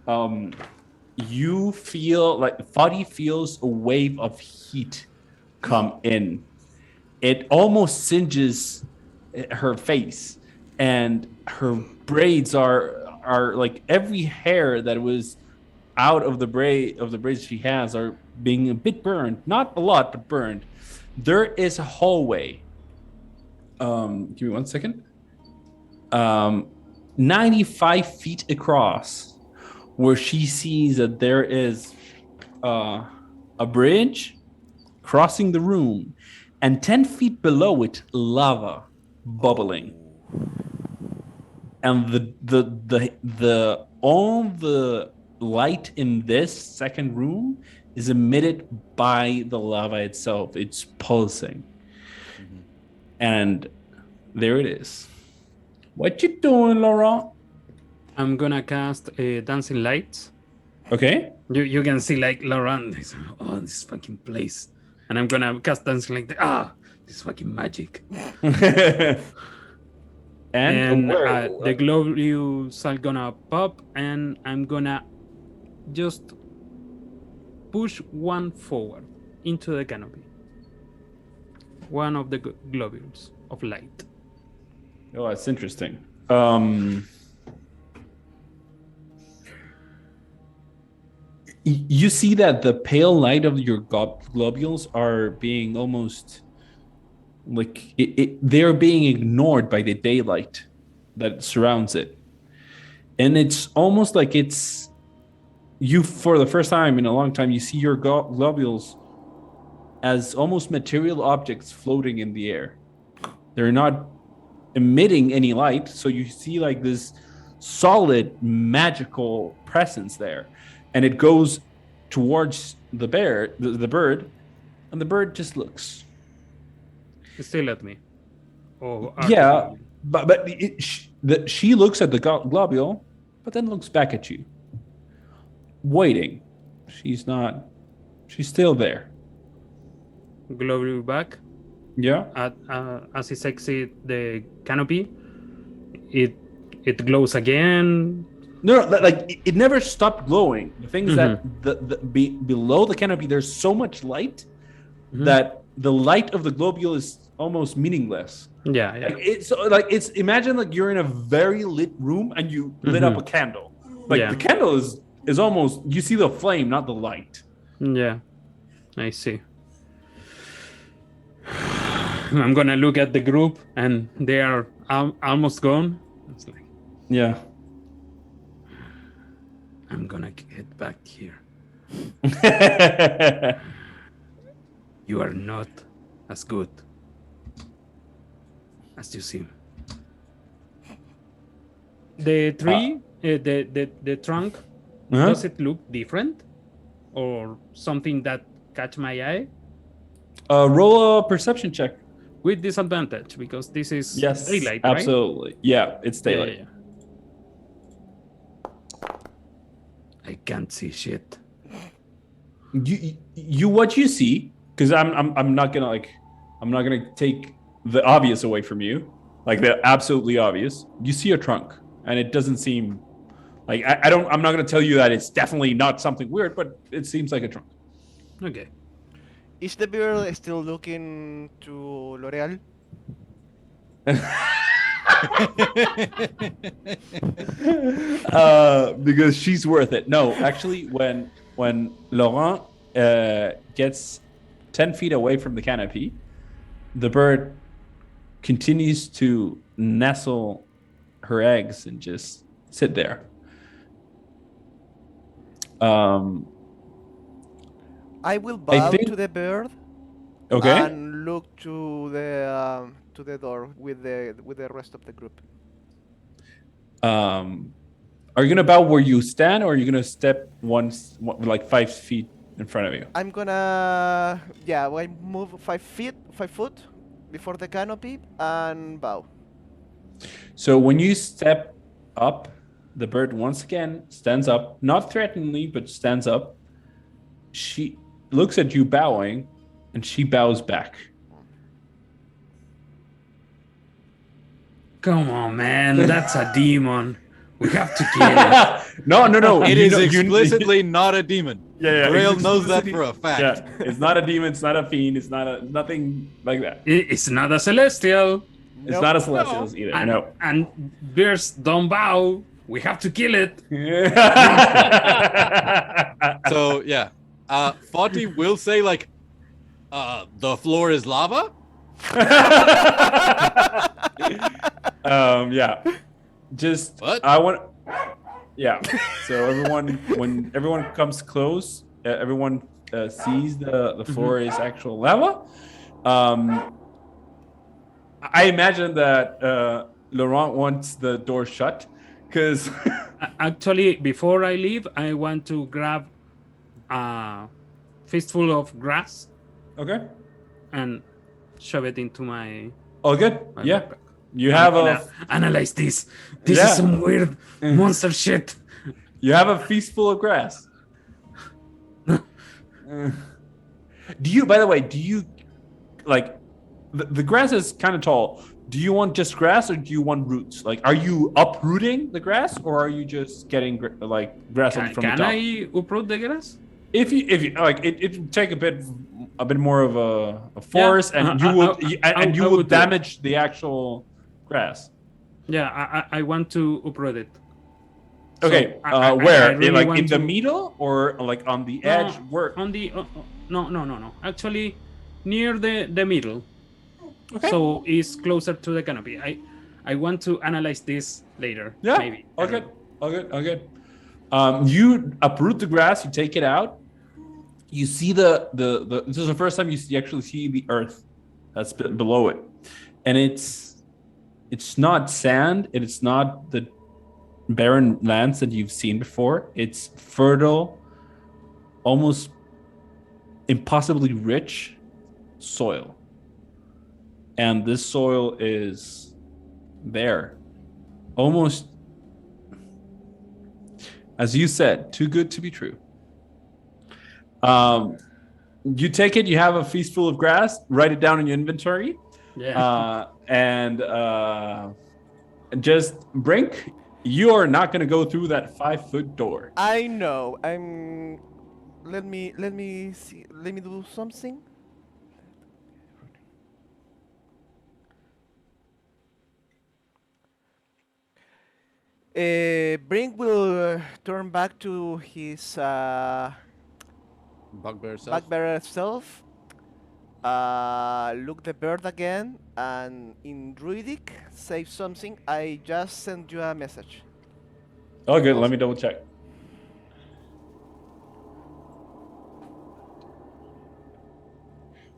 You feel like Fadi feels a wave of heat come in. It almost singes her face, and her braids are like every hair that was out of the braids she has are being a bit burned, not a lot, but burned. There is a hallway. Give me 1 second. 95 feet across, where she sees that there is a bridge crossing the room, and 10 feet below it, lava bubbling. And the all the light in this second room is emitted by the lava itself. It's pulsing. And there it is. What you doing, Laurent? I'm gonna cast dancing lights. Okay. You can see like Laurent. Oh, this fucking place. And I'm gonna cast dancing light. This fucking magic. And the globules are gonna pop, and I'm gonna just push one forward into the canopy. One of the globules of light. Oh, that's interesting. You see that the pale light of your globules are being almost like they're being ignored by the daylight that surrounds it. And it's almost like it's you, for the first time in a long time, you see your globules as almost material objects floating in the air. They're not emitting any light, so you see like this solid magical presence there, and it goes towards the bird, and the bird just looks. Still at me. Oh, yeah, but she looks at the globule, but then looks back at you, waiting. She's still there. Globule back. Yeah. As it exits the canopy, it glows again. No, like it never stopped glowing. The thing is that below the canopy, there's so much light that the light of the globule is almost meaningless. Yeah. It's imagine like you're in a very lit room and you lit up a candle. Like the candle is almost, you see the flame, not the light. Yeah, I see. I'm gonna look at the group, and they are almost gone. It's like, yeah, I'm gonna get back here. You are not as good as you seem. The tree, the trunk, does it look different, or something that catch my eye? Roll a perception check. With disadvantage, because this is daylight, right? Absolutely. Yeah, it's daylight. I can't see shit. You what you see, because I'm not gonna take the obvious away from you, like the absolutely obvious. You see a trunk, and it doesn't seem like I'm not gonna tell you that it's definitely not something weird, but it seems like a trunk. Okay. Is the bird still looking to L'Oreal? Because she's worth it. No, actually, when Laurent gets 10 feet away from the canopy, the bird continues to nestle her eggs and just sit there. I will bow to the bird. Okay. And look to the door with the rest of the group. Are you gonna bow where you stand, or are you gonna step like 5 feet in front of you? I'm gonna I move 5 foot before the canopy and bow. So when you step up, the bird once again stands up, not threateningly, but stands up. She looks at you bowing, and she bows back. Come on, man. That's a demon. We have to kill it. No. It You is know- you- explicitly not a demon. Yeah. Grail it's knows that explicitly- for a fact. Yeah, it's not a demon. It's not a fiend. It's not nothing like that. It's not a celestial. It's Nope. not a celestials either. And, No. and bears don't bow. We have to kill it. So yeah, Fati will say like, the floor is lava. Yeah. Just What? I want. Yeah. So when everyone comes close, everyone sees the floor is actual lava. I imagine that Laurent wants the door shut because Actually, before I leave, I want to grab a fistful of grass okay. and shove it into my. Oh, good. my Yeah. backpack. You have Analyze this. This Yeah. is some weird monster shit. You have a feastful of grass. By the way, do you like the grass is kind of tall. Do you want just grass or do you want roots? Like, are you uprooting the grass or are you just getting grass from the Can top? I uproot the grass? If you like, it would take a bit more of a force, and you I would would do it. damage the actual grass. Yeah, I want to uproot it. Okay, So, I where? really Like want in the to- middle or like on the edge? Where? On the no. Actually, near the middle. Okay. So it's closer to the canopy. I want to analyze this later. Yeah. Maybe. I All don't good. know. All good. You uproot the grass. You take it out. You see the this is the first time you actually see the earth that's below it, and it's not sand and it's not the barren lands that you've seen before. It's fertile, almost impossibly rich soil, and this soil is there, almost, as you said, too good to be true. You take it, you have a feastful of grass, write it down in your inventory, Yeah. and just Brink, you are not going to go through that 5-foot door. I know. Let me see. Let me do something. Brink will turn back to his Bugbear self. bugbear self. Look the bird again, and in Druidic, say something. I just sent you a message. Oh, good. Let me double check.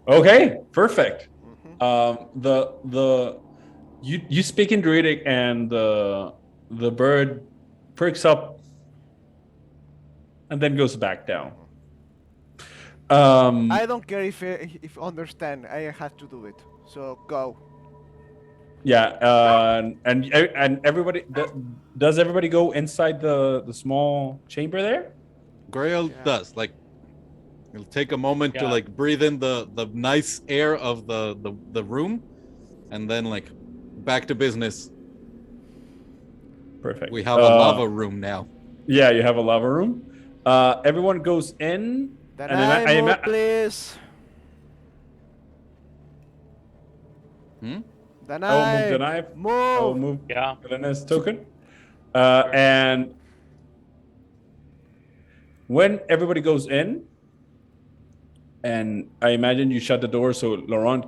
Okay, perfect. You speak in Druidic, and the bird perks up and then goes back down. I don't care if understand. I have to do it. So go. Yeah, and everybody does everybody go inside the small chamber there? Grail does like. It'll take a moment to Yeah. like breathe in the nice air of the room, and then like back to business. Perfect. We have a lava room now. Yeah, you have a lava room. Everyone goes in. Then And then I move, please. Hmm? Then I will I move the knife. I will move. move Yeah. Elena's token. And when everybody goes in, and I imagine you shut the door so Laurent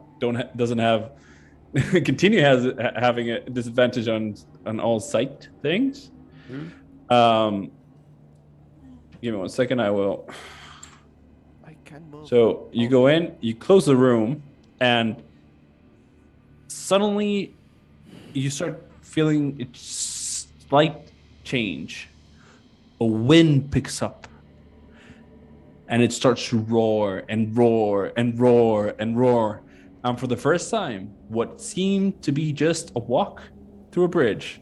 doesn't have having a disadvantage on all sight things. Give me 1 second. I will. I can move. So you go in, you close the room, and suddenly you start feeling a slight change. A wind picks up, and it starts to roar and roar and roar and roar. And for the first time, what seemed to be just a walk through a bridge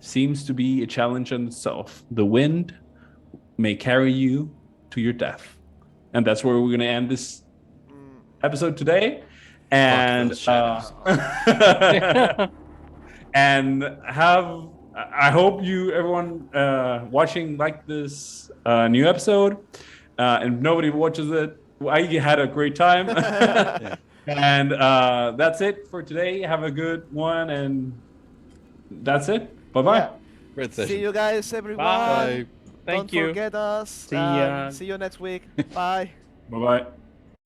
seems to be a challenge in itself. The wind may carry you to your death. And that's where we're going to end this episode today. And those shadows. and have I hope you, everyone watching, like this new episode. And if nobody watches it, I had a great time. And that's it for today. Have a good one, and that's it. Bye-bye. Yeah. Great session. See you guys, everyone. Bye. Thank Don't you. forget us. See ya. See you next week. Bye. Bye-bye.